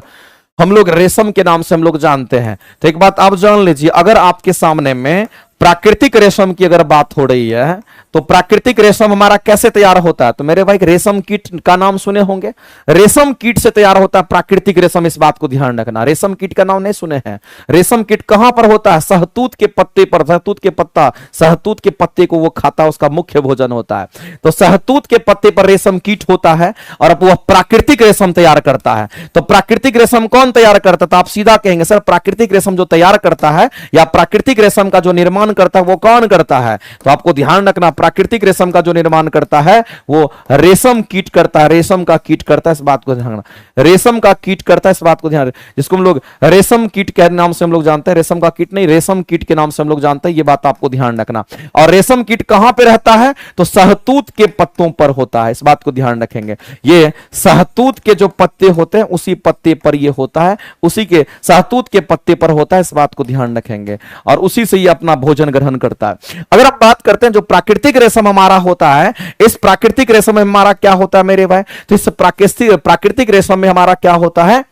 हम लोग रेशम के नाम से हम लोग जानते हैं। तो एक बात आप जान लीजिए, अगर आपके सामने में प्राकृतिक रेशम की अगर बात हो रही है तो प्राकृतिक रेशम हमारा कैसे तैयार होता है? तो मेरे भाई रेशम कीट का नाम सुने होंगे, रेशम कीट से तैयार होता है प्राकृतिक रेशम। इस बात को ध्यान रखना, रेशम कीट का नाम नहीं सुने हैं। रेशम कीट कहां पर होता है? शहतूत के पत्ते पर। शहतूत के पत्ता, शहतूत के पत्ते को वो खाता है, उसका मुख्य भोजन होता है। तो शहतूत के पत्ते पर रेशम कीट होता है और अब वह प्राकृतिक रेशम तैयार करता है। तो प्राकृतिक रेशम कौन तैयार करता है? तो आप सीधा कहेंगे सर प्राकृतिक रेशम जो तैयार करता है या प्राकृतिक रेशम का जो निर्माण करता है वो कौन करता है? तो आपको ध्यान रखना, प्राकृतिक रेशम का जो निर्माण करता है वो रेशम कीट करता है, रेशम का कीट करता है। इस बात को ध्यान रखना, रेशम का कीट करता है। इस बात को ध्यान, जिसको हम लोग रेशम कीट के नाम से हम लोग जानते हैं, रेशम का कीट नहीं, रेशम कीट के नाम से हम लोग जानते हैं। ये बात आपको ध्यान रखना। और रेशम कीट कहां पे रहता है? तो शहतूत के पत्तों पर होता है। इस बात को ध्यान रखेंगे, ये शहतूत के जो पत्ते होते हैं उसी पत्ते पर ये होता है, उसी के शहतूत के पत्ते पर होता है। इस बात को ध्यान रखेंगे, और उसी से ये अपना भोजन ग्रहण करता है। अगर आप बात करते हैं जो प्राकृतिक रेशम हमारा होता है, इस प्राकृतिक रेशम में हमारा क्या होता है मेरे भाई? तो इस प्राकृतिक रेशम में हमारा क्या होता है?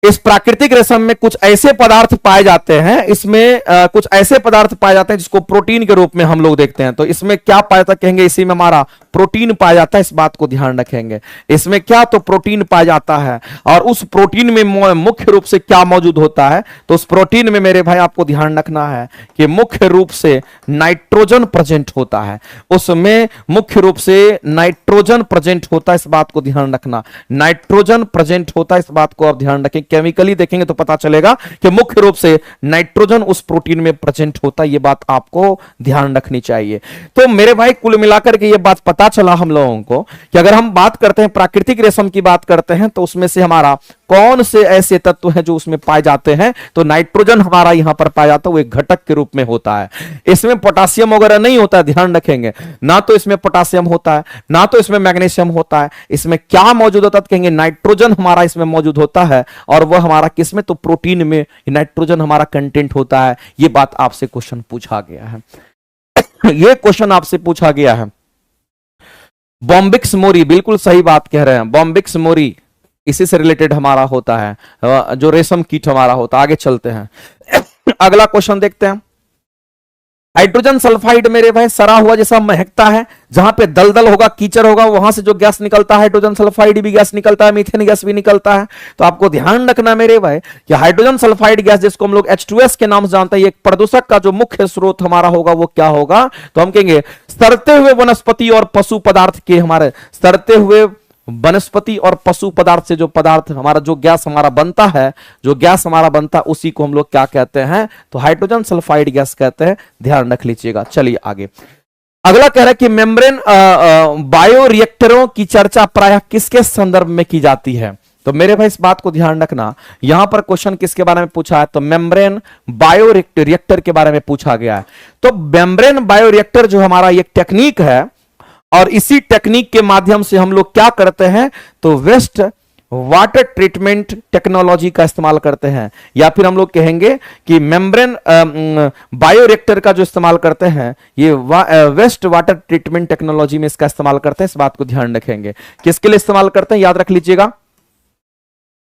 इस प्राकृतिक रेशम में कुछ ऐसे पदार्थ पाए जाते हैं, इसमें कुछ ऐसे पदार्थ पाए जाते हैं जिसको प्रोटीन के रूप में हम लोग देखते हैं। तो इसमें क्या पाया जाता कहेंगे, इसी में हमारा प्रोटीन पाया जाता है, इस बात को ध्यान रखेंगे। इसमें क्या, तो प्रोटीन पाया जाता है। और उस प्रोटीन में मुख्य रूप से क्या मौजूद होता है, तो उस प्रोटीन में मेरे भाई आपको ध्यान रखना है कि मुख्य रूप से नाइट्रोजन प्रेजेंट होता है। उसमें मुख्य रूप से नाइट्रोजन प्रेजेंट होता है, इस बात को ध्यान रखना। नाइट्रोजन प्रेजेंट होता है, इस बात को आप ध्यान रखें। केमिकली देखेंगे तो पता चलेगा कि मुख्य रूप से नाइट्रोजन उस प्रोटीन में प्रेजेंट होता है, यह बात आपको ध्यान रखनी चाहिए। तो मेरे भाई कुल मिलाकर के यह बात पता चला हम लोगों को कि अगर हम बात करते हैं प्राकृतिक रेशम की बात करते हैं तो उसमें से हमारा कौन से ऐसे तत्व हैं जो उसमें पाए जाते हैं, तो नाइट्रोजन हमारा यहां पर पाया जाता है, वो एक घटक के रूप में होता है। इसमें पोटासियम वगैरह नहीं होता है, ध्यान रखेंगे। ना तो इसमें पोटासियम होता है, ना तो इसमें मैग्नीशियम होता है। इसमें क्या मौजूद होता है, कहेंगे नाइट्रोजन हमारा इसमें मौजूद होता है। और वह हमारा किसमें, तो प्रोटीन में नाइट्रोजन हमारा कंटेंट होता है। यह बात आपसे क्वेश्चन पूछा गया है। यह क्वेश्चन आपसे पूछा गया है। बॉम्बिक्स मोरी, बिल्कुल सही बात कह रहे हैं। बॉम्बिक्स मोरी इसी से रिलेटेड हमारा होता है, जो रेशम कीट हमारा होता है। आगे चलते हैं, अगला क्वेश्चन देखते हैं। हाइड्रोजन सल्फाइड मेरे भाई सड़ा हुआ जैसा महकता है, जहां पे दलदल होगा, कीचड़ होगा, वहां से जो गैस निकलता है, हाइड्रोजन सल्फाइड भी गैस निकलता है, मीथेन गैस भी निकलता है। तो आपको ध्यान रखना मेरे भाई कि हाइड्रोजन सल्फाइड गैस, जिसको हम लोग H2S के नाम से जानते हैं, एक प्रदूषक का जो मुख्य स्रोत हमारा होगा वो क्या होगा, तो हम कहेंगे सड़ते हुए वनस्पति और पशु पदार्थ के, हमारे सड़ते हुए वनस्पति और पशु पदार्थ से जो पदार्थ हमारा, जो गैस हमारा बनता है, जो गैस हमारा बनता है, उसी को हम लोग क्या कहते हैं, तो हाइड्रोजन सल्फाइड गैस कहते हैं। ध्यान रख लीजिएगा। चलिए आगे, अगला कह रहा है कि मेम्ब्रेन बायोरिएक्टरों की चर्चा प्रायः किसके संदर्भ में की जाती है। तो मेरे भाई इस बात को ध्यान रखना, यहां पर क्वेश्चन किसके बारे में पूछा है, तो मेम्ब्रेन बायोरिएक्टर के बारे में पूछा गया है। तो मेम्ब्रेन बायोरिएक्टर जो हमारा एक टेक्निक है, और इसी टेक्निक के माध्यम से हम लोग क्या करते हैं, तो वेस्ट वाटर ट्रीटमेंट टेक्नोलॉजी का इस्तेमाल करते हैं। या फिर हम लोग कहेंगे कि मेम्ब्रेन बायोरिएक्टर का जो इस्तेमाल करते हैं, ये वेस्ट वाटर ट्रीटमेंट टेक्नोलॉजी में इसका इस्तेमाल करते हैं। इस बात को ध्यान रखेंगे। किसके लिए इस्तेमाल करते हैं, याद रख लीजिएगा।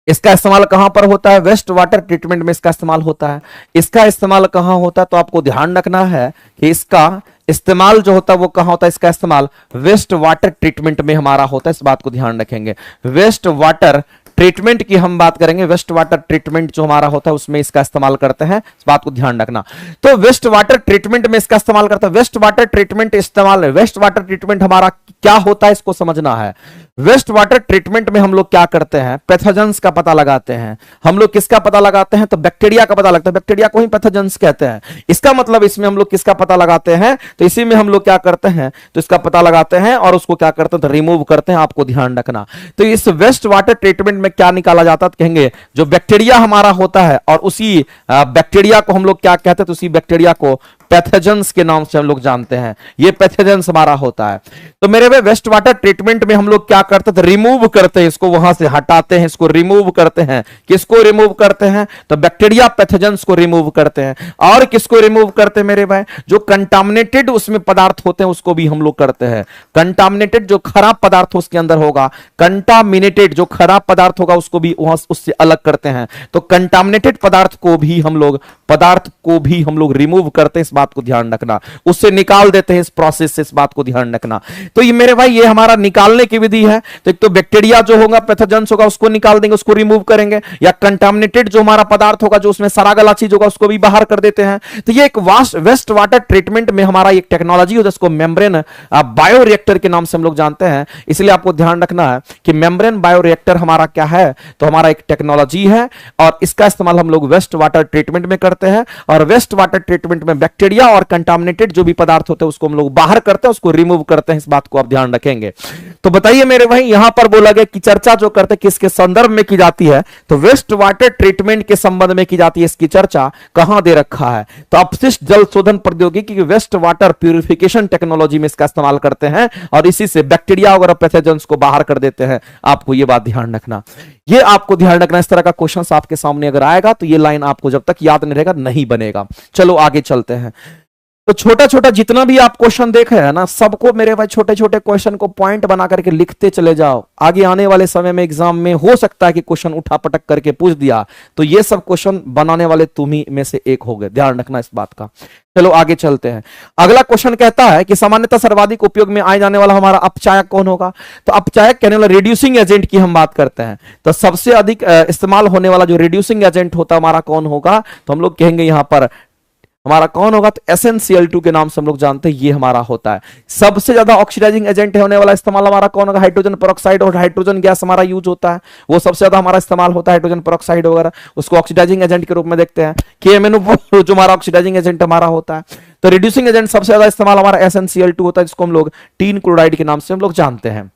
इसका इस्तेमाल कहां पर होता है, वेस्ट वाटर ट्रीटमेंट में इसका इस्तेमाल होता है। इसका इस्तेमाल कहां होता है, तो आपको ध्यान रखना है कि इसका इस्तेमाल जो होता है वो कहां होता है, इसका इस्तेमाल वेस्ट वाटर ट्रीटमेंट में हमारा होता है। इस बात को ध्यान रखेंगे। वेस्ट वाटर ट्रीटमेंट की हम बात करेंगे, वेस्ट वाटर ट्रीटमेंट जो हमारा होता है उसमें इसका इस्तेमाल करते हैं। इस बात को ध्यान रखना। तो वेस्ट वाटर ट्रीटमेंट में इसका इस्तेमाल करते हैं। वेस्ट वाटर ट्रीटमेंट इस्तेमाल, वेस्ट वाटर ट्रीटमेंट हमारा क्या होता है, इसको समझना है। वेस्ट वाटर ट्रीटमेंट में हम लोग क्या करते हैं, पैथोजेंस का पता लगाते हैं। हम लोग किसका पता लगाते हैं, तो बैक्टीरिया का पता लगता है। बैक्टीरिया को ही पैथोजेंस कहते हैं। इसका मतलब इसमें हम लोग किसका पता लगाते हैं, तो इसी में हम लोग क्या करते हैं, तो इसका पता लगाते हैं और उसको क्या करते हैं, तो रिमूव करते हैं। आपको ध्यान रखना। तो इस वेस्ट वाटर ट्रीटमेंट में क्या निकाला जाता है, तो कहेंगे जो बैक्टीरिया हमारा होता है, और उसी बैक्टीरिया को हम लोग क्या कहते हैं, तो उसी बैक्टीरिया को पैथोजेंस के नाम से हम लोग जानते हैं। ये पैथोजेंस हमारा होता है। तो मेरे भाई वेस्ट वाटर ट्रीटमेंट में हम लोग क्या करते हैं, रिमूव करते हैं, इसको वहां से हटाते हैं, इसको रिमूव करते हैं। किसको रिमूव करते हैं, तो बैक्टीरिया पैथोजेंस को रिमूव करते हैं। और किसको रिमूव करते हैं मेरे भाई, जो कंटामिनेटेड उसमें पदार्थ होते हैं उसको भी हम लोग करते हैं। कंटामिनेटेड जो खराब पदार्थ उसके अंदर होगा, कंटामिनेटेड जो खराब पदार्थ होगा उसको भी वहां उससे अलग करते हैं। तो कंटामिनेटेड पदार्थ को भी हम लोग रिमूव करते हैं। इस बात को ध्यान रखना। उससे निकाल देते हैं इस प्रोसेस से। इस बात को ध्यान रखना। तो ये मेरे भाई ये हमारा निकालने की विधि है। तो एक तो बैक्टीरिया जो होगा, पैथोजेंस होगा, उसको निकाल देंगे, उसको रिमूव करेंगे। या कंटामिनेटेड जो हमारा पदार्थ होगा, जो उसमें सड़ा गला चीज होगा, उसको भी बाहर कर देते हैं। तो ये एक वेस्ट वाटर ट्रीटमेंट में हमारा एक टेक्नोलॉजी होता है, जिसको मेम्ब्रेन बायोरिएक्टर के नाम से हम लोग जानते हैं। इसलिए आपको ध्यान रखना है कि मेम्ब्रेन बायोरिएक्टर हमारा क्या है, तो हमारा एक टेक्नोलॉजी है, और इसका इस्तेमाल हम लोग वेस्ट वाटर ट्रीटमेंट में करते हैं। और वेस्ट वाटर ट्रीटमेंट में बैक्टीरिया और कंटामिनेटेड जो भी पदार्थ होते हैं उसको हम लोग बाहर करते हैं, उसको रिमूव करते हैं। इस बात को आप ध्यान रखेंगे। तो बताइए मेरे भाई, यहां पर बोला गया कि चर्चा जो करते हैं किसके संदर्भ में की जाती है, तो वेस्ट वाटर ट्रीटमेंट के संबंध में की जाती है। इसकी चर्चा कहां दे रखा है, तो अपशिष्ट जल शोधन प्रौद्योगिकी की वेस्ट वाटर प्यूरिफिकेशन टेक्नोलॉजी में इसका इस्तेमाल करते हैं, और इसी से बैक्टीरिया और पैथोजेंस को बाहर कर देते हैं। आपको यह बात ध्यान रखना। ये आपको ध्यान रखना। इस तरह का क्वेश्चन आपके सामने अगर आएगा तो ये लाइन आपको जब तक याद नहीं रहेगा नहीं बनेगा। चलो आगे चलते हैं। तो छोटा छोटा जितना भी आप क्वेश्चन देख रहे हैं ना, सबको मेरे भाई छोटे छोटे क्वेश्चन को पॉइंट बना करके लिखते चले जाओ। आगे आने वाले समय में एग्जाम में हो सकता है कि क्वेश्चन उठा पटक करके पूछ दिया, तो ये सब क्वेश्चन बनाने वाले तुम ही में से एक हो गए, ध्यान रखना इस बात का। चलो आगे चलते हैं। अगला क्वेश्चन कहता है कि सामान्यतः सर्वाधिक उपयोग में आए जाने वाला हमारा अपचायक कौन होगा। तो अपचायक कहने वाला रिड्यूसिंग एजेंट की हम बात करते हैं, तो सबसे अधिक इस्तेमाल होने वाला जो रिड्यूसिंग एजेंट होता है हमारा कौन होगा, तो हम लोग कहेंगे यहां पर हमारा कौन होगा, तो SnCl2 के नाम से हम लोग जानते हैं, ये हमारा होता है। सबसे ज्यादा ऑक्सीडाइजिंग एजेंट होने वाला इस्तेमाल हमारा कौन होगा, हाइड्रोजन पेरोक्साइड और हाइड्रोजन गैस हमारा यूज होता है, वो सबसे ज्यादा हमारा इस्तेमाल होता है, हाइड्रोजन पेरोक्साइड वगैरह, उसको ऑक्सीडाइजिंग एजेंट के रूप में देखते हैं। KMnO जो हमारा ऑक्सीडाइजिंग एजेंट हमारा होता है। तो रिड्यूसिंग एजेंट सबसे ज्यादा इस्तेमाल हमारा SnCl2 होता है, जिसको हम लोग टीन क्लोराइड के नाम से हम लोग जानते हैं।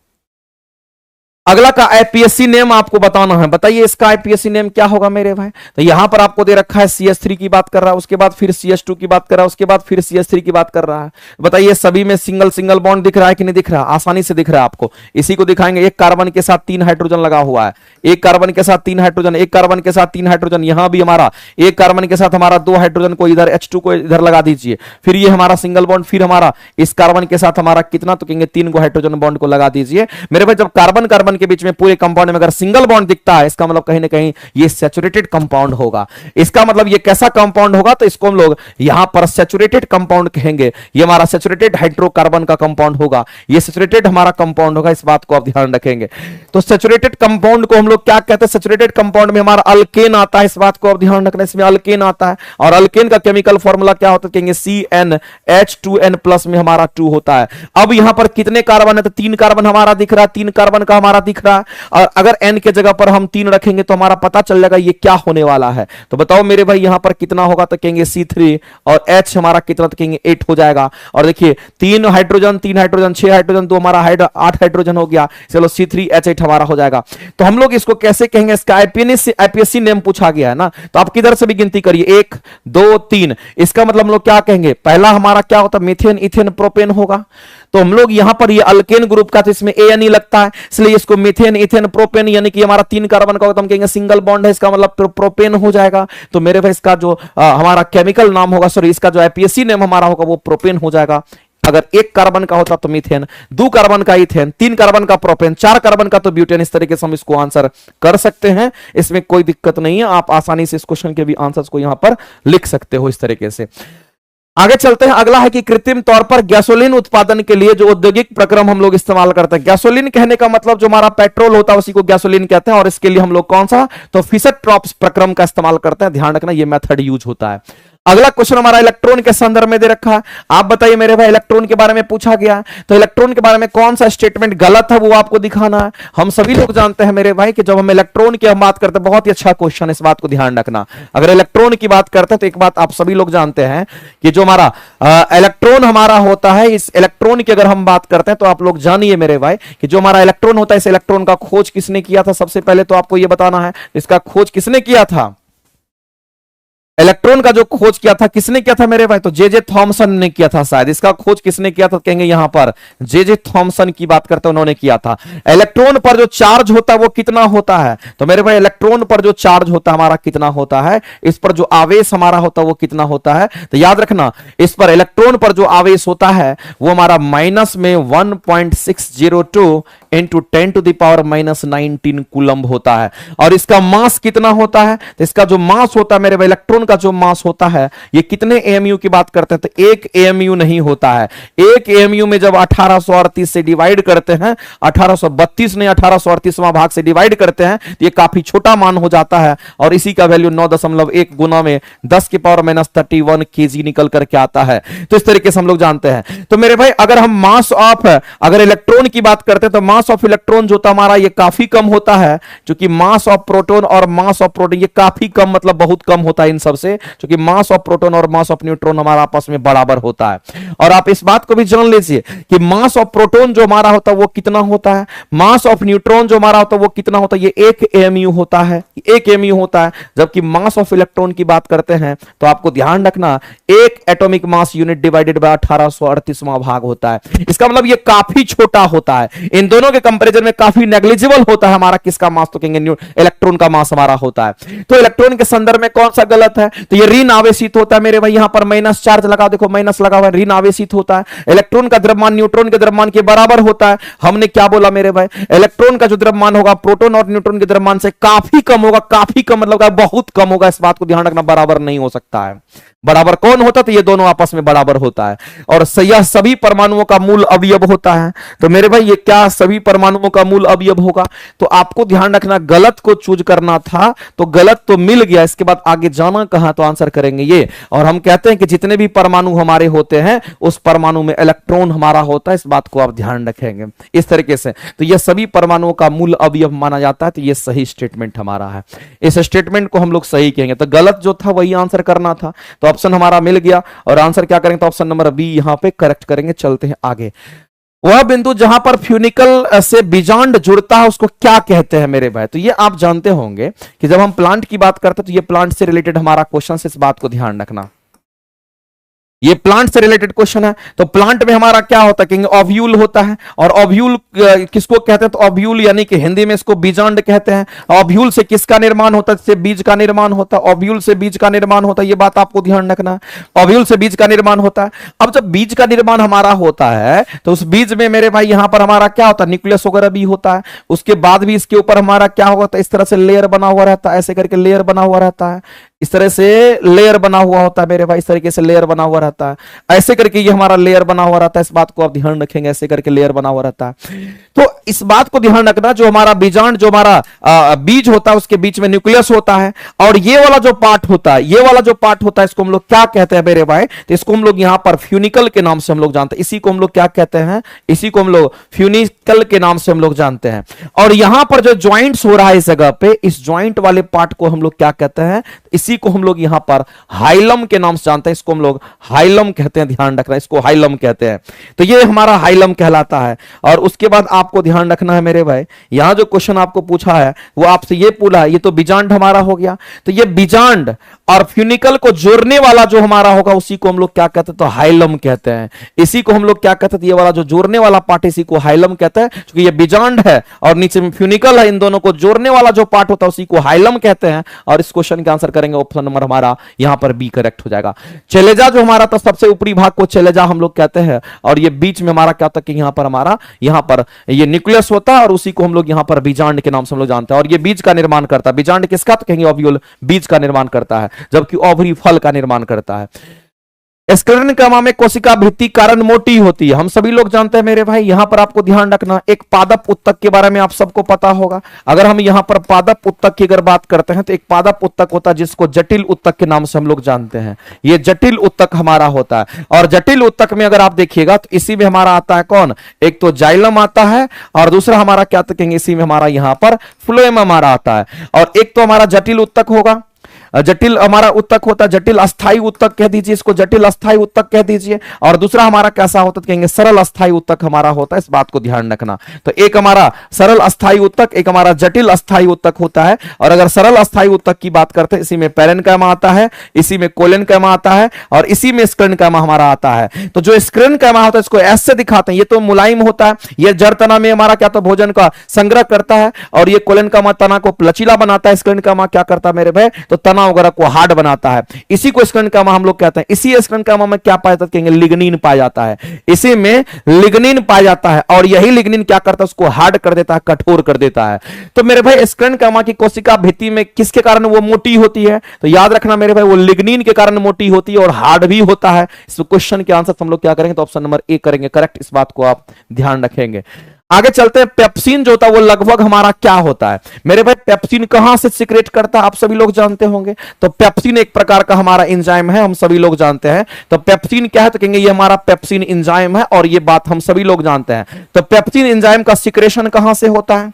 अगला का आईपीएससी नेम आपको बताना है, बताइए इसका आईपीएससी नेम क्या होगा मेरे भाई। तो यहां पर आपको दे रखा है CH3 की बात कर रहा है, उसके बाद फिर CH2 की बात कर रहा है, उसके बाद फिर CH3 की बात कर रहा है। बताइए सभी में सिंगल सिंगल बॉन्ड दिख रहा है कि नहीं दिख रहा, आसानी से दिख रहा है आपको। इसी को दिखाएंगे, एक कार्बन के साथ 3 हाइड्रोजन लगा हुआ है, एक कार्बन के साथ 3 हाइड्रोजन, एक कार्बन के साथ 3 हाइड्रोजन, यहां भी हमारा एक कार्बन के साथ हमारा 2 हाइड्रोजन को इधर H2 को इधर लगा दीजिए, फिर ये हमारा सिंगल बॉन्ड, फिर हमारा इस कार्बन के साथ हमारा कितना, तो कहेंगे 3 को हाइड्रोजन बॉन्ड को लगा दीजिए मेरे भाई। जब कार्बन कार्बन के बीच में पूरे कंपाउंड में अगर सिंगल बॉन्ड दिखता है, इसका मतलब कहीं ना कहीं ये सैचुरेटेड कंपाउंड होगा। इसका मतलब ये कैसा कंपाउंड होगा, तो इसको हम लोग यहां पर सैचुरेटेड कंपाउंड कहेंगे। ये हमारा सैचुरेटेड हाइड्रोकार्बन का कंपाउंड होगा, ये सैचुरेटेड हमारा कंपाउंड होगा, इस बात को आप ध्यान रखेंगे। तो सैचुरेटेड कंपाउंड को हम लोग क्या कहते हैं, सैचुरेटेड कंपाउंड में हमारा अल्केन आता है, इस बात को आप ध्यान रखना, इसमें अल्केन आता है। और अल्केन का केमिकल फॉर्मूला क्या होता है, कहेंगे CnH2n प्लस में हमारा 2 होता है। अब यहां पर कितने कार्बन है, तो 3 कार्बन हमारा दिख रहा है, 3 कार्बन का हमारा दिख रहा है, और अगर n के जगह पर हम 3 रखेंगे तो हमारा पता चल जाएगा ये क्या होने वाला है। तो बताओ मेरे भाई यहां पर कितना होगा, तो कहेंगे C3 और H हमारा कितना, तो कहेंगे 8 हो जाएगा। और देखिए 3 हाइड्रोजन 6 हाइड्रोजन, तो हमारा 8 हाइड्रोजन हो गया, चलो C3H8 हमारा हो जाएगा। तो हम लोग इसको कैसे कहेंगे, इसका आईपीएससी नेम पूछा गया है ना, तो आप किधर से भी गिनती करिए, 1 2 3, इसका मतलब हम लोग क्या कहेंगे, पहला हमारा क्या होता है, मीथेन इथेन प्रोपेन होगा। तो हम लोग यहां पर ये अल्केन ग्रुप का, तो इसमें ANE लगता है, इसलिए इसको मीथेन इथेन प्रोपेन, यानी कि हमारा 3 कार्बन का होता है, हम कहेंगे सिंगल बॉन्ड है, इसका मतलब प्रोपेन हो जाएगा। तो मेरे भाई इसका जो हमारा केमिकल नाम होगा, सॉरी इसका जो आईपीएससी नेम हमारा होगा वो प्रोपेन हो जाएगा। अगर 1 कार्बन का होता तो मीथेन, 2 कार्बन का इथेन, 3 कार्बन का प्रोपेन, 4 कार्बन का तो ब्यूटेन। इस तरीके से हम इसको आंसर कर सकते हैं, इसमें कोई दिक्कत नहीं है, आप आसानी से इस क्वेश्चन के भी आंसर्स को यहां पर लिख सकते हो इस तरीके से। आगे चलते हैं। अगला है कि कृत्रिम तौर पर गैसोलीन उत्पादन के लिए जो औद्योगिक प्रक्रम हम लोग इस्तेमाल करते हैं। गैसोलीन कहने का मतलब जो हमारा पेट्रोल होता है उसी को गैसोलीन कहते हैं, और इसके लिए हम लोग कौन सा, तो फिशर-ट्रॉप्स प्रक्रम का इस्तेमाल करते हैं। ध्यान रखना ये मेथड यूज होता है। अगला क्वेश्चन हमारा इलेक्ट्रॉन के संदर्भ में दे रखा है। आप बताइए मेरे भाई, इलेक्ट्रॉन के बारे में पूछा गया है, तो इलेक्ट्रॉन के बारे में कौन सा स्टेटमेंट गलत है वो आपको दिखाना है। हम सभी लोग जानते हैं मेरे भाई कि जब हम इलेक्ट्रॉन की बात करते हैं, बहुत ही अच्छा क्वेश्चन, इस बात को ध्यान रखना। अगर इलेक्ट्रॉन की बात करते हैं तो एक बात आप सभी लोग जानते हैं कि जो हमारा इलेक्ट्रॉन हमारा होता है, इस इलेक्ट्रॉन की अगर हम बात करते हैं तो आप लोग जानिए मेरे भाई कि जो हमारा इलेक्ट्रॉन होता है, इस इलेक्ट्रॉन का खोज किसने किया था। सबसे पहले तो आपको यह बताना है इसका खोज किसने किया था। इलेक्ट्रॉन का जो खोज किया था किसने किया था मेरे भाई, तो जे थॉमसन ने किया था शायद। इसका खोज किसने किया था, कहेंगे यहां पर जे थॉमसन की बात करते हैं, उन्होंने किया था। इलेक्ट्रॉन पर जो चार्ज होता है वो कितना होता है, तो मेरे भाई इलेक्ट्रॉन पर जो चार्ज होता है हमारा कितना होता है, इस पर जो आवेश हमारा होता है वो कितना होता है। तो याद रखना इस पर इलेक्ट्रॉन पर जो आवेश होता है वो हमारा माइनस में 1.602 इंटू 10⁻⁻19 कूलम्ब होता है। और इसका मास कितना होता है, तो इसका जो मास होता है मेरे भाई, इलेक्ट्रॉन का जो मास होता है, ये कितने एएमयू की बात करते हैं, तो 1 एएमयू नहीं होता है। 1 एएमयू में जब 1838 से डिवाइड करते हैं, 1832 ने 1838वां भाग से डिवाइड करते हैं, तो ये काफी छोटा मान हो जाता है, और इसी का वैल्यू 9.1 गुना में 10⁻31 केजी निकल करके आता है। तो इस तरीके से हम लोग जानते हैं। तो मेरे भाई अगर हम मास ऑफ अगर इलेक्ट्रॉन की बात करते हैं तो मास ऑफ इलेक्ट्रॉन जो होता हमारा ये काफी कम होता है, क्योंकि मास ऑफ प्रोटॉन और मास ऑफ प्रोटॉन ये काफी कम मतलब बहुत कम होता है इन सब से, क्योंकि मास ऑफ प्रोटॉन और मास ऑफ न्यूट्रॉन हमारा आपस में बराबर होता है। और आप इस बात को भी जान लीजिए कि मास ऑफ प्रोटॉन जो हमारा होता है वो कितना होता है, मास ऑफ न्यूट्रॉन जो हमारा होता है वो कितना होता है, ये 1 एएमयू होता है, 1 एएमयू होता है। जबकि मास ऑफ इलेक्ट्रॉन की बात करते हैं तो आपको ध्यान रखना 1 atomic mass unit divided by 1838वां भाग होता है। इसका मतलब ये काफी छोटा होता है। इन दोनों दोनों के कंपैरिजन में काफी नेग्लिजिबल होता है हमारा किसका मास, तो कहेंगे इलेक्ट्रॉन का मास हमारा होता है। तो इलेक्ट्रॉन के संदर्भ में कौन सा गलत है, तो ये ऋण आवेशित होता है मेरे भाई, यहां पर माइनस चार्ज लगा, देखो माइनस लगा हुआ है, ऋण आवेशित होता है। इलेक्ट्रॉन का द्रव्यमान न्यूट्रॉन के द्रव्यमान के बराबर होता है। हमने क्या बोला मेरे भाई, इलेक्ट्रॉन का जो द्रव्यमान होगा प्रोटॉन और न्यूट्रॉन के द्रव्यमान से काफी कम होगा, काफी कम मतलब बहुत कम होगा, इस बात को ध्यान रखना, बराबर नहीं हो सकता है। बराबर कौन होता, तो ये दोनों आपस में बराबर होता है। और यह सभी परमाणुओं का मूल अवयव होता है। तो मेरे भाई ये क्या सभी परमाणुओं का मूल अवयव होगा, तो आपको ध्यान रखना, गलत को चूज करना था तो गलत तो मिल गया, इसके बाद आगे जाना कहां, तो आंसर करेंगे ये। और हम कहते हैं कि जितने भी परमाणु हमारे होते हैं उस परमाणु में इलेक्ट्रॉन हमारा होता है, इस बात को आप ध्यान रखेंगे इस तरीके से। तो यह सभी परमाणुओं का मूल अवयव माना जाता है, तो यह सही स्टेटमेंट हमारा है। इस स्टेटमेंट को हम लोग सही कहेंगे। तो गलत जो था वही आंसर करना था, तो ऑप्शन हमारा मिल गया। और आंसर क्या करेंगे, तो ऑप्शन नंबर बी यहां पे करेक्ट करेंगे। चलते हैं आगे। वह बिंदु जहां पर फ्यूनिकल से बीजांड जुड़ता है उसको क्या कहते हैं मेरे भाई, तो ये आप जानते होंगे कि जब हम प्लांट की बात करते हैं तो ये प्लांट से रिलेटेड हमारा क्वेश्चन है, इस बात को ध्यान रखना, ये प्लांट से रिलेटेड क्वेश्चन है। तो प्लांट में हमारा क्या होता है, कहेंगे ओव्यूल होता है। और ओव्यूल किसको कहते हैं, तो ओव्यूल यानी कि हिंदी में इसको बीजांड कहते हैं। ओव्यूल से किसका निर्माण होता है, इससे बीज का निर्माण होता है। ओव्यूल से बीज का निर्माण होता है, ये बात आपको ध्यान रखना है, ओव्यूल से बीज का निर्माण होता है। अब जब बीज का निर्माण हमारा होता है तो उस बीज में मेरे भाई यहां पर हमारा क्या होता है, न्यूक्लियस वगैरह भी होता है। उसके बाद भी इसके ऊपर हमारा क्या होगा, तो इस तरह से लेयर बना हुआ रहता है, ऐसे करके लेयर बना हुआ रहता है, इस तरह से लेयर बना हुआ होता है मेरे भाई, इस तरीके से लेयर बना हुआ रहता है, ऐसे करके ये हमारा लेयर बना हुआ रहता है, इस बात को आप ध्यान रखेंगे, ऐसे करके लेयर बना हुआ रहता है। तो इस बात को ध्यान रखना, जो हमारा बीजांड, जो हमारा बीज होता है उसके बीच में न्यूक्लियस होता है, और ये वाला जो पार्ट होता है, ये वाला जो पार्ट होता है इसको हम लोग क्या कहते हैं मेरे भाई, तो इसको हम लोग यहां पर फ्यूनिकल के नाम से हम लोग जानते हैं। इसी को हम लोग क्या कहते हैं, इसी को हम लोग फ्यूनिकल के नाम से हम लोग जानते हैं। और यहां पर जो ज्वाइंट्स हो रहा है इस जगह पे, इस ज्वाइंट वाले पार्ट को हम लोग क्या कहते हैं, इसी को हम लोग यहां पर हाइलम के नाम से जानते हैं। इसको हम लोग हाइलम कहते हैं, ध्यान रखना, इसको हाइलम कहते हैं। तो ये हमारा हाइलम कहलाता है। और उसके बाद आपको ध्यान रखना है मेरे भाई, यहां जो क्वेश्चन आपको पूछा है वो आपसे ये पूछा है, ये तो बीजांड हमारा हो गया, तो ये बीजांड और फ्यूनिकल को जोड़ने वाला जो हमारा होगा उसी को हम लोग क्या कहते हैं, तो हाइलम कहते हैं। इसी को हम लोग क्या कहते हैं, ये वाला जो जोड़ने वाला पार्ट, इसी को हाइलम कहते हैं। क्योंकि ये बीजांड है और नीचे में फ्यूनिकल है, इन दोनों को जोड़ने वाला जो पार्ट होता है उसी को हाइलम कहते हैं। और इस क्वेश्चन का आंसर करेंगे ऑप्शन नंबर हमारा यहां पर बी करेक्ट हो जाएगा। चेलेजा जो हमारा था, सबसे ऊपरी भाग को चेलेजा हम लोग कहते हैं, और ये बीच में हमारा क्या होता है कि यहां पर हमारा यहां पर ये न्यूक्लियस होता है, और उसी को हम लोग यहां पर बीजांड के नाम से हम लोग जानते हैं। और ये बीज का निर्माण करता है। बीजांड किसका, तो कहेंगे ओव्यूल, बीज का निर्माण करता है, जबकि ओवरी फल का निर्माण करता है। स्क्लेरेंक्रमा में कोशिका भित्ति कारण मोटी होती है, हम सभी लोग जानते हैं मेरे भाई। यहां पर आपको ध्यान रखना, एक पादप उत्तक के बारे में आप सबको पता होगा। अगर हम यहां पर पादप उत्तक की अगर बात करते हैं तो एक पादप उत्तक होता है जिसको जटिल उत्तक के नाम से हम लोग जानते हैं। ये जटिल उत्तक हमारा होता है। और जटिल उत्तक में अगर आप देखिएगा तो इसी में हमारा आता है कौन, एक तो जाइलम आता है, और दूसरा हमारा क्या कहेंगे, इसी में हमारा यहां पर फ्लोएम हमारा आता है। और एक तो हमारा जटिल उत्तक होगा, जटिल हमारा उत्तक होता है, जटिल अस्थाई उत्तक कह दीजिए, इसको जटिल अस्थाई उत्तक कह दीजिए। और दूसरा हमारा कैसा होता है, कहेंगे सरल अस्थाई उत्तक हमारा होता है, इस बात को ध्यान रखना। तो एक हमारा सरल अस्थाई उत्तक, एक हमारा जटिल अस्थाई उत्तक होता है। और अगर सरल अस्थाई उत्तक की बात करते हैं, इसी में पैरेन्काइमा आता है, इसी में कोलेन्काइमा आता है, और इसी में स्क्लेरेन्काइमा हमारा आता है। तो जो स्क्लेरेन्काइमा होता है इसको ऐसे से दिखाते हैं, ये तो मुलायम होता है, ये जड़ तना में हमारा क्या, तो भोजन का संग्रह करता है, और ये कोलेन्काइमा तना को लचीला बनाता है। स्क्लेरेन्काइमा क्या करता है मेरे भाई, तो तना वगैरह को हार्ड बनाता है। इसी को स्क्लेरेन्काइमा हम लोग कहते हैं। इसी स्क्लेरेन्काइमा में क्या पाया जाता है, कहेंगे लिग्निन पाया जाता है। इसी में लिग्निन पाया जाता है, और यही लिग्निन क्या करता है, उसको हार्ड कर देता है, कठोर कर देता है। तो मेरे भाई स्क्लेरेन्काइमा की कोशिका भित्ति में किसके कारण वो मोटी होती है, तो याद रखना मेरे भाई, वो लिग्निन के कारण मोटी होती है और हार्ड भी होता है। इस क्वेश्चन के आंसर हम लोग क्या करेंगे, तो ऑप्शन नंबर ए करेंगे करेक्ट। इस बात को आप ध्यान रखेंगे। आगे चलते हैं। पेप्सिन जो होता है वो लगभग हमारा क्या होता है मेरे भाई, पेप्सिन कहां से सीक्रेट करता है आप सभी लोग जानते होंगे। तो पेप्सिन एक प्रकार का हमारा एंजाइम है, हम सभी लोग जानते हैं। तो पेप्सिन क्या है, तो कहेंगे ये हमारा पेप्सिन एंजाइम है, और ये बात हम सभी लोग जानते हैं। तो पेप्सिन एंजाइम का सीक्रेशन कहां से होता है,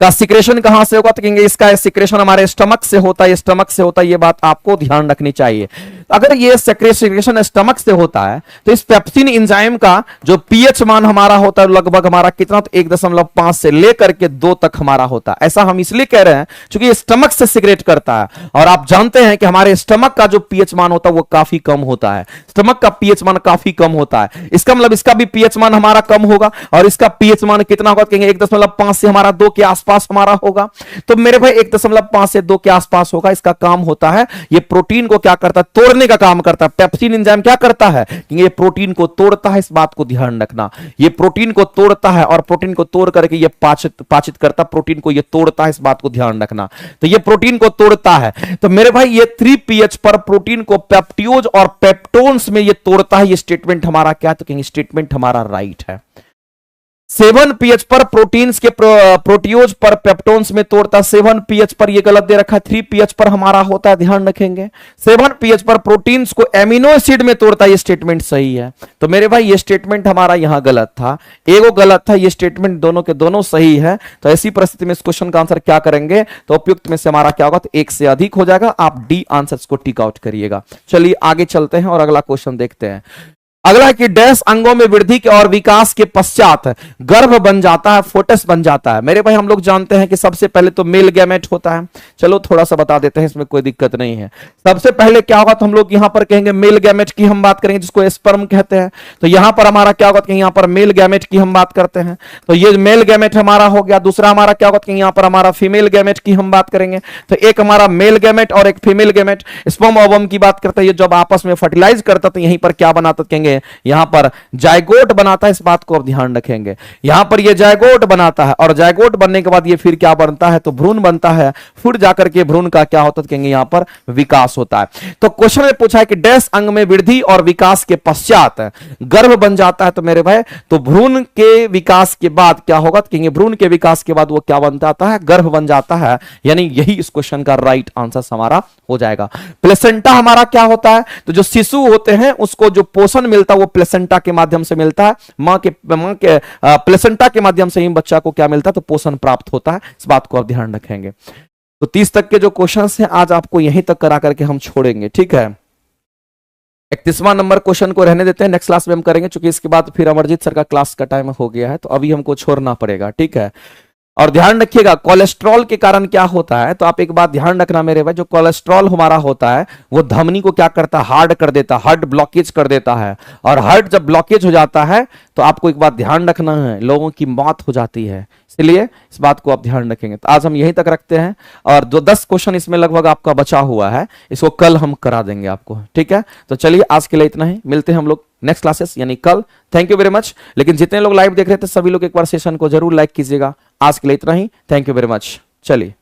का सिक्रेशन कहां से होगा, तो कहेंगे इसका सिक्रेशन हमारे स्टमक से होता है, स्टमक से होता है, ये बात आपको ध्यान रखनी चाहिए। अगर ये सेक्रेशन स्टमक से होता है तो इस पेप्सिन एंजाइम का जो पीएच मान हमारा होता है लगभग हमारा कितना, तो 1.5 से लेकर के 2 तक हमारा होता है। ऐसा हम इसलिए कह रहे हैं क्योंकि ये स्टमक से सिक्रेट करता है, और आप जानते हैं कि हमारे स्टमक का जो पीएच मान होता है वो काफी कम होता है। स्टमक का पीएच मान काफी कम होता है, इसका मतलब इसका भी पीएच मान हमारा कम होगा, और इसका पीएच मान कितना होगा, कहेंगे 1.5 से हमारा 2 के आसपास हमारा होगा। तो मेरे भाई 1.5 से 2 के आसपास होगा। इसका काम होता है ये प्रोटीन को क्या करता है, तोड़ने का काम करता है। पेप्सिन एंजाइम क्या करता है कि ये प्रोटीन को तोड़ता है, इस बात को ध्यान रखना। ये प्रोटीन को तोड़ता है और प्रोटीन को तोड़ करके ये पाचित करता, प्रोटीन को ये तोड़ता है, इस बात को ध्यान रखना। तो ये प्रोटीन को तोड़ता है। तो मेरे भाई ये 3 पीएच पर प्रोटीन को पेप्टियोज और पेप्टोन्स में ये तोड़ता है। ये स्टेटमेंट हमारा क्या, तो कहेंगे स्टेटमेंट हमारा राइट है। 7 पीएच पर प्रोटीन्स के प्रोटियोज पर पेप्टोन्स में तोड़ता। 7 पीएच पर ये गलत दे रखा है, 3 पीएच पर हमारा होता है, ध्यान रखेंगे। 7 पीएच पर प्रोटीन्स को एमिनो एसिड में तोड़ता, ये स्टेटमेंट सही है। तो मेरे भाई ये स्टेटमेंट हमारा यहां गलत था, एगो गलत था, ये स्टेटमेंट दोनों के दोनों सही है। तो ऐसी परिस्थिति में इस क्वेश्चन का आंसर क्या करेंगे, तो उपयुक्त में से हमारा क्या होगा, तो 1 से अधिक हो जाएगा। आप डी आंसर्स को टिक आउट करिएगा। चलिए आगे चलते हैं और अगला क्वेश्चन देखते हैं। अगला है कि डैश अंगों में वृद्धि के और विकास के पश्चात गर्भ बन जाता है, फोटस बन जाता है। मेरे भाई हम लोग जानते हैं कि सबसे पहले तो मेल गैमेट होता है। चलो थोड़ा सा बता देते हैं, इसमें कोई दिक्कत नहीं है। सबसे पहले क्या होगा, तो हम लोग यहां पर कहेंगे मेल गैमेट की हम बात करेंगे, जिसको स्पर्म कहते हैं। तो यहां पर हमारा क्या होगा, कि यहां पर मेल गैमेट की हम बात करते हैं। तो ये मेल गैमेट हमारा हो गया। दूसरा हमारा क्या होगा, कि यहां पर हमारा फीमेल गैमेट की हम बात करेंगे। तो एक हमारा मेल गैमेट और एक फीमेल गैमेट। स्पर्म ओवम की बात करते हैं, ये जब आपस में फर्टिलाइज करता तो यहीं पर क्या बनाता, कहेंगे यहां पर जायगोट बनाता है। इस बात को आप ध्यान रखेंगे, यहां पर ये जायगोट बनाता है, और जायगोट बनने के बाद ये फिर क्या बनता है, तो भ्रूण बनता है। फिर जाकर के भ्रूण का क्या होता है, कहेंगे यहां पर विकास होता है। तो क्वेश्चन में पूछा है कि डैश अंग में वृद्धि और विकास के पश्चात गर्भ बन जाता है। तो मेरे भाई तो भ्रूण के विकास के बाद क्या होगा, कहेंगे भ्रूण के विकास के बाद वो क्या बन जाता है, गर्भ बन जाता है। यानी यही इस क्वेश्चन का राइट आंसर हमारा हो जाएगा। प्लेसेंटा हमारा क्या होता है, तो जो शिशु होते हैं उसको जो पोषण मिलता है वो प्लेसेंटा के माध्यम से मिलता है। मां के प्लेसेंटा के माध्यम से ही बच्चा को क्या मिलता है, तो पोषण प्राप्त होता है। इस बात को आप ध्यान रखेंगे। तो 30 तक के जो क्वेश्चंस हैं आज आपको यहीं तक करा करके हम छोड़ेंगे, ठीक है। 31वां नंबर क्वेश्चन को रहने देते हैं, नेक्स्ट क्लास में हम करेंगे, क्योंकि इसके बाद फिर अमरजीत सर का क्लास का टाइम हो गया है, तो अभी हमको छोड़ना पड़ेगा, ठीक है। और ध्यान रखिएगा कोलेस्ट्रॉल के कारण क्या होता है, तो आप एक बात ध्यान रखना मेरे भाई, जो कोलेस्ट्रॉल हमारा होता है वो धमनी को क्या करता है, हार्ड कर देता है, हार्ट ब्लॉकेज कर देता है। और हार्ट जब ब्लॉकेज हो जाता है तो आपको एक बात ध्यान रखना है, लोगों की मौत हो जाती है। इसलिए इस बात को आप ध्यान रखेंगे। तो आज हम यहीं तक रखते हैं, और जो 10 क्वेश्चन इसमें लगभग आपका बचा हुआ है, इसको कल हम करा देंगे आपको, ठीक है। तो चलिए आज के लिए इतना ही, मिलते हैं हम लोग नेक्स्ट क्लासेस यानी कल। Thank you very much. लेकिन जितने लोग लाइव देख रहे थे सभी लोग एक बार सेशन को जरूर लाइक कीजिएगा। आज के लिए इतना ही, थैंक यू वेरी मच। चलिए।